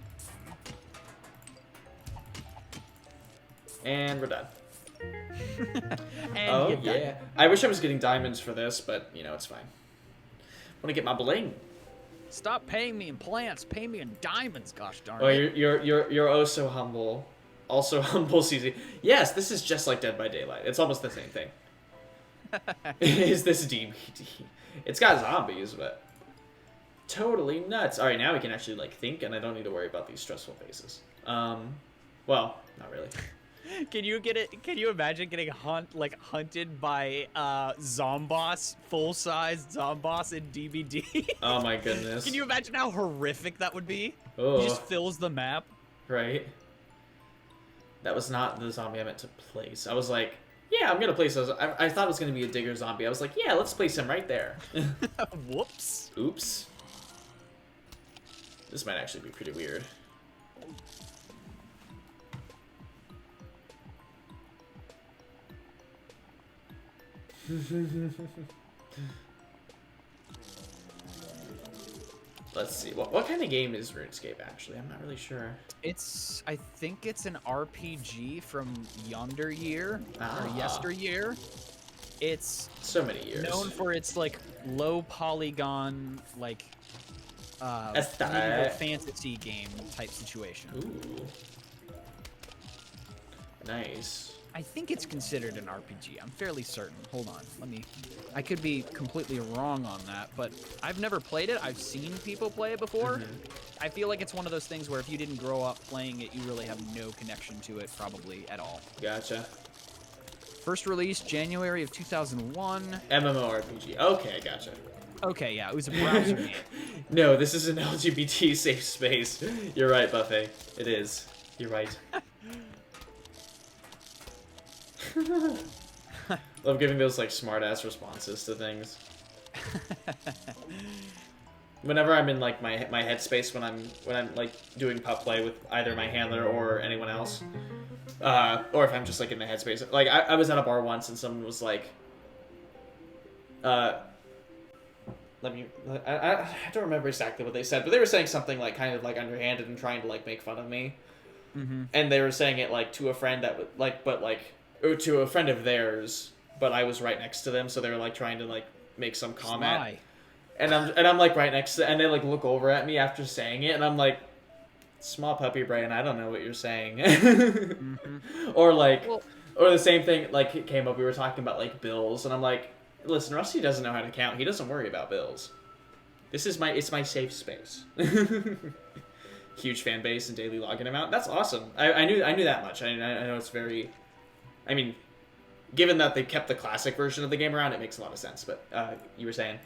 And we're done. And Oh, you got yeah. I wish I was getting diamonds for this, but, you know, it's fine. I want to get my bling. Stop paying me in plants. Pay me in diamonds, gosh darn Oh, it. you're oh so humble. Also humble, CZ. Yes, this is just like Dead by Daylight. It's almost the same thing. Is this DBD? It's got zombies, but totally nuts. All right, now we can actually like think, and I don't need to worry about these stressful faces. Well, not really. Can you get it? Can you imagine getting hunted by Zomboss, full-size Zomboss in DBD? Oh my goodness. Can you imagine how horrific that would be? Oh. He just fills the map. Right. That was not the zombie I meant to place. I was like, yeah, I'm gonna place those. I thought it was gonna be a digger zombie. I was like, yeah, let's place him right there. Whoops. Oops. This might actually be pretty weird. Let's see. What kind of game is RuneScape, actually? I'm not really sure. I think it's an RPG from yonder year, or yesteryear. It's so many years. known for its, like, low polygon, like, medieval fantasy game type situation. Ooh. Nice. I think it's considered an RPG. I'm fairly certain. Hold on. I could be completely wrong on that, but I've never played it. I've seen people play it before. I feel like it's one of those things where if you didn't grow up playing it, you really have no connection to it probably at all. Gotcha. First release, January of 2001. MMORPG. Okay, gotcha. Okay, yeah, it was a browser game. No, this is an LGBT safe space. You're right, Buffet. It is. You're right. Love giving those like smart-ass responses to things. Whenever I'm in like my headspace when I'm like doing pup play with either my handler or anyone else, or if I'm just like in the headspace. Like I was at a bar once and someone was like, I don't remember exactly what they said, but they were saying something like kind of like underhanded and trying to like make fun of me. And they were saying it like to a friend that or to a friend of theirs, but I was right next to them, so they were like trying to like make some comment. Sly. And I'm like right next to, and they like look over at me after saying it, and I'm like, small puppy brain, I don't know what you're saying. Or like, or the same thing like it came up. We were talking about like bills, and I'm like, listen, Rusty doesn't know how to count. He doesn't worry about bills. It's my safe space. Huge fan base and daily login amount. That's awesome. I knew that much. I know it's very. I mean, given that they kept the classic version of the game around, it makes a lot of sense. But you were saying.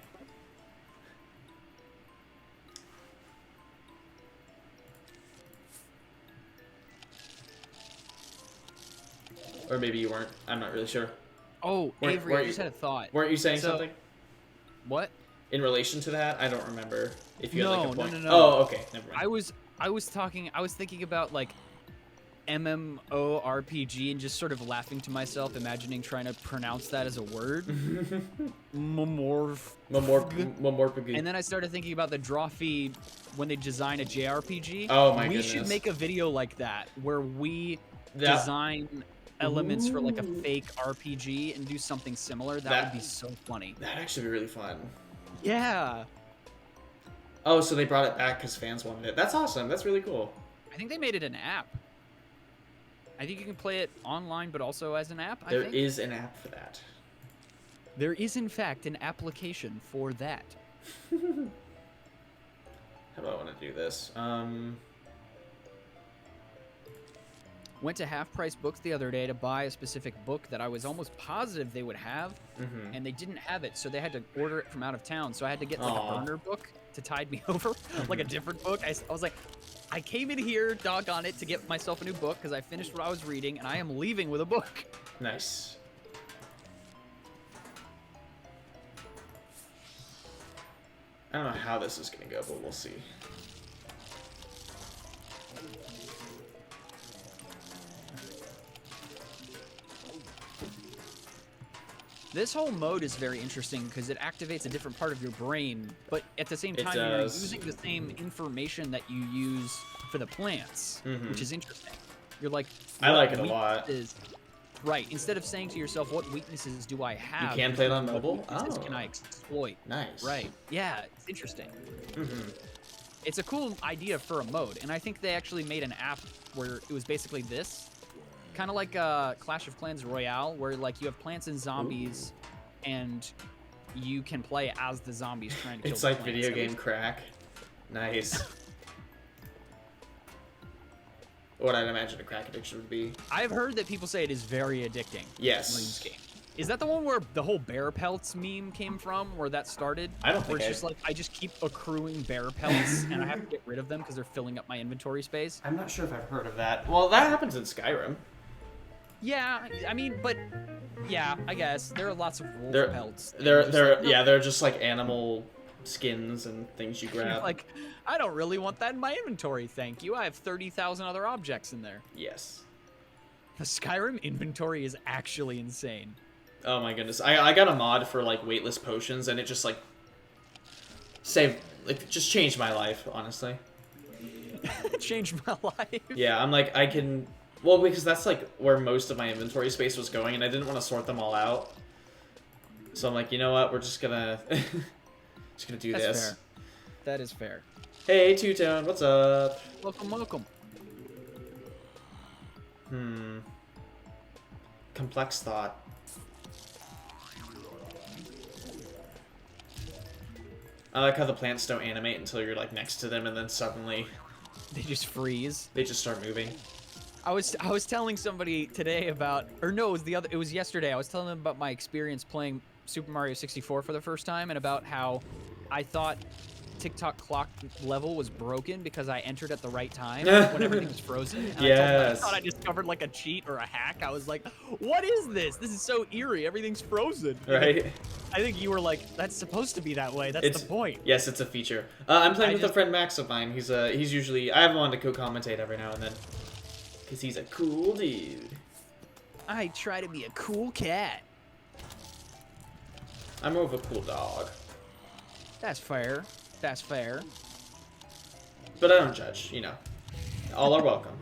Or maybe you weren't. I'm not really sure. Oh, Avery, I just had a thought. Weren't you saying something? What? In relation to that? I don't remember. If you had like a point. No. Oh, okay. Never mind. I was thinking about like MMORPG and just sort of laughing to myself, imagining trying to pronounce that as a word. Momorph. And then I started thinking about the draw feed when they design a JRPG. Oh my goodness. We should make a video like that where we design elements for like a fake RPG and do something similar. That would be so funny. That'd actually be really fun. Yeah. Oh, so they brought it back because fans wanted it. That's awesome. That's really cool. I think they made it an app. I think you can play it online, but also as an app. There is an app for that. There is, in fact, an application for that. How do I want to do this? Went to Half Price Books the other day to buy a specific book that I was almost positive they would have, and they didn't have it, so they had to order it from out of town. So I had to get like a burner book to tide me over, like a different book. I was like, I came in here, doggone it, to get myself a new book because I finished what I was reading, and I am leaving with a book. Nice. I don't know how this is going to go, but we'll see. This whole mode is very interesting because it activates a different part of your brain, but at the same time, you're using the same information that you use for the plants, which is interesting. You're like, I like it a lot. Right. Instead of saying to yourself, what weaknesses do I have? You can play it on mobile? What weaknesses can I exploit? Nice. Right. Yeah, it's interesting. Mm-hmm. It's a cool idea for a mode, and I think they actually made an app where it was basically this. Kind of like Clash of Clans Royale, where like you have plants and zombies, and you can play as the zombies trying to kill It's the like plants. video game crack. Nice. What I'd imagine a crack addiction would be. I've heard that people say it is very addicting. Yes. RuneScape. Is that the one where the whole bear pelts meme came from, where that started? I don't think Where it's just like, I just keep accruing bear pelts, and I have to get rid of them because they're filling up my inventory space. I'm not sure if I've heard of that. Well, that happens in Skyrim. Yeah, I mean, but yeah, I guess there are lots of wolf pelts. They're just like animal skins and things you grab. Like, I don't really want that in my inventory, thank you. I have 30,000 other objects in there. Yes. The Skyrim inventory is actually insane. Oh my goodness. I got a mod for like weightless potions, and it just like just changed my life, honestly. Changed my life. Yeah, I'm like, I can. Well, because that's like where most of my inventory space was going, and I didn't want to sort them all out. So I'm like, you know what? We're just gonna do That's this. Fair. That is fair. Hey, Two-Tone, what's up? Welcome, welcome. Complex thought. I like how the plants don't animate until you're like next to them, and then suddenly They just freeze. they just start moving. I was telling somebody today about, or no, it was yesterday. I was telling them about my experience playing Super Mario 64 for the first time, and about how I thought TikTok clock level was broken because I entered at the right time when everything was frozen. And I thought I discovered like a cheat or a hack. I was like, what is this? This is so eerie. Everything's frozen. Right? I think you were like, that's supposed to be that way. That's the point. Yes, it's a feature. I'm playing with a friend Max of mine. He's usually, I have him on to co-commentate every now and then. Because he's a cool dude. I try to be a cool cat. I'm more of a cool dog. That's fair. That's fair. But I don't judge, you know. All are welcome.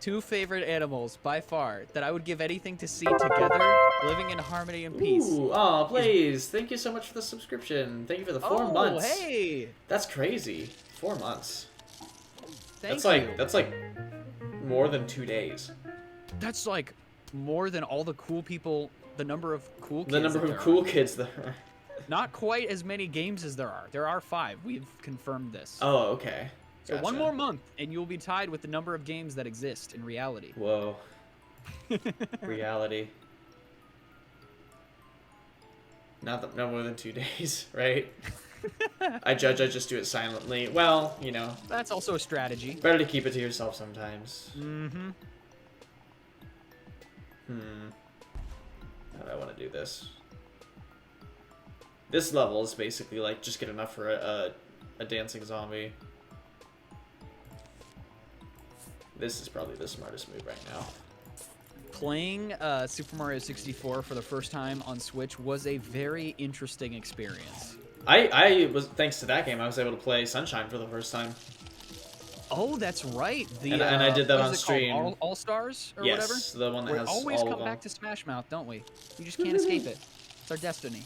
Two favorite animals, by far, that I would give anything to see together, living in harmony and peace. Ooh, aw, Blaze, thank you so much for the subscription. Thank you for the 4 months. Oh, hey! That's crazy. 4 months. Thank you. That's like more than 2 days. That's like more than all the cool people, the number of cool kids. The number of cool kids there are. Not quite as many games as there are. There are 5. We've confirmed this. Oh, okay. So one more month, and you'll be tied with the number of games that exist in reality. Whoa. Reality. No more than 2 days, right? I just do it silently. Well, you know. That's also a strategy. Better to keep it to yourself sometimes. Mm-hmm. How do I want to do this? This level is basically like just get enough for a dancing zombie. This is probably the smartest move right now. Playing Super Mario 64 for the first time on Switch was a very interesting experience. I was, thanks to that game, I was able to play Sunshine for the first time. Oh, that's right. And I did that on stream. All Stars or yes, whatever? Yes, the one that has always all come back to Smash Mouth, don't we? We just can't escape it. It's our destiny.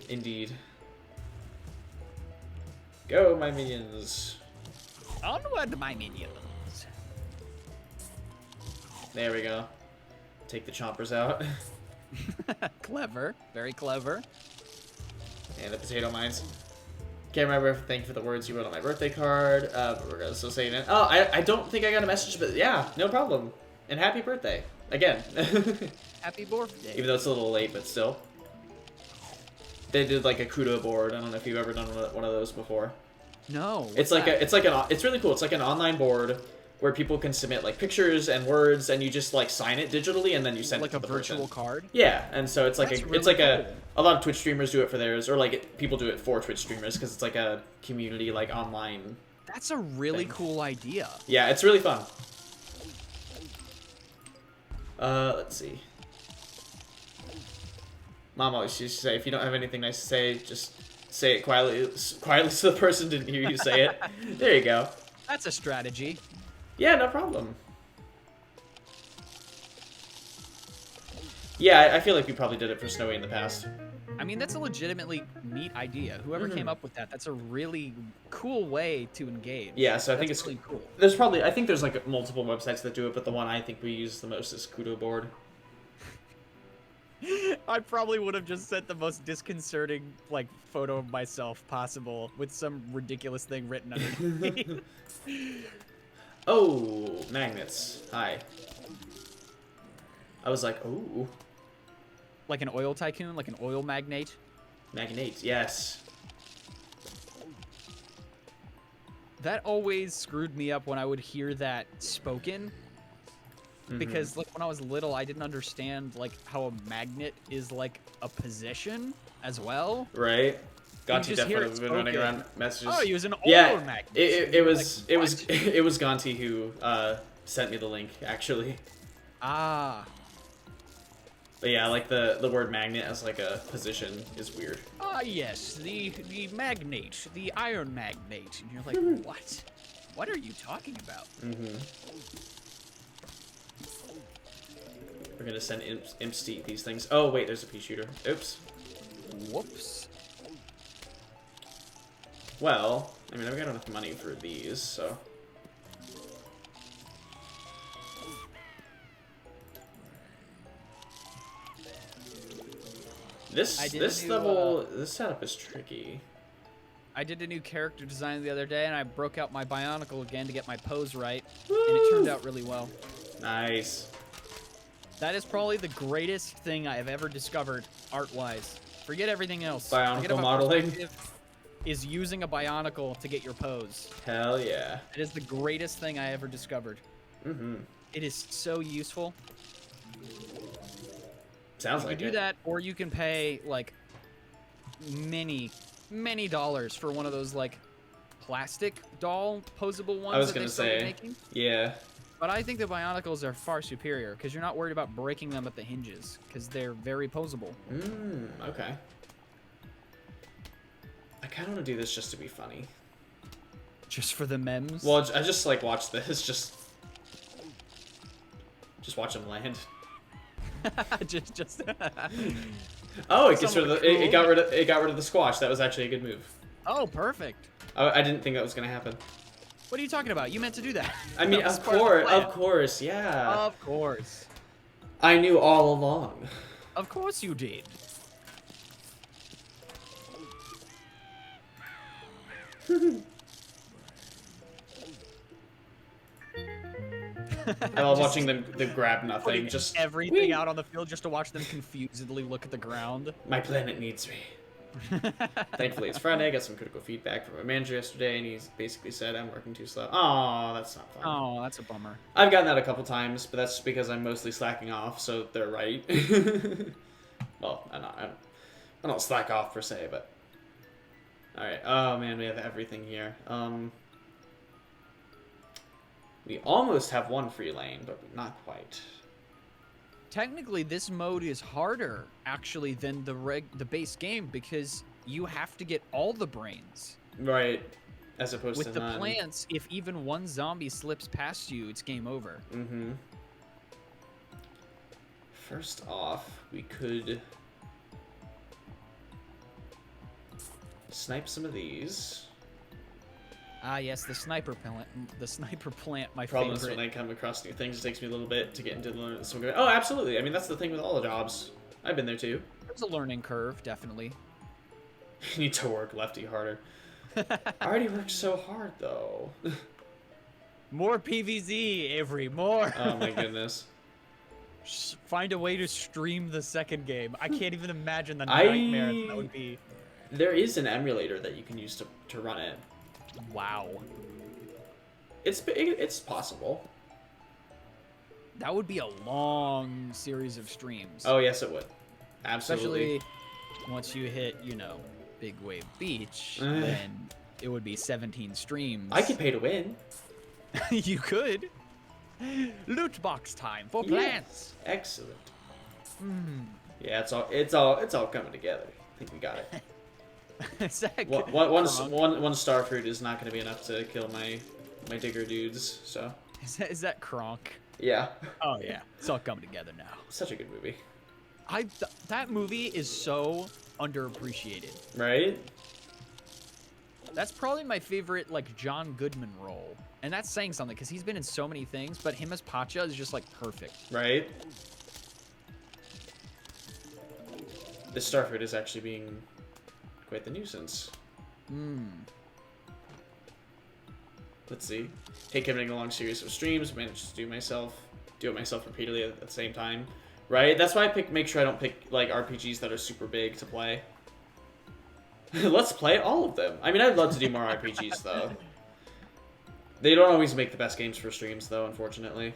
Indeed. Go, my minions. Onward, my minions. There we go. Take the chompers out. Clever. Very clever. And the potato mines. Can't remember. Thank you for the words you wrote on my birthday card. But we're gonna still say it. Oh, I don't think I got a message, but yeah, no problem. And happy birthday. Again. Happy birthday. Even though it's a little late, but still. They did like a kudo board. I don't know if you've ever done one of those before. No. It's really cool. It's like an online board where people can submit like pictures and words, and you just like sign it digitally, and then you send it to the person. Like a virtual card. Yeah, and so it's like a lot of Twitch streamers do it for theirs, or like people do it for Twitch streamers because it's like a community like online. That's a really cool idea. Yeah, it's really fun. Let's see. Mom always used to say, if you don't have anything nice to say, just say it quietly so the person didn't hear you say it. There you go. That's a strategy. Yeah, no problem. Yeah, I feel like we probably did it for Snowy in the past. I mean, that's a legitimately neat idea. Whoever came up with that, that's a really cool way to engage. Yeah, so I think that's it's really cool. I think there's like multiple websites that do it, but the one I think we use the most is Kudo Board. I probably would have just sent the most disconcerting like photo of myself possible with some ridiculous thing written underneath. Oh, magnets. Hi. I was like, ooh. Like an oil tycoon, like an oil magnate. Magnate, yes. That always screwed me up when I would hear that spoken. Because like when I was little, I didn't understand like how a magnet is like a position as well. Right. Gonti just hear definitely it been running spoken. around messages. Oh, he was an oil magnet. It was Like, it was Gonti who sent me the link actually. Ah. But yeah, like the word magnet as like a position is weird. Ah, yes, the magnate, the iron magnate. And you're like, what? What are you talking about? We're gonna send imps to eat these things. Oh wait, there's a pea shooter. Oops. Whoops. Well, I mean I've got enough money for these, so. This setup is tricky. I did a new character design the other day, and I broke out my Bionicle again to get my pose right, and it turned out really well. Nice. That is probably the greatest thing I have ever discovered, art-wise. Forget everything else. Bionicle modeling is using a Bionicle to get your pose. Hell yeah. It is the greatest thing I ever discovered. It is so useful. Sounds you like can do that, or you can pay like many dollars for one of those like plastic doll posable ones. I was that gonna they started say, making. yeah. But I think the Bionicles are far superior because you're not worried about breaking them at the hinges because they're very posable. Okay. I kind of want to do this just to be funny. Just for the memes. Well, I just like watch this, just watch them land. just. Oh, it gets rid of the, it got rid of the squash. That was actually a good move. Oh, perfect. I didn't think that was gonna happen. What are you talking about? You meant to do that. I mean, of course, yeah. Of course. I knew all along. Of course you did. I love watching them grab nothing, just everything out on the field just to watch them confusedly look at the ground. My planet needs me. Thankfully, it's Friday. I got some critical feedback from my manager yesterday, and he's basically said I'm working too slow. Oh, that's not fun. Oh, that's a bummer. I've gotten that a couple times, but that's because I'm mostly slacking off, so they're right. Well, I don't slack off per se, but all right. Oh man, we have everything here. We almost have one free lane, but not quite. Technically, this mode is harder, actually, than the base game because you have to get all the brains. Right, as opposed to with the none. plants, if even one zombie slips past you, it's game over. First off, we could snipe some of these. Ah, yes, the sniper plant. The sniper plant, my Problem favorite. is when I come across new things, it takes me a little bit to get into the Oh, absolutely. I mean, that's the thing with all the jobs. I've been there too. There's a learning curve, definitely. You need to work Lefty harder. I already worked so hard, though. More PVZ, Avery, more. Oh my goodness. Find a way to stream the second game. I can't even imagine the nightmare that would be. There is an emulator that you can use to run it. Wow. It's possible. That would be a long series of streams. Oh, yes, it would. Absolutely. Especially once you hit, Big Wave Beach, then it would be 17 streams. I could pay to win. You could. Loot box time for plants. Excellent. Yeah, it's all coming together. I think we got it. One star fruit is not going to be enough to kill my digger dudes. So is that Kronk? Yeah. Oh yeah, it's all coming together now. Such a good movie. That movie is so underappreciated. Right? That's probably my favorite, like, John Goodman role. And that's saying something, because he's been in so many things, but him as Pacha is just, like, perfect. Right? This starfruit is actually being quite the nuisance. Let's see. Hey, committing a long series of streams, managed to do it myself repeatedly at the same time. Right? That's why I make sure I don't pick, like, RPGs that are super big to play. Let's play all of them. I mean, I'd love to do more RPGs, though. They don't always make the best games for streams, though, unfortunately.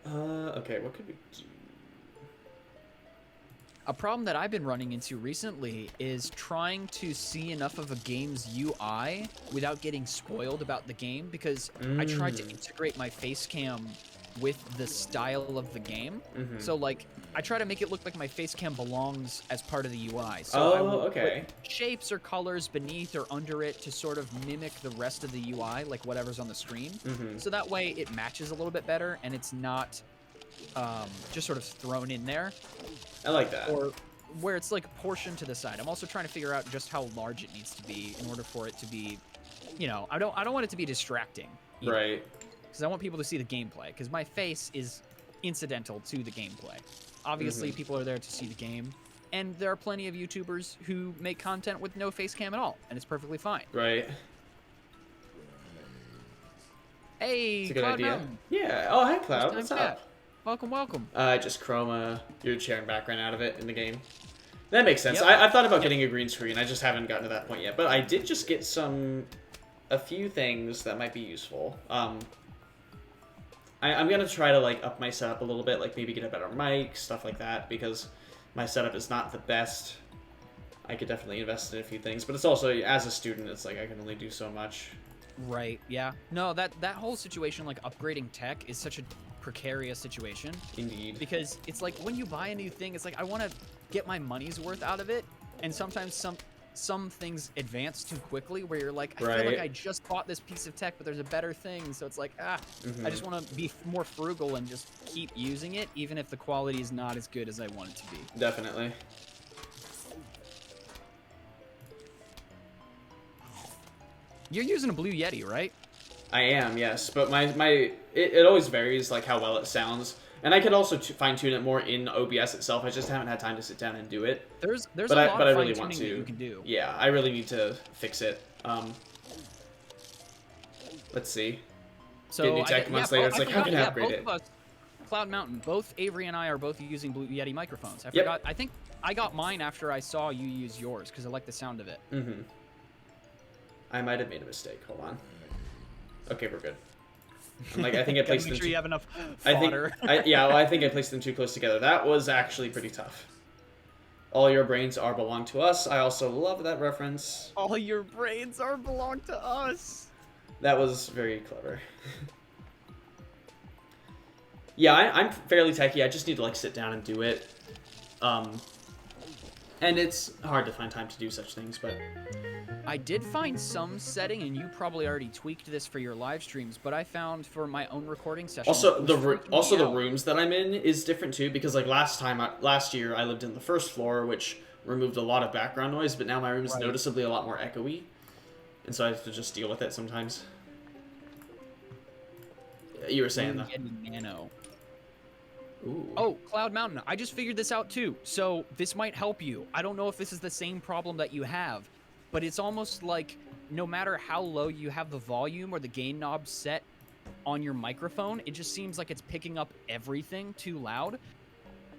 Okay, what could we do? A problem that I've been running into recently is trying to see enough of a game's UI without getting spoiled about the game, because I tried to integrate my face cam with the style of the game. So, like, I try to make it look like my face cam belongs as part of the UI. So I will put shapes or colors beneath or under it to sort of mimic the rest of the UI, like whatever's on the screen. So that way it matches a little bit better and it's not just sort of thrown in there. I like that. Or where it's like portioned to the side. I'm also trying to figure out just how large it needs to be in order for it to be, you know, I don't want it to be distracting either. Right. Because I want people to see the gameplay, because my face is incidental to the gameplay. Obviously, people are there to see the game, and there are plenty of YouTubers who make content with no face cam at all, and it's perfectly fine. Right. Hey, it's a good Cloud idea. Mountain. Yeah. Oh, hi, Cloud. What's up? Welcome, welcome. Just chroma your chair and background out of it in the game. That makes sense. I've thought about getting a green screen. I just haven't gotten to that point yet. But I did just get a few things that might be useful. I'm gonna try to like up my setup a little bit, like maybe get a better mic, stuff like that, because my setup is not the best. I could definitely invest in a few things, but it's also, as a student, it's like I can only do so much. Right. Yeah. No, that whole situation, like upgrading tech, is such a precarious situation. Indeed. Because it's like when you buy a new thing, it's like I want to get my money's worth out of it, and sometimes some things advance too quickly where you're like, I feel like I just bought this piece of tech, but there's a better thing. So it's like, I just want to be more frugal and just keep using it, even if the quality is not as good as I want it to be. Definitely. You're using a Blue Yeti, right? I am, yes. But it always varies, like, how well it sounds. And I could also fine-tune it more in OBS itself. I just haven't had time to sit down and do it. There's a lot of fine-tuning that you can do. Yeah, I really need to fix it. Let's see. So get new tech months later. It's like, how can I upgrade it? Cloud Mountain, both Avery and I are both using Blue Yeti microphones. I forgot. I think I got mine after I saw you use yours because I like the sound of it. I might have made a mistake. Hold on. Okay, we're good. Like, I think I placed them. Make sure you have enough fodder. I think I placed them too close together. That was actually pretty tough. All your brains are belong to us. I also love that reference. All your brains are belong to us. That was very clever. Yeah, I'm fairly techie. I just need to like sit down and do it. And it's hard to find time to do such things, but I did find some setting, and you probably already tweaked this for your live streams, but I found for my own recording session. Also, the rooms that I'm in is different too, because like last year I lived in the first floor, which removed a lot of background noise, but now my room is noticeably a lot more echoey, and so I have to just deal with it sometimes. You were saying though. Nano. Ooh. Oh, Cloud Mountain. I just figured this out too. So this might help you. I don't know if this is the same problem that you have, but it's almost like no matter how low you have the volume or the gain knob set on your microphone, it just seems like it's picking up everything too loud.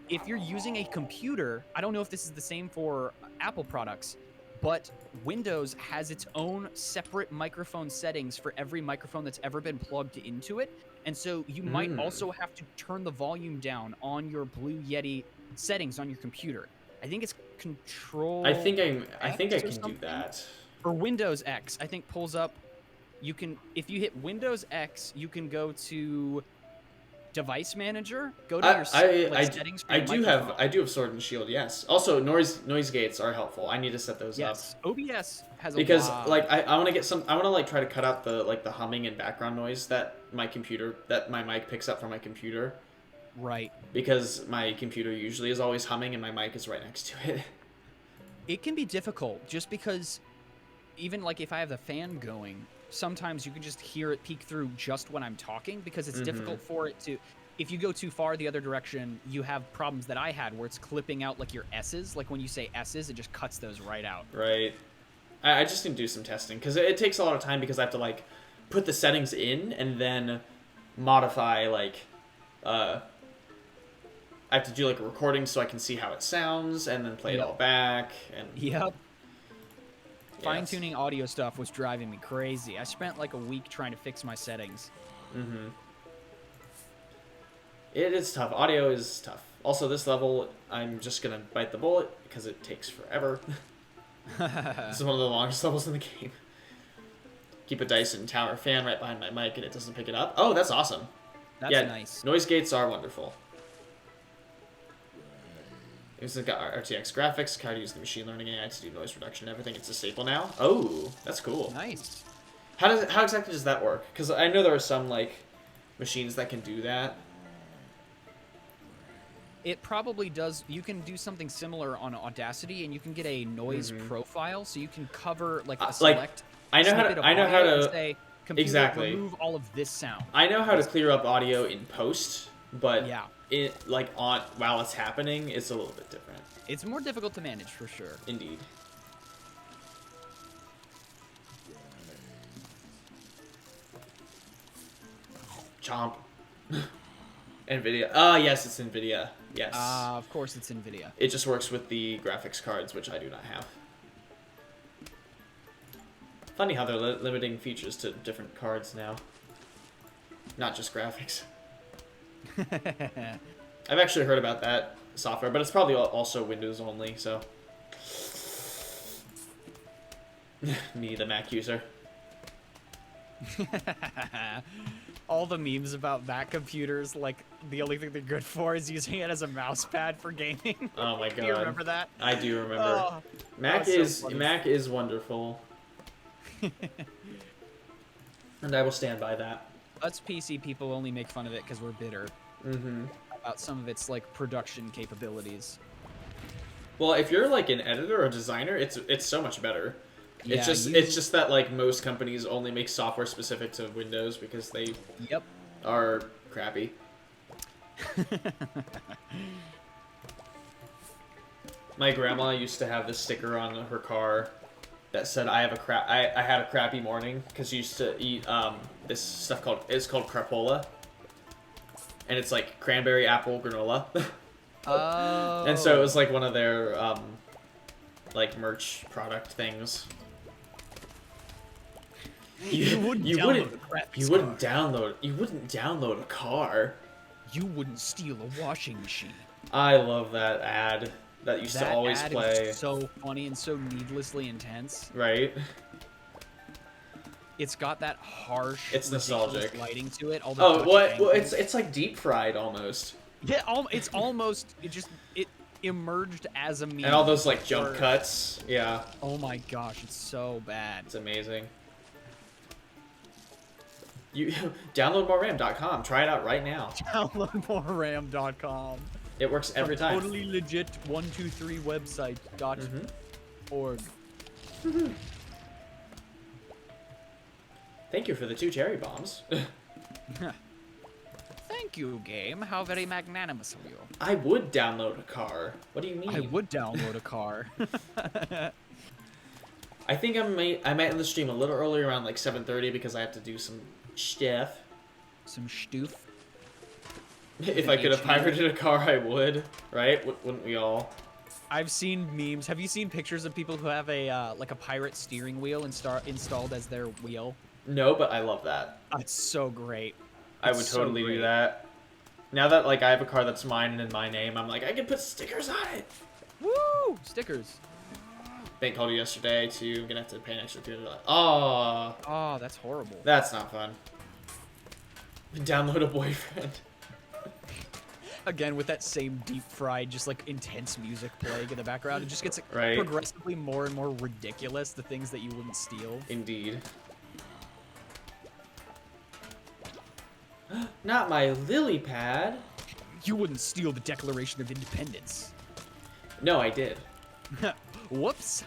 If you're using a computer, I don't know if this is the same for Apple products, but Windows has its own separate microphone settings for every microphone that's ever been plugged into it. And so you might also have to turn the volume down on your Blue Yeti settings on your computer. I think it's Control. I think I can do that. Or Windows X, I think pulls up. You can, if you hit Windows X, you can go to Device Manager. Go to your settings. For your I do have Sword and Shield. Yes. Also, noise gates are helpful. I need to set those up. OBS has like I want to get some. I want to like try to cut out the humming and background noise that my mic picks up from my computer. Right. Because my computer usually is always humming and my mic is right next to it. It can be difficult just because even like if I have the fan going, sometimes you can just hear it peek through just when I'm talking because it's difficult for it to. If you go too far the other direction, you have problems that I had where it's clipping out like your S's. Like when you say S's, it just cuts those right out. Right. I just need to do some testing because it takes a lot of time because I have to like put the settings in and then modify like I have to do like a recording so I can see how it sounds and then play it all back and Fine-tuning audio stuff was driving me crazy. I spent like a week trying to fix my settings. It is tough. Audio is tough. Also, this level, I'm just gonna bite the bullet because it takes forever. This is one of the longest levels in the game. Keep a Dyson tower fan right behind my mic and it doesn't pick it up. Oh, that's awesome. That's nice. Noise gates are wonderful. It's got RTX graphics, card using machine learning AI to do noise reduction and everything. It's a staple now. Oh, that's cool. Nice. How exactly does that work? Because I know there are some like machines that can do that. It probably does. You can do something similar on Audacity, and you can get a noise profile, so you can cover like a select. I know how to say, computer, exactly remove all of this sound. I know how to clear up audio in post, but yeah, it like on while it's happening, it's a little bit different. It's more difficult to manage for sure. Indeed. Chomp. NVIDIA. Ah, yes, it's NVIDIA. Yes. Of course it's NVIDIA. It just works with the graphics cards, which I do not have. Funny how they're limiting features to different cards now. Not just graphics. I've actually heard about that software, but it's probably also Windows only, so... Me, the Mac user. All the memes about Mac computers, like, the only thing they're good for is using it as a mouse pad for gaming. Oh my god. Do you remember that? I do remember. Oh, Mac is wonderful. And I will stand by that. Us PC people only make fun of it because we're bitter about some of its, like, production capabilities. Well, if you're, like, an editor or designer, it's so much better. Yeah, it's just that like most companies only make software specific to Windows because they are crappy. My grandma used to have this sticker on her car that said I had a crappy morning because she used to eat this stuff called crapola. And it's like cranberry apple granola. Oh. And so it was like one of their like merch product things. You wouldn't download a car. You wouldn't steal a washing machine. I love that ad that used to always play. Is so funny and so needlessly intense. Right. It's got that harsh, it's nostalgic lighting to it. Well, it's like deep fried almost. Yeah, it's almost it emerged as a meme. And all those like jump cuts. Yeah. Oh my gosh, it's so bad. It's amazing. You downloadmoreram.com. Try it out right now. Downloadmoreram.com. It works every time. Totally legit 123 website.org. Thank you for the 2 cherry bombs. Thank you, game. How very magnanimous of you. I would download a car. What do you mean? I would download a car. I think I might end the stream a little early, around like 7:30, because I have to do some stuff. Some stoof. If I could have pirated a car, I would. Right? Wouldn't we all? I've seen memes. Have you seen pictures of people who have a like a pirate steering wheel installed as their wheel? No, but I love that. It's so great. I would totally do that. Now that like I have a car that's mine and in my name, I'm like, I can put stickers on it. Woo! Stickers. Bank called you yesterday too. I'm gonna have to pay an extra $200. Oh. Oh, that's horrible. That's not fun. Download a boyfriend. Again, with that same deep fried, just like intense music playing in the background, it just gets progressively more and more ridiculous. The things that you wouldn't steal. Indeed. Not my lily pad. You wouldn't steal the Declaration of Independence. No, I did. Whoops.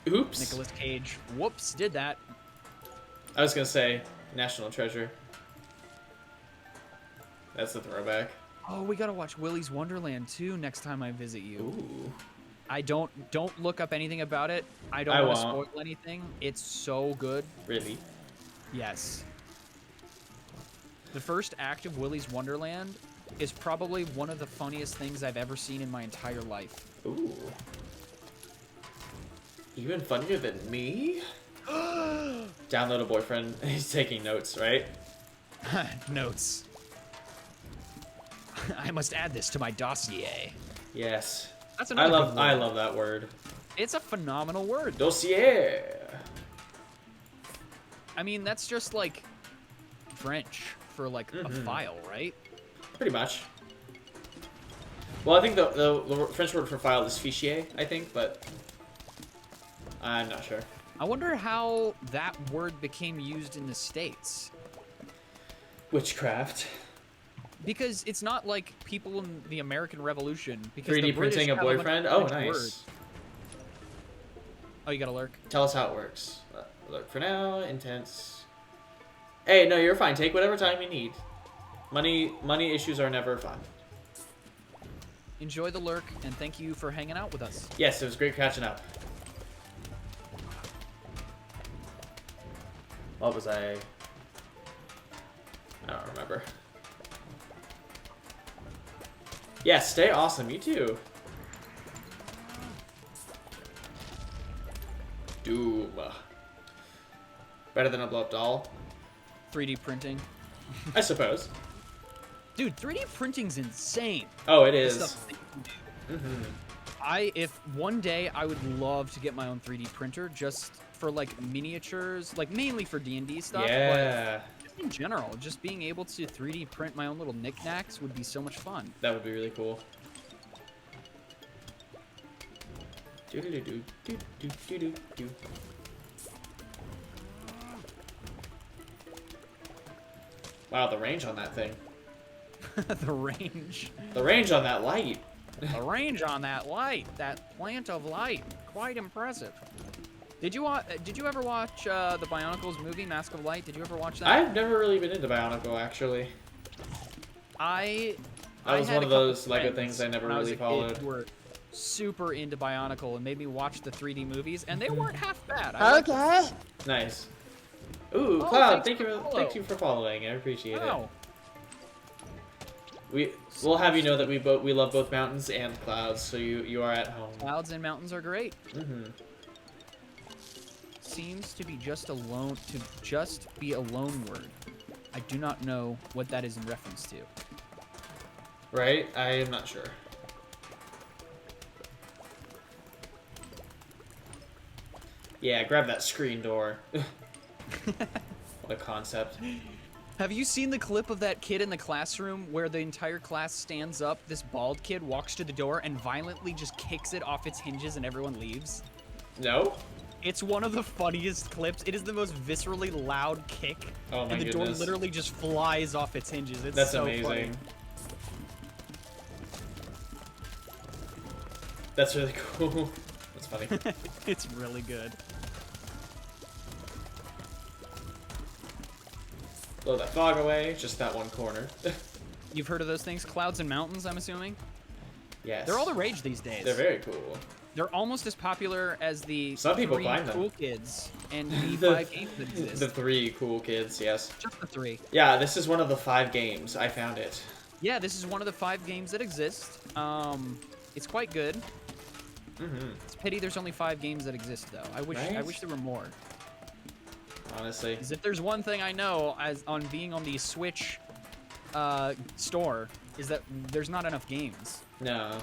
Oops. Nicolas Cage. Whoops, did that. I was gonna say National Treasure. That's the throwback. Oh, we gotta watch Willy's Wonderland too next time I visit you. Ooh. I don't look up anything about it. I don't want to spoil anything. It's so good. Really? Yes. The first act of Willy's Wonderland is probably one of the funniest things I've ever seen in my entire life. Ooh. Even funnier than me? Download a boyfriend. He's taking notes, right? Notes. I must add this to my dossier. Yes. That's I love that word. It's a phenomenal word. Dossier. I mean, that's just like French for like a file, right? Pretty much. Well, I think the French word for file is fichier, I think, but I'm not sure. I wonder how that word became used in the States. Witchcraft. Because it's not like people in the American Revolution. Because 3D the British printing a have boyfriend? bunch Oh, of nice. words. Oh, you gotta lurk? Tell us how it works. Lurk for now. Intense. Hey, no, you're fine. Take whatever time you need. Money issues are never fun. Enjoy the lurk, and thank you for hanging out with us. Yes, it was great catching up. What was I don't remember. Yes, stay awesome. You too. Doom. Better than a blow-up doll? 3D printing. I suppose. Dude, 3D printing's insane. Oh, it The is. stuff that you can do. If one day I would love to get my own 3D printer just for like miniatures, like mainly for D&D stuff. Yeah. But just in general, just being able to 3D print my own little knickknacks would be so much fun. That would be really cool. Do-do-do-do-do-do-do-do. Wow, the range on that thing. The range. The range on that light. The range on that light, that plant of light, quite impressive. Did you ever watch the Bionicles movie, Mask of Light? Did you ever watch that? I've never really been into Bionicle, actually. I was had one a of those couple Lego friends things I never when was really a kid followed. who were super into Bionicle and made me watch the 3D movies, and they weren't half bad. Okay. Nice. Ooh, Oh, Cloud, thank thank you for following. I appreciate Wow. it. We'll have you know that we love both mountains and clouds, so you are at home. Clouds and mountains are great. Mm-hmm. Seems to be just be a loan word. I do not know what that is in reference to. Right? I am not sure. Yeah, grab that screen door. What a concept. Have you seen the clip of that kid in the classroom where the entire class stands up, this bald kid walks to the door and violently just kicks it off its hinges and everyone leaves? No? It's one of the funniest clips. It is the most viscerally loud kick. Oh my and the goodness. door literally just flies off its hinges. It's That's so amazing. funny. That's really cool. That's funny. It's really good. Blow that fog away, just that one corner. You've heard of those things? Clouds and mountains, I'm assuming? Yes. They're all the rage these days. They're very cool. They're almost as popular as the Some people 3 find them. cool kids and the 5 games that exist. The 3 cool kids, yes. Just the 3. Yeah, this is one of the 5 games. I found it. Yeah, this is one of the 5 games that exist. It's quite good. It's a pity there's only 5 games that exist, though. I wish there were more. Honestly. Because if there's one thing I know as on being on the Switch store, is that there's not enough games. No.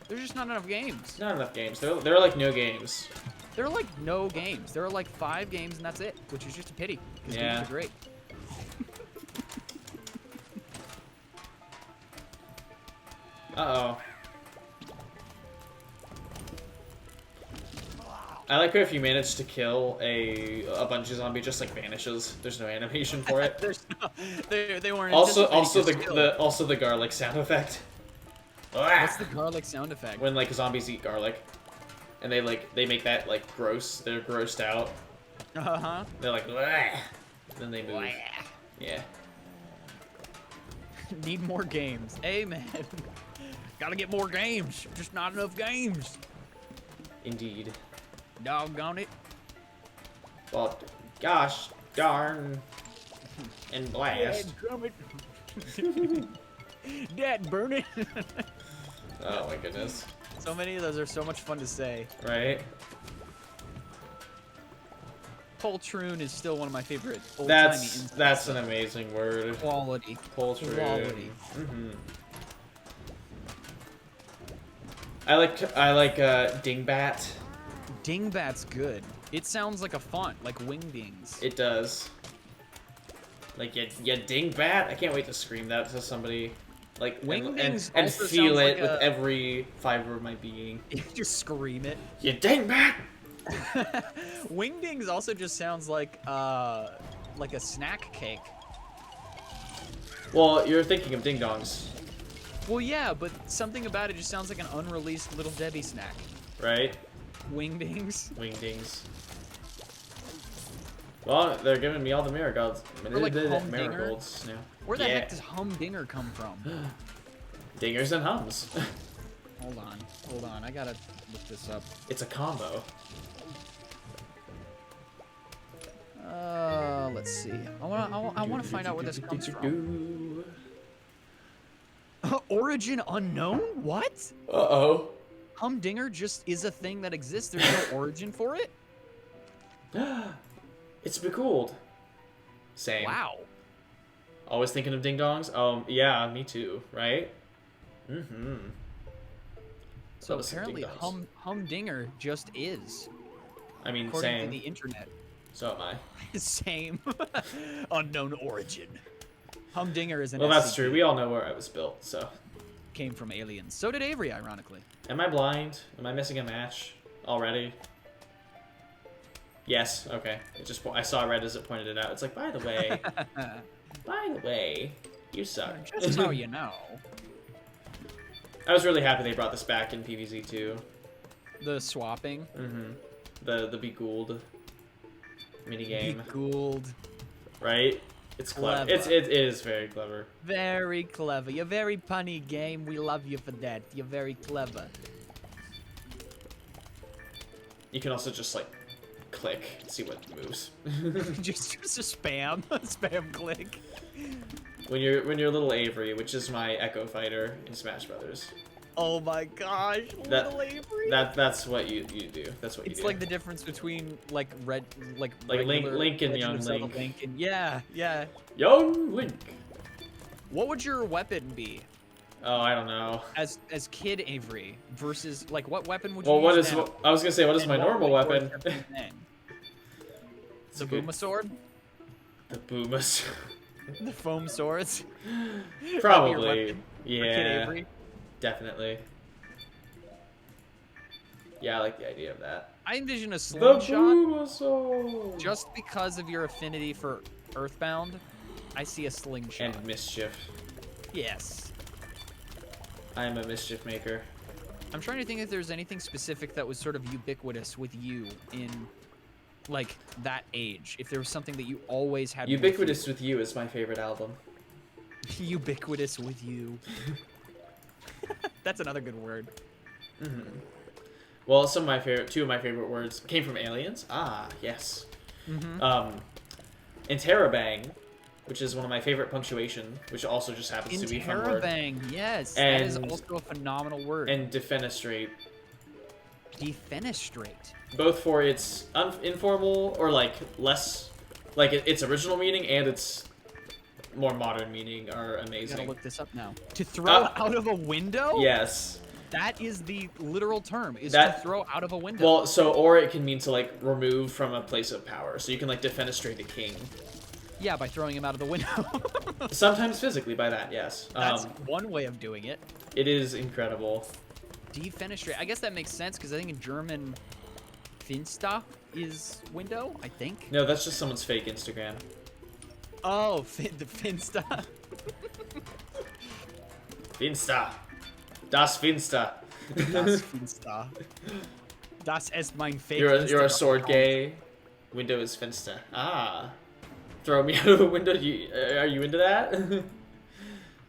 There's just not enough games. Not enough games. There are like no games. There are like no games. There are like 5 games and that's it, which is just a pity because games are great. Uh-oh. I like how if you manage to kill a bungee zombie, just like vanishes. There's no animation for it. There's no, they weren't. Also anticipating the garlic sound effect. What's the garlic sound effect? When like zombies eat garlic, and they make that like gross. They're grossed out. Uh-huh. They're like, "Bleh." Then they move. Bleh. Yeah. Need more games. Amen. Gotta get more games. Just not enough games. Indeed. Doggone it. But gosh darn. And blast. Dad, burn it. Oh my goodness. So many of those are so much fun to say. Right? Poltroon is still one of my favorite old-timey insults. That's an amazing word. Quality. Poltroon. Quality. Mm-hmm. I like dingbat. Dingbat's good. It sounds like a font, like wingdings. It does. Like you dingbat. I can't wait to scream that to somebody. Like wingdings and also feel sounds it like with a... every fiber of my being. Just scream it. You dingbat. Wingdings also just sounds like a snack cake. Well, you're thinking of ding dongs. Well, yeah, but something about it just sounds like an unreleased Little Debbie snack. Right? Wingdings. Wingdings. Well, they're giving me all the marigolds. Or like marigolds now. Where the heck does humdinger come from? Dingers and hums. Hold on. I gotta look this up. It's a combo. Let's see. I wanna find out where this comes from. Origin unknown? What? Uh-oh. Humdinger just is a thing that exists. There's no origin for it? It's becooled. Same. Wow. Always thinking of ding dongs? Yeah, me too, right? Mm-hmm. So apparently humdinger just is. I mean, according same. to the internet. So am I. Same. Unknown origin. Humdinger is an Well, that's SCP. true. We all know where I was built, so. Came from aliens. So did Avery, ironically. Am I blind? Am I missing a match already? Yes. Okay. I saw red as it pointed it out. It's like, by the way, you suck. Just so you know. I was really happy they brought this back in PvZ too. The swapping. Mm-hmm. The Begooled minigame. Begooled. Right? It's clever. It is very clever. Very clever. You're very punny game. We love you for that. You're very clever. You can also just like click and see what moves. just a spam. Spam click. When you're little Avery, which is my Echo Fighter in Smash Brothers. Oh my gosh, little Avery. That's what you do. That's what you do. It's like the difference between like Link and young Link. And yeah. Young Link. What would your weapon be? Oh, I don't know. As Kid Avery versus like what weapon would you use? Well, I was gonna say, what is my normal weapon? The Booma sword. The Booma sword. The foam swords. Probably. Yeah. Kid Avery. Definitely. Yeah, I like the idea of that. I envision a slingshot. The just because of your affinity for Earthbound, I see a slingshot. And mischief. Yes. I am a mischief maker. I'm trying to think if there's anything specific that was sort of ubiquitous with you in, like, that age. If there was something that you always had. Ubiquitous with You is my favorite album. Ubiquitous with You. That's another good word. Mm-hmm. Well, two of my favorite words came from Aliens. Ah, yes. Mm-hmm. Interrobang, which is one of my favorite punctuation, which also just happens to be a fun word. Interrobang, yes. And, that is also a phenomenal word. And defenestrate. Defenestrate. Both for its informal or like less, like its original meaning and its more modern meaning are amazing. I gotta look this up now. To throw out of a window? Yes. That is the literal term, to throw out of a window. Well, or it can mean to, like, remove from a place of power. So you can, like, defenestrate a king. Yeah, by throwing him out of the window. Sometimes physically by that, yes. That's one way of doing it. It is incredible. Defenestrate. I guess that makes sense, because I think in German, Finsta is window, I think. No, that's just someone's fake Instagram. Oh, the Finsta. Finsta. Das Finsta. Das Finsta. Das ist mein fake You're a sword gay. Window is Finsta. Ah. Throw me out of a window. Are you into that?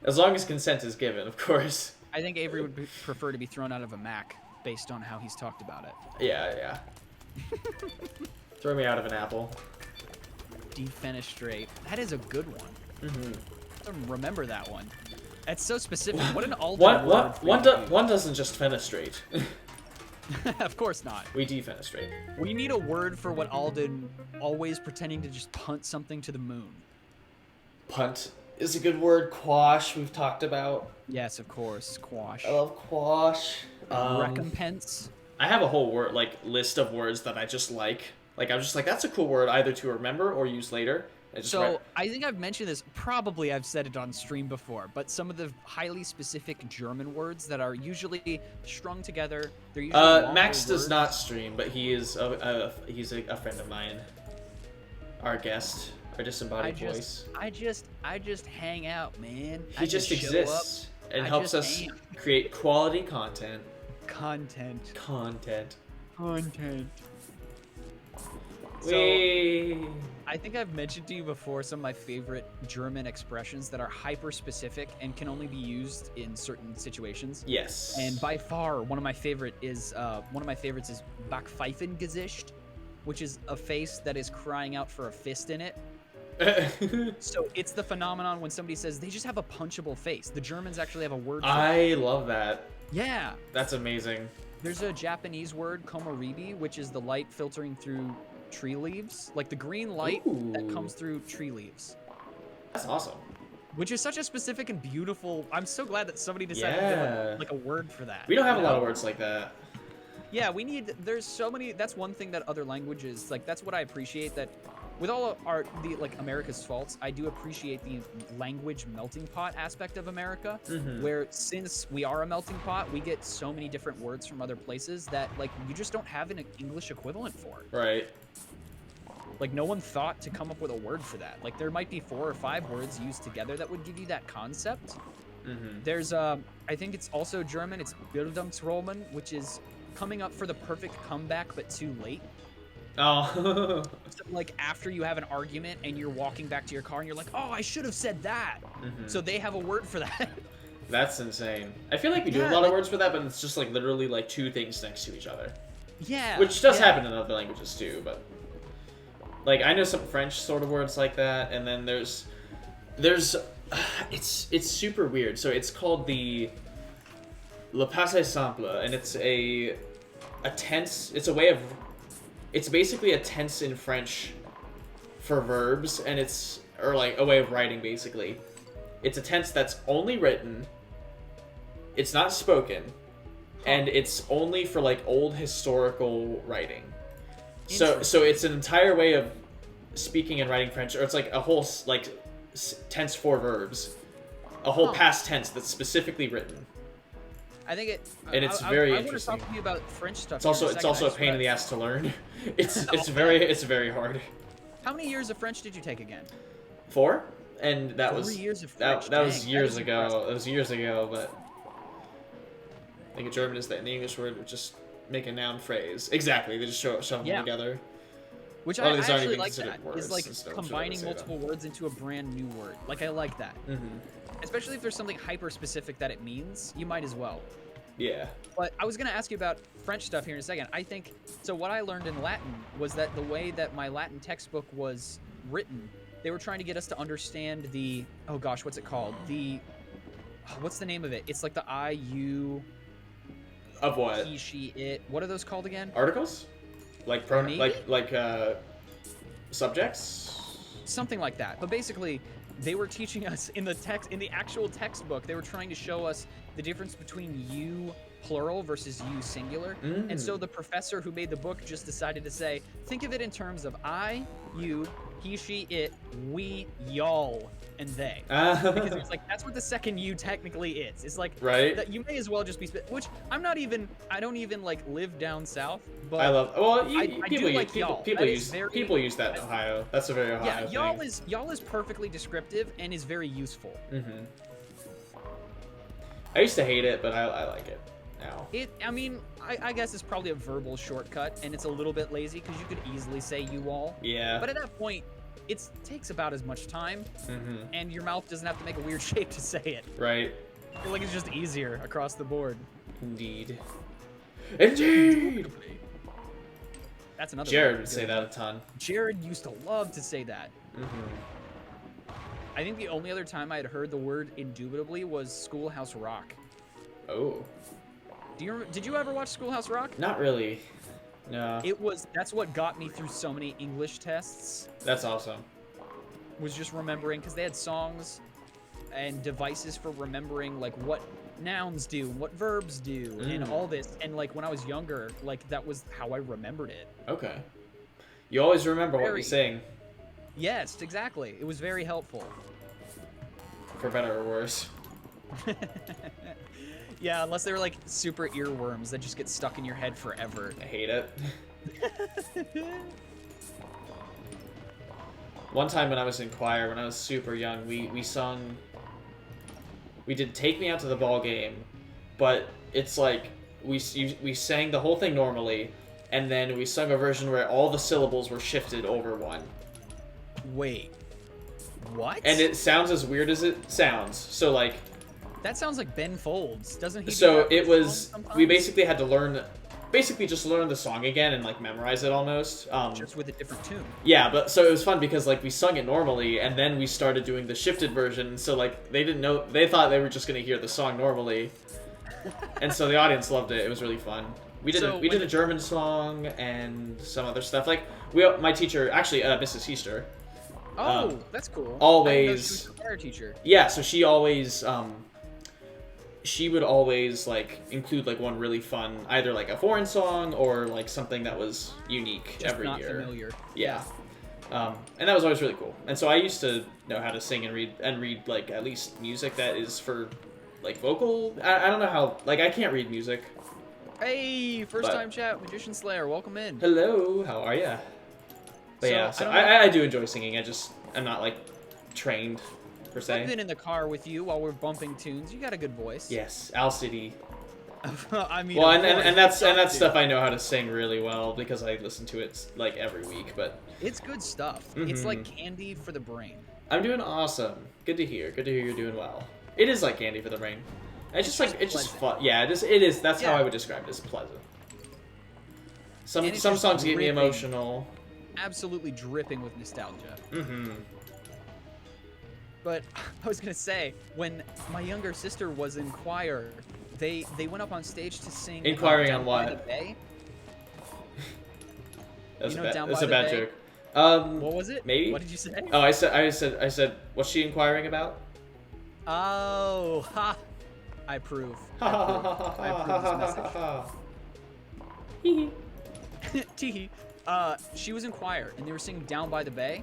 As long as consent is given, of course. I think Avery would prefer to be thrown out of a Mac based on how he's talked about it. Yeah. Throw me out of an apple. Defenestrate. That is a good one. Mm-hmm. I don't remember that one. That's so specific. What an all one doesn't just fenestrate. Of course not. We defenestrate. We need a word for what Alden always pretending to just punt something to the moon. Punt is a good word. Quash, we've talked about. Yes, of course. Quash. I love quash. Recompense. I have a whole word list of words that I just like. Like I'm just like, that's a cool word either to remember or use later. I think I've mentioned this, probably I've said it on stream before, but some of the highly specific German words that are usually strung together, they're usually Max does not stream, but he is he's a friend of mine. Our guest, our disembodied voice. I just hang out, man. He just exists and helps us create quality content. Content. So, I think I've mentioned to you before some of my favorite German expressions that are hyper-specific and can only be used in certain situations. Yes. And by far, one of my favorites is Backpfeifengesicht, which is a face that is crying out for a fist in it. So it's the phenomenon when somebody says they just have a punchable face. The Germans actually have a word for it. I love that. Yeah. That's amazing. There's a Japanese word, komaribi, which is the light filtering through tree leaves, like the green light that comes through tree leaves. That's awesome. Which is such a specific and beautiful. I'm so glad that somebody decided to have like a word for that. We don't have a lot of words like that. Yeah, we need. There's so many. That's one thing that other languages like. That's what I appreciate. That with all of America's faults, I do appreciate the language melting pot aspect of America, where since we are a melting pot, we get so many different words from other places that like you just don't have an English equivalent for. Right. Like no one thought to come up with a word for that. Like there might be 4 or 5 words used together that would give you that concept. There's I think it's also German. It's Bildungsroman, which is coming up for the perfect comeback but too late. Oh. So, like after you have an argument and you're walking back to your car and you're like, oh, I should have said that. So they have a word for that. That's insane. I feel like we do have a lot of words for that, but it's just like literally like 2 things next to each other. Yeah. Which does happen in other languages too, but like I know some French sort of words like that, and then there's it's super weird. So it's called the le passé simple, and it's a tense. It's basically a tense in French for verbs, and or like a way of writing basically. It's a tense that's only written. It's not spoken, and it's only for like old historical writing. So it's an entire way of speaking and writing French, or it's like a whole like tense for verbs, a whole past tense that's specifically written. I think and it's very I interesting. want to talk to you about French stuff. It's also a pain in the ass to learn. It's very hard. How many years of French did you take again? 4, and that 3 was years of French. that was years ago. It was years ago, but I think in German is that the English word would just make a noun phrase. Exactly, they just shove them together. Which I actually like that. Is like combining multiple words into a brand new word. Like I like that. Especially if there's something hyper specific that it means, you might as well. Yeah. But I was gonna ask you about French stuff here in a second. I think so. What I learned in Latin was that the way that my Latin textbook was written, they were trying to get us to understand the what's it called? What's the name of it? It's like the I, you. Of what? He, she, it. What are those called again? Articles? Like subjects? Something like that. But basically, they were teaching us in the actual textbook, they were trying to show us the difference between you plural versus you singular. And so the professor who made the book just decided to say, think of it in terms of I, you, he, she, it, we, y'all. and they. Because it's like, that's what the second U technically is. It's like, right? that you may as well just be, which I don't even like live down south, but I love, well, people use that in Ohio. That's a very Ohio thing. Y'all is perfectly descriptive and is very useful. Mm-hmm. I used to hate it, but I like it now. I mean, I guess it's probably a verbal shortcut, and it's a little bit lazy because you could easily say you all. Yeah. But at that point, it takes about as much time, and your mouth doesn't have to make a weird shape to say it. Right. I feel like it's just easier across the board. Indeed. Indeed! That's another Jared would say that a ton. Jared used to love to say that. Mm-hmm. I think the only other time I had heard the word indubitably was Schoolhouse Rock. Oh. Did you ever watch Schoolhouse Rock? Not really. No. That's what got me through so many English tests. That's awesome. Was just remembering, because they had songs and devices for remembering like what nouns do, what verbs do, and all this. And like when I was younger, like that was how I remembered it. Okay. You always remember what you sing. Yes, exactly. It was very helpful. For better or worse. Yeah, unless they were like super earworms that just get stuck in your head forever. I hate it. One time when I was in choir, when I was super young, we sung... We did Take Me Out to the Ball Game, but it's like we sang the whole thing normally, and then we sung a version where all the syllables were shifted over one. Wait. What? And it sounds as weird as it sounds. So like... That sounds like Ben Folds, doesn't he? So it was... We basically had to learn... Basically just learn the song again and like memorize it almost. Just with a different tune. Yeah, but so it was fun because like we sung it normally and then we started doing the shifted version. So like they didn't know... They thought they were just going to hear the song normally. And so the audience loved it. It was really fun. We did a German song and some other stuff. Like my teacher, actually Mrs. Heaster. Oh, that's cool. Always. I didn't know she was a choir teacher. Yeah, so she always she would always like include like one really fun, either like a foreign song or like something that was unique just every not year. Familiar. Yeah. And that was always really cool. And so I used to know how to sing and read like at least music that is for like vocal. I don't know how, like I can't read music. Hey, first time chat, Magician Slayer, welcome in. Hello, how are ya? But so I do enjoy singing. I'm not like trained per se. I've been in the car with you while we're bumping tunes. You got a good voice. Yes, Owl City. I mean, well, and that's stuff I know how to sing really well because I listen to it like every week. But it's good stuff. It's like candy for the brain. I'm doing awesome. Good to hear. Good to hear you're doing well. It is like candy for the brain. It's just fun. Yeah, it is. That's how I would describe it. It's pleasant. Some songs get me emotional. Absolutely dripping with nostalgia. But I was gonna say, when my younger sister was in choir, they went up on stage to sing. Inquiring on what? By the Bay. That's a bad joke. What was it? Maybe. What did you say? Oh, I said, what's she inquiring about? Oh, ha! I approve. I approve this message. Tee. She was in choir, and they were singing "Down by the Bay."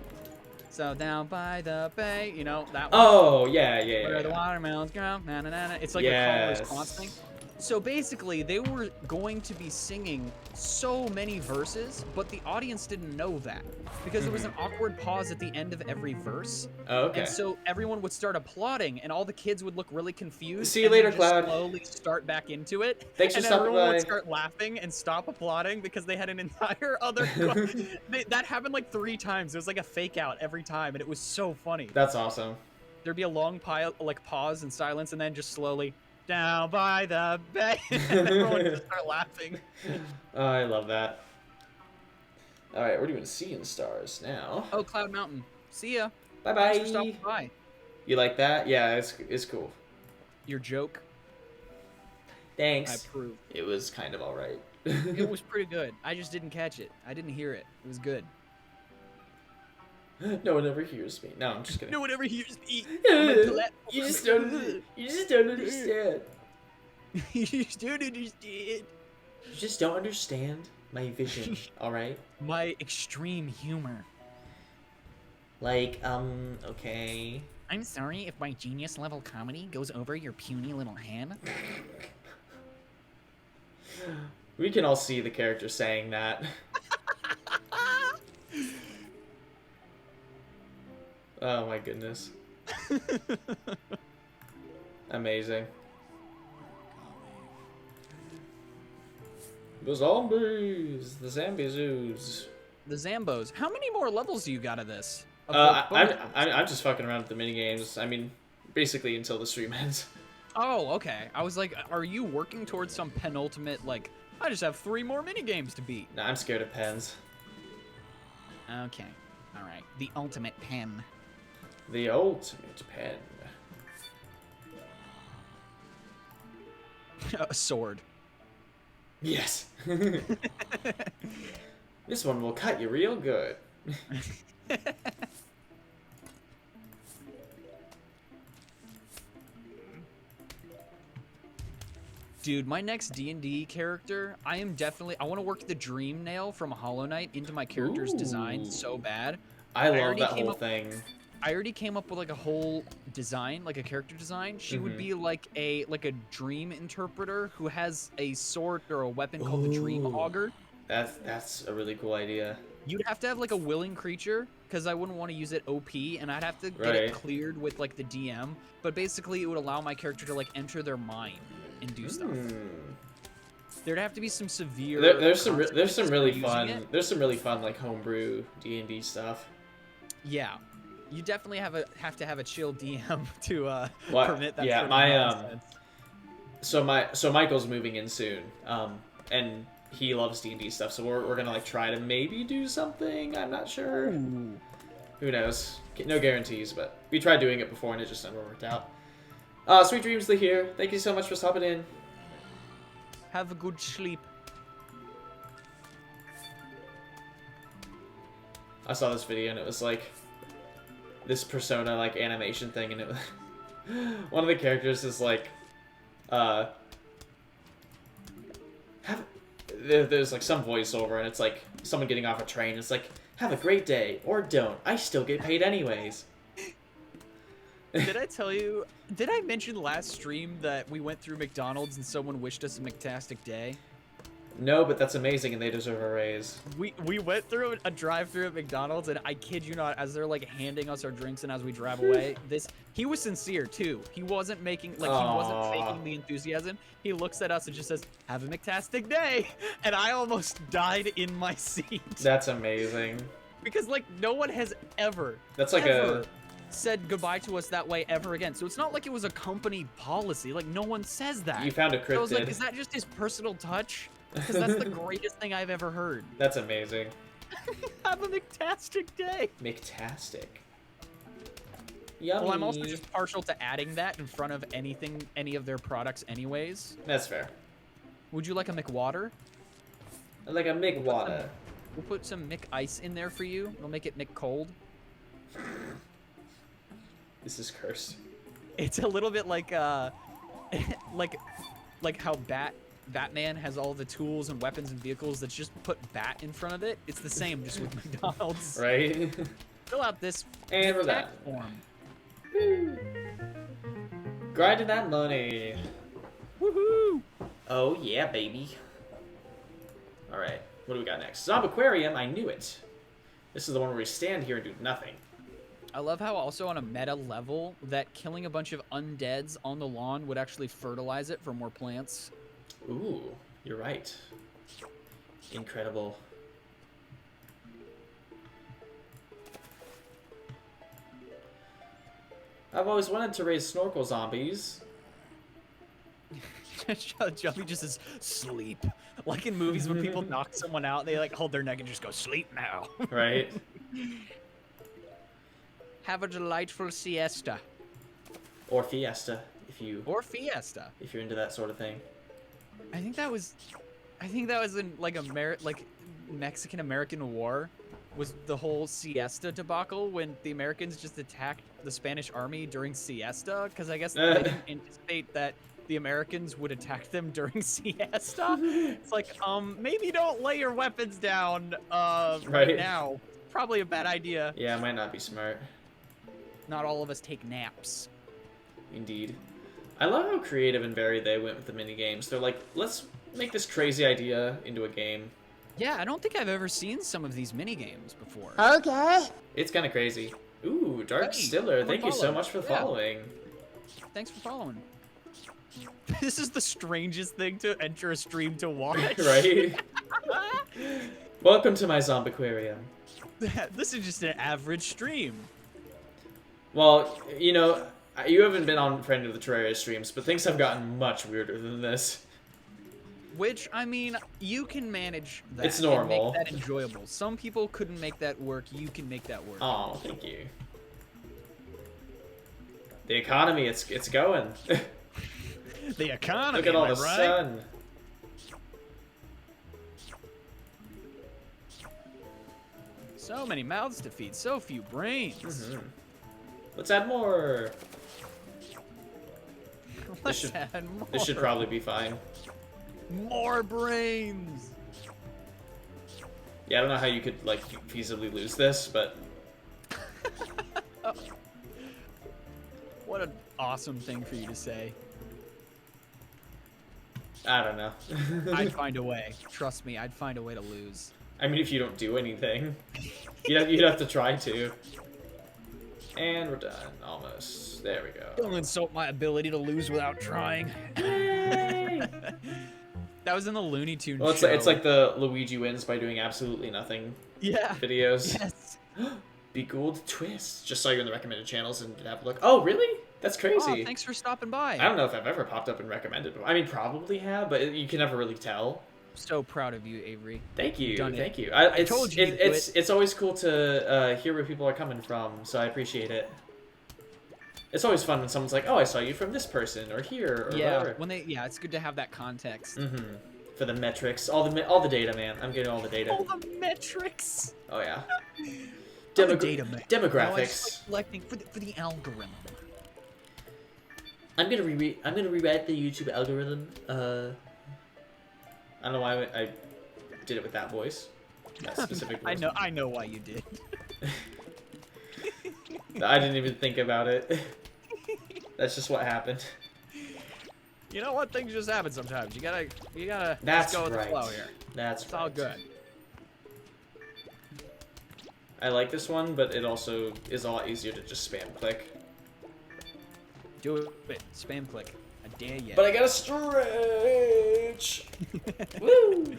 So down by the bay, you know that one. Oh yeah. Where the watermelons grow, na na na na. It's like a call and response thing. So basically, they were going to be singing so many verses, but the audience didn't know that because there was an awkward pause at the end of every verse. Oh, okay. And so everyone would start applauding, and all the kids would look really confused. See you later, Cloud. Slowly start back into it. Thanks for stopping by. And everyone would start laughing and stop applauding because they had an entire other. That happened like 3 times. It was like a fake out every time, and it was so funny. That's awesome. There'd be a long pause and silence, and then just slowly. Down by the bay. And everyone just start laughing. Oh, I love that. Alright, we're doing Seeing Stars now. Oh, Cloud Mountain. See ya. Bye-bye. Thanks for stopping by. You like that? Yeah, it's cool. Your joke? Thanks. I approve. It was kind of alright. It was pretty good. I just didn't catch it. I didn't hear it. It was good. No one ever hears me. No, I'm just kidding. No one ever hears me. You just don't understand. You just don't understand. You just don't understand my vision, alright? My extreme humor. Like, okay. I'm sorry if my genius level comedy goes over your puny little head. We can all see the character saying that. Oh my goodness. Amazing. The zombies! The Zambizoos. The Zambos. How many more levels do you got of this? I'm just fucking around with the minigames. I mean, basically until the stream ends. Oh, okay. I was like, are you working towards some penultimate, like, I just have 3 more minigames to beat? Nah, I'm scared of pens. Okay. Alright. The ultimate pen. The ultimate pen. A sword. Yes. This one will cut you real good. Dude, my next D&D character, I want to work the Dream Nail from Hollow Knight into my character's design so bad. I love that whole thing. I already came up with like a whole design, like a character design. She would be like a dream interpreter who has a sword or a weapon called the Dream Auger. That's a really cool idea. You'd have to have like a willing creature because I wouldn't want to use it OP, and I'd have to get it cleared with like the DM. But basically, it would allow my character to like enter their mind and do stuff. There'd have to be some severe. There's some really fun like homebrew D&D stuff. Yeah, you definitely have to have a chill DM to permit that. Yeah, sort of so Michael's moving in soon, and he loves D&D stuff. So we're gonna like try to maybe do something. I'm not sure. Ooh. Who knows? No guarantees, but we tried doing it before and it just never worked out. Sweet dreams, Lee here. Thank you so much for stopping in. Have a good sleep. I saw this video and it was like this Persona like animation thing, and it was one of the characters is like there's like some voiceover and it's like someone getting off a train. It's like, have a great day, or don't. I still get paid anyways. Did I mention last stream that we went through McDonald's and someone wished us a McTastic day? No, but that's amazing and they deserve a raise. We went through a drive-through at McDonald's, and I kid you not, as they're like handing us our drinks and as we drive away, he was sincere too. He wasn't making he wasn't faking the enthusiasm. He looks at us and just says, "Have a McTastic day," and I almost died in my seat. That's amazing. Because like no one has ever said goodbye to us that way ever again. So it's not like it was a company policy. Like no one says that. You found a cryptid. So I was like, is that just his personal touch? Because that's the greatest thing I've ever heard. That's amazing. Have a McTastic day. McTastic. Yummy. Well, I'm also just partial to adding that in front of any of their products anyways. That's fair. Would you like a McWater? I like a McWater. We'll put some Mc-Ice in there for you. We'll make it McCold. This is cursed. It's a little bit like like how Batman has all the tools and weapons and vehicles that's just put bat in front of it. It's the same, just with McDonald's. Right? Fill out this and we're done. Form. Grinding that money. Woohoo! Oh yeah, baby. Alright, what do we got next? Zombaquarium, I knew it. This is the one where we stand here and do nothing. I love how also on a meta level that killing a bunch of undeads on the lawn would actually fertilize it for more plants. Ooh, you're right. Incredible. I've always wanted to raise snorkel zombies. Johnny just says, sleep. Like in movies when people knock someone out, they like hold their neck and just go, sleep now. Right? Have a delightful siesta. Or fiesta, if you... Or fiesta. If you're into that sort of thing. I think that was in like Mexican-American War, was the whole siesta debacle when the Americans just attacked the Spanish army during siesta, because I guess they didn't anticipate that the Americans would attack them during siesta. It's like, maybe don't lay your weapons down right now. Probably a bad idea. Yeah, it might not be smart. Not all of us take naps. Indeed. I love how creative and varied they went with the mini games. They're like, let's make this crazy idea into a game. Yeah, I don't think I've ever seen some of these mini games before. Okay. It's kind of crazy. Ooh, Dark Hey, Stiller, thank you so much for following. Thanks for following. This is the strangest thing to enter a stream to watch. Right? Welcome to my Zombiquarium. This is just an average stream. Well, you know, you haven't been on Friend of the Terraria streams, but things have gotten much weirder than this. Which, I mean, you can manage that. It's normal. And make that enjoyable. Some people couldn't make that work. You can make that work. Oh, thank you. The economy, it's going. The economy. Look at all the sun. So many mouths to feed, so few brains. Let's add more. Let's add more. This should probably be fine. More brains. Yeah, I don't know how you could like feasibly lose this, but What an awesome thing for you to say. I don't know. I'd find a way. Trust me, I'd find a way to lose. I mean, if you don't do anything, you'd have to try to. And we're done, almost. There we go. Don't insult my ability to lose without trying. That was in the Looney Tunes Well, show. it's like the Luigi wins by doing absolutely nothing videos. Yes. Begooled Twist. Just saw you in the recommended channels and have a look. Oh, really? That's crazy. Oh, thanks for stopping by. I don't know if I've ever popped up and recommended. I mean, probably have, but you can never really tell. So proud of you, Avery. Thank you, Thank you. I told you. It's always cool to hear where people are coming from, so I appreciate it. It's always fun when someone's like, "Oh, I saw you from this person or here or whatever." It's good to have that context. For the metrics, all the data, man. I'm getting all the data. All the metrics. Oh yeah. Demographics. Demographics. Collecting for the algorithm. I'm gonna rewrite the YouTube algorithm. I don't know why I did it with that voice. That specific voice. I know why you did. I didn't even think about it. That's just what happened. You know what? Things just happen sometimes. You gotta That's just go with right. the flow here. It's all good. I like this one, but it also is a lot easier to just spam click. Do it. Spam click. I dare you. But I gotta stretch. Woo!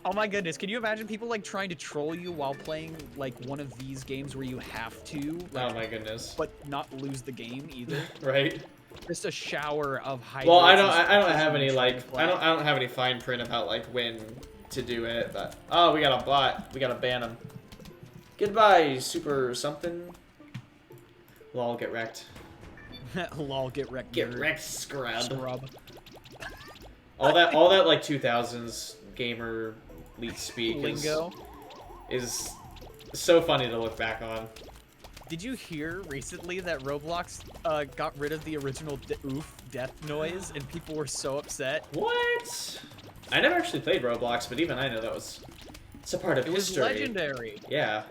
Oh my goodness, can you imagine people like trying to troll you while playing like one of these games where you have to Oh my goodness. but not lose the game either? Right? Just a shower of hydrates. Well, I don't have any like I don't have any fine print about like when to do it, but oh, we got a bot. We got to ban him. Goodbye, super something. Lol, get wrecked. Lol, get wrecked. Get nerd. wrecked, scrub. Scrub. All that like 2000s gamer leak speak Lingo. is so funny to look back on. Did you hear recently that Roblox got rid of the original oof death noise and people were so upset? What? I never actually played Roblox, but even I know it's a part of history. It was legendary. Yeah.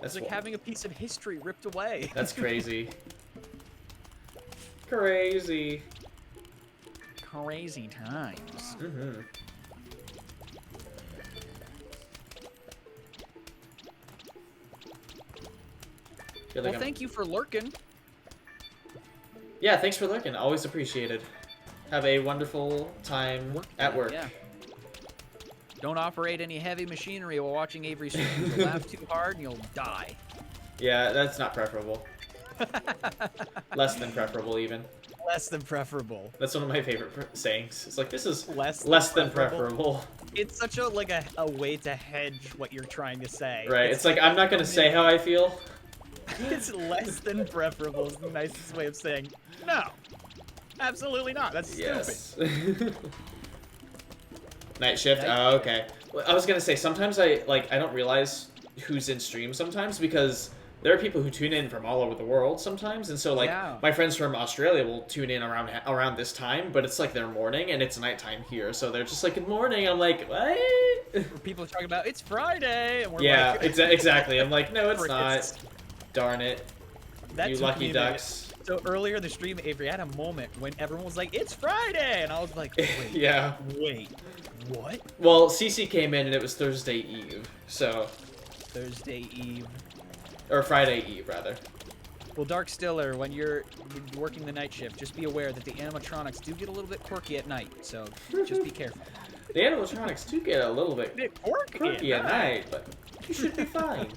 It's like having a piece of history ripped away. That's crazy. Crazy. Crazy times. Well, thank you for lurking. Yeah, thanks for lurking. Always appreciated. Have a wonderful time at work. Yeah. Don't operate any heavy machinery while watching Avery stream. You'll laugh too hard and you'll die. Yeah, that's not preferable. Less than preferable, even. Less than preferable. That's one of my favorite sayings. It's like, this is less than preferable. It's such a a way to hedge what you're trying to say. Right, it's like, I'm not gonna say how I feel. It's less than preferable is the nicest way of saying, no, absolutely not. That's stupid. Night shift? Oh, okay. Well, I was gonna say, sometimes I don't realize who's in stream sometimes, because there are people who tune in from all over the world sometimes, and so my friends from Australia will tune in around this time, but it's like their morning and it's nighttime here, so they're just like, good morning. I'm like, what? People are talking about it's Friday, and we're like, exactly. I'm like, no, it's not. Darn it. That You took lucky me a minute. ducks. So earlier in the stream, Avery, I had a moment when everyone was like, "It's Friday," and I was like, "Wait, Yeah. wait, what?" Well, CC came in and it was Thursday Eve, so... Thursday Eve. Or Friday Eve, rather. Well, Dark Stiller, when you're working the night shift, just be aware that the animatronics do get a little bit quirky at night, so just be careful. The animatronics do get a little bit quirky at night, but you should be fine.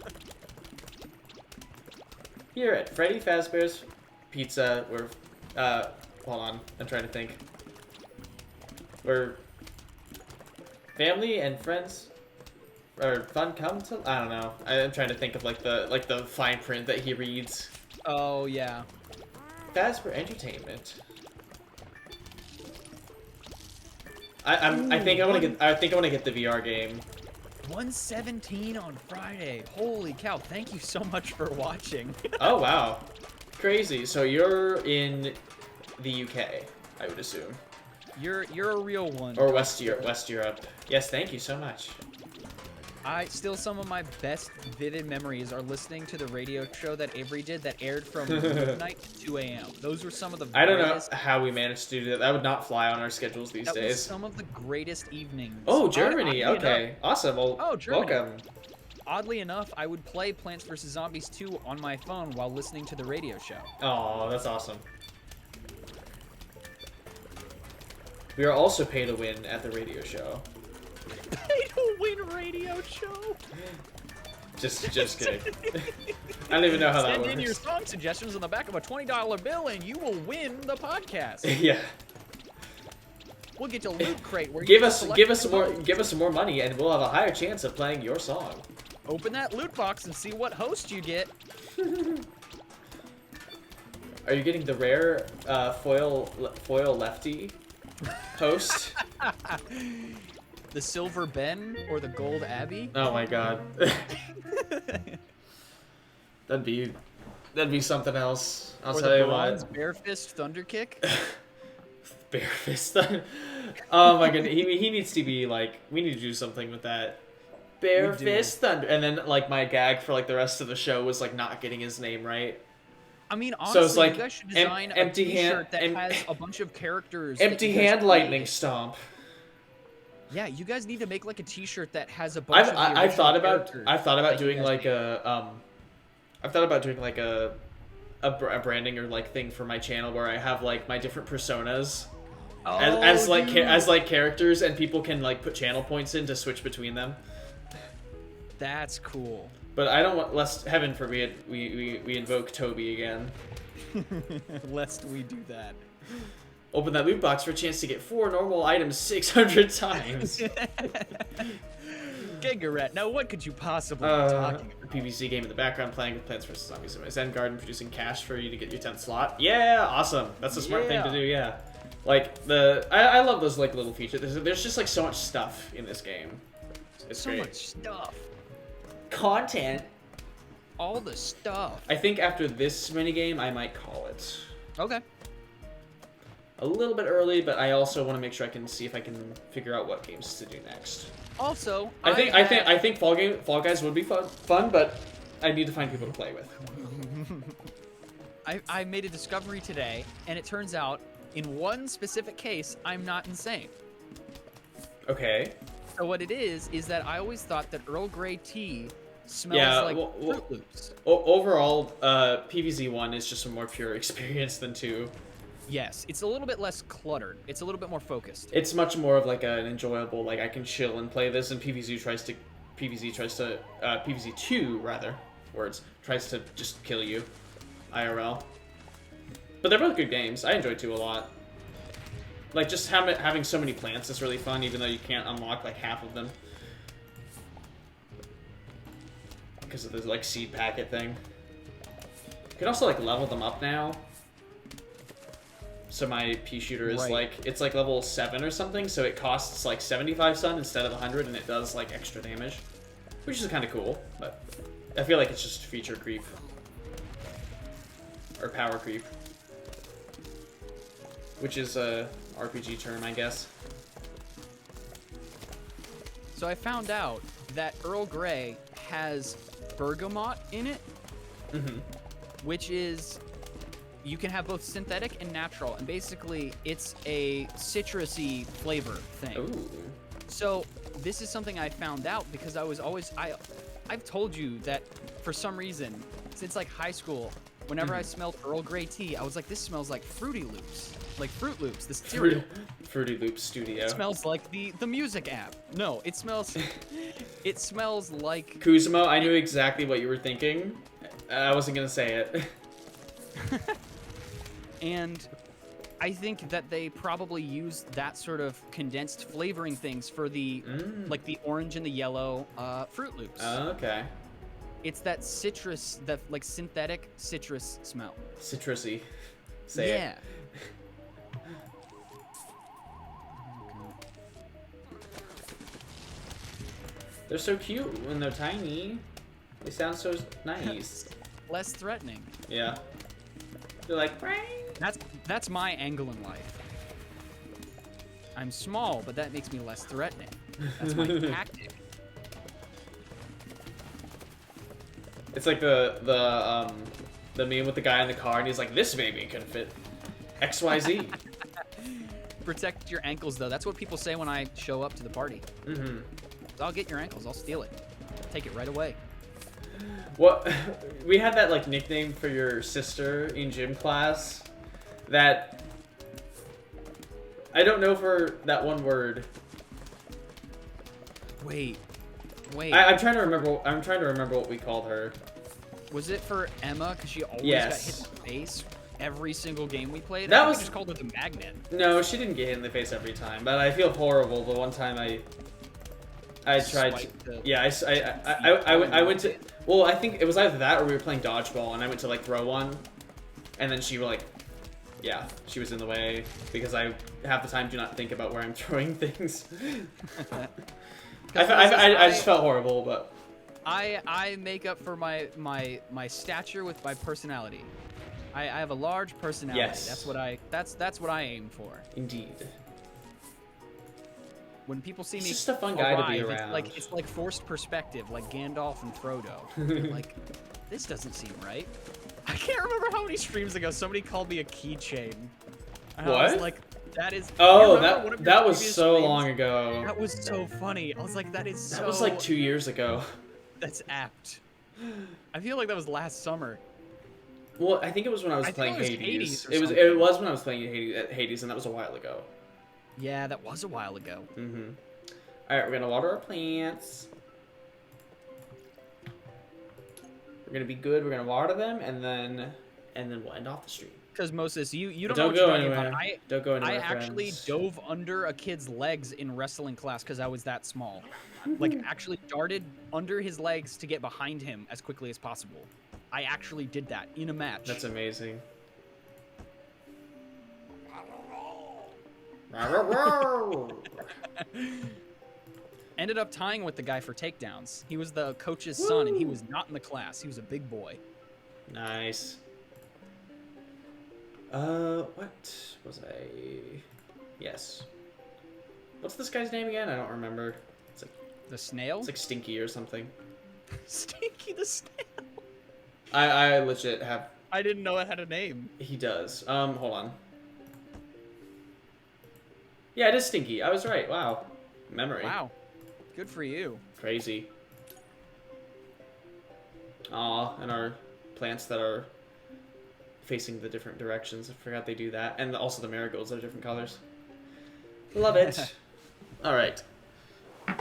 Here at Freddy Fazbear's Pizza, we're... hold on, I'm trying to think. We're... family and friends... or fun come to... I don't know. I'm trying to think of, like, the fine print that he reads. Oh, yeah. Fazbear Entertainment. I think I want to get the VR game. 1:17 on Friday. Holy cow! Thank you so much for watching. Oh wow, crazy. So you're in the UK, I would assume. You're a real one. Or West Europe. Yes, thank you so much. Some of my best vivid memories are listening to the radio show that Avery did that aired from midnight to 2 a.m. Those were some of the I don't know how we managed to do that. That would not fly on our schedules these days. That was some of the greatest evenings. Oh, Germany. Okay. Awesome. Well, Germany. Welcome. Oddly enough, I would play Plants vs. Zombies 2 on my phone while listening to the radio show. Oh, that's awesome. We are also pay to win at the radio show. Pay to win radio show. Just kidding. I don't even know how that works. Send in your song suggestions on the back of a $20 bill, and you will win the podcast. Yeah. We'll get to Loot Crate where give us some more money, and we'll have a higher chance of playing your song. Open that loot box and see what host you get. Are you getting the rare foil Lefty host? The Silver Ben or the Gold Abbey? Oh my god. That'd be something else. I'll tell you what. Bare Fist Thunder Kick? Bare Fist Thunder. Oh my goodness. He needs to be like, we need to do something with that. Bare Fist Thunder. And then like my gag for like the rest of the show was like not getting his name right. I mean, honestly, so it's like you guys should design a t-shirt that has a bunch of characters. Empty hand lightning stomp. Yeah, you guys need to make like a t-shirt that has a bunch of I've thought about doing like a branding or like thing for my channel where I have like my different personas as characters, and people can like put channel points in to switch between them. That's cool. But I don't want, lest heaven forbid we invoke Toby again. Lest we do that. Open that loot box for a chance to get 4 normal items 600 times. Gigaret, now what could you possibly be talking about? PvC game in the background playing with Plants vs. Zombies in my Zen garden, producing cash for you to get your 10th slot. Yeah, awesome. That's a smart thing to do, yeah. Like, I love those like little features. There's just like so much stuff in this game. It's so great. Much stuff. Content. All the stuff. I think after this minigame, I might call it. Okay. A little bit early, but I also want to make sure I can see if I can figure out what games to do next. Also, I think Fall Guys would be fun, but I need to find people to play with. I made a discovery today, and it turns out, in one specific case, I'm not insane. Okay. So what it is that I always thought that Earl Grey tea smells like Fruit Loops. Overall, PvZ1 is just a more pure experience than 2. Yes, it's a little bit less cluttered. It's a little bit more focused. It's much more of like an enjoyable, like I can chill and play this, and PvZ2 rather, tries to just kill you, IRL. But they're both good games. I enjoy 2 a lot. Like just having so many plants is really fun, even though you can't unlock like half of them because of this like seed packet thing. You can also like level them up now. So my pea shooter is it's like level 7 or something, so it costs like 75 sun instead of 100, and it does like extra damage, which is kind of cool. But I feel like it's just feature creep or power creep, which is a RPG term, I guess. So I found out that Earl Grey has bergamot in it, which is you can have both synthetic and natural, and basically it's a citrusy flavor thing. Ooh. So this is something I found out because I've told you that for some reason since like high school, whenever I smelled Earl Grey tea, I was like, this smells like Fruity Loops, like Fruit Loops, the cereal. Fruity Loops Studio. It smells like the music app. No, it smells like Kuzmo. I knew exactly what you were thinking. I wasn't gonna say it. And I think that they probably used that sort of condensed flavoring things for the like the orange and the yellow Fruit Loops. Oh, okay. It's that citrus, that like synthetic citrus smell. Citrusy. Say yeah. it. They're so cute when they're tiny. They sound so nice. Less threatening. Yeah. They're like, That's my angle in life. I'm small, but that makes me less threatening. That's my tactic. It's like the meme with the guy in the car, and he's like, this baby can fit XYZ. Protect your ankles, though. That's what people say when I show up to the party. Mm-hmm. I'll get your ankles. I'll steal it. Take it right away. What? We had that like nickname for your sister in gym class. That I don't know for that one word. Wait. I'm trying to remember. I'm trying to remember what we called her. Was it for Emma? Because she always got hit in the face every single game we played. That I was just called her the magnet. No, she didn't get hit in the face every time, but I feel horrible. The one time I tried to, yeah, I went to, well, I think it was either that or we were playing dodgeball, and I went to like throw one, and then she like, yeah, she was in the way because I half the time do not think about where I'm throwing things. I just felt horrible, but I make up for my stature with my personality. I have a large personality. Yes. That's what I aim for. Indeed. When people see He's me just a fun guy to be around. It's like forced perspective, like Gandalf and Frodo. Like, this doesn't seem right. I can't remember how many streams ago somebody called me a keychain. What? I was like, that is. Oh, that was so streams? long ago. That was so funny. I was like, that is so. That was like 2 years ago. That's apt. I feel like that was last summer. Well, I think it was when I was playing Hades. It was when I was playing Hades, and that was a while ago. Yeah, that was a while ago. Mm-hmm. All right, we're gonna water our plants. We're gonna be good. We're gonna water them, and then we'll end off the stream. Because Moses, you don't Don't know what go you're talking anywhere. about. Don't go anywhere. I actually dove under a kid's legs in wrestling class because I was that small. Like, actually darted under his legs to get behind him as quickly as possible. I actually did that in a match. That's amazing. Ended up tying with the guy for takedowns. He was the coach's son, and he was not in the class. He was a big boy. Nice. What was I? Yes. What's this guy's name again? I don't remember. It's like the snail. It's like Stinky or something. Stinky the snail. I legit have. I didn't know it had a name. He does. Hold on. Yeah, it is Stinky. I was right. Wow. Memory. Wow. Good for you. Crazy. Aw, and our plants that are facing the different directions. I forgot they do that. And also the marigolds are different colors. Love it. Alright.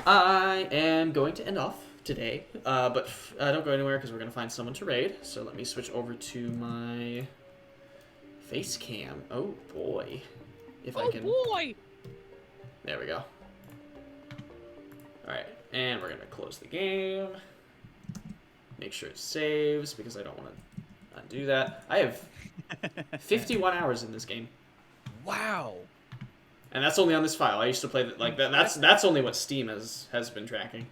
I am going to end off today. But don't go anywhere because we're going to find someone to raid. So let me switch over to my face cam. Oh, boy. If I can... Oh, boy! There we go. Alright, and we're going to close the game. Make sure it saves, because I don't want to undo that. I have 51 hours in this game. Wow. And that's only on this file. I used to play like that. That's only what Steam has been tracking.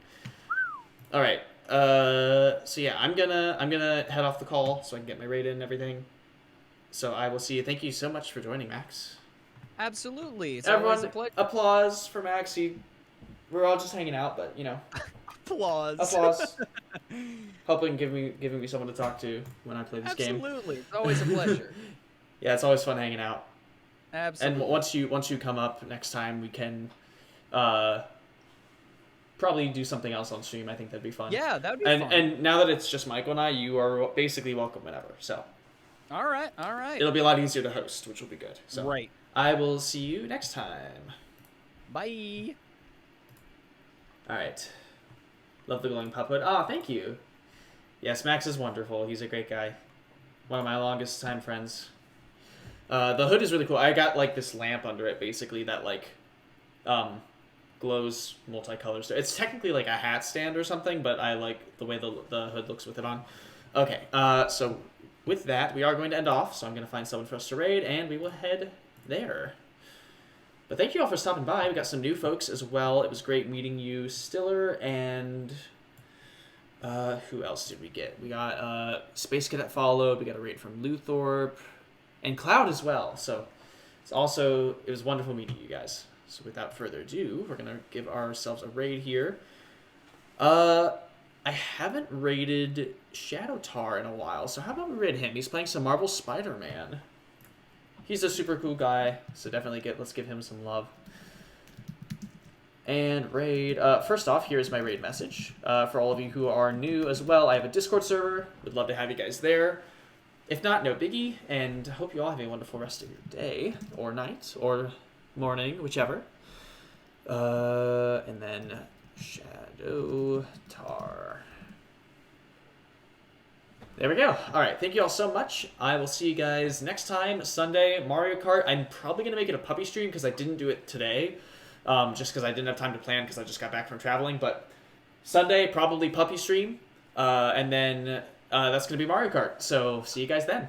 Alright, so yeah, I'm gonna head off the call so I can get my raid in and everything. So I will see you. Thank you so much for joining, Max. Absolutely. It's Everyone, always a pleasure. applause for Max. We're all just hanging out, but you know. Applause. Applause. helping giving me someone to talk to when I play this game. Absolutely, it's always a pleasure. Yeah, it's always fun hanging out. Absolutely. And once you come up next time, we can probably do something else on stream. I think that'd be fun. Yeah, that'd be fun. And now that it's just Michael and I, you are basically welcome whenever. So. All right. It'll be a lot easier to host, which will be good. So. Right. I will see you next time. Bye. All right. Love the glowing pup hood. Ah, thank you. Yes, Max is wonderful. He's a great guy. One of my longest time friends. The hood is really cool. I got like this lamp under it, basically, that like glows multicolors. It's technically like a hat stand or something, but I like the way the hood looks with it on. Okay, so with that, we are going to end off. So I'm going to find someone for us to raid, and we will head there. But thank you all for stopping by. We got some new folks as well. It was great meeting you, Stiller, and who else did we get? We got Space Cadet followed. We got a raid from Luthorpe, and Cloud as well. So it was wonderful meeting you guys. So without further ado, we're gonna give ourselves a raid here. I haven't raided Shadow Tar in a while, so how about we raid him? He's playing some Marvel Spider-Man. He's a super cool guy, so definitely let's give him some love. And raid. First off, here's my raid message. For all of you who are new as well, I have a Discord server. Would love to have you guys there. If not, no biggie. And hope you all have a wonderful rest of your day, or night, or morning, whichever. And then Shadow Tar. There we go. All right. Thank you all so much. I will see you guys next time, Sunday, Mario Kart. I'm probably going to make it a puppy stream because I didn't do it today. Just because I didn't have time to plan because I just got back from traveling. But Sunday, probably puppy stream. And then that's going to be Mario Kart. So see you guys then.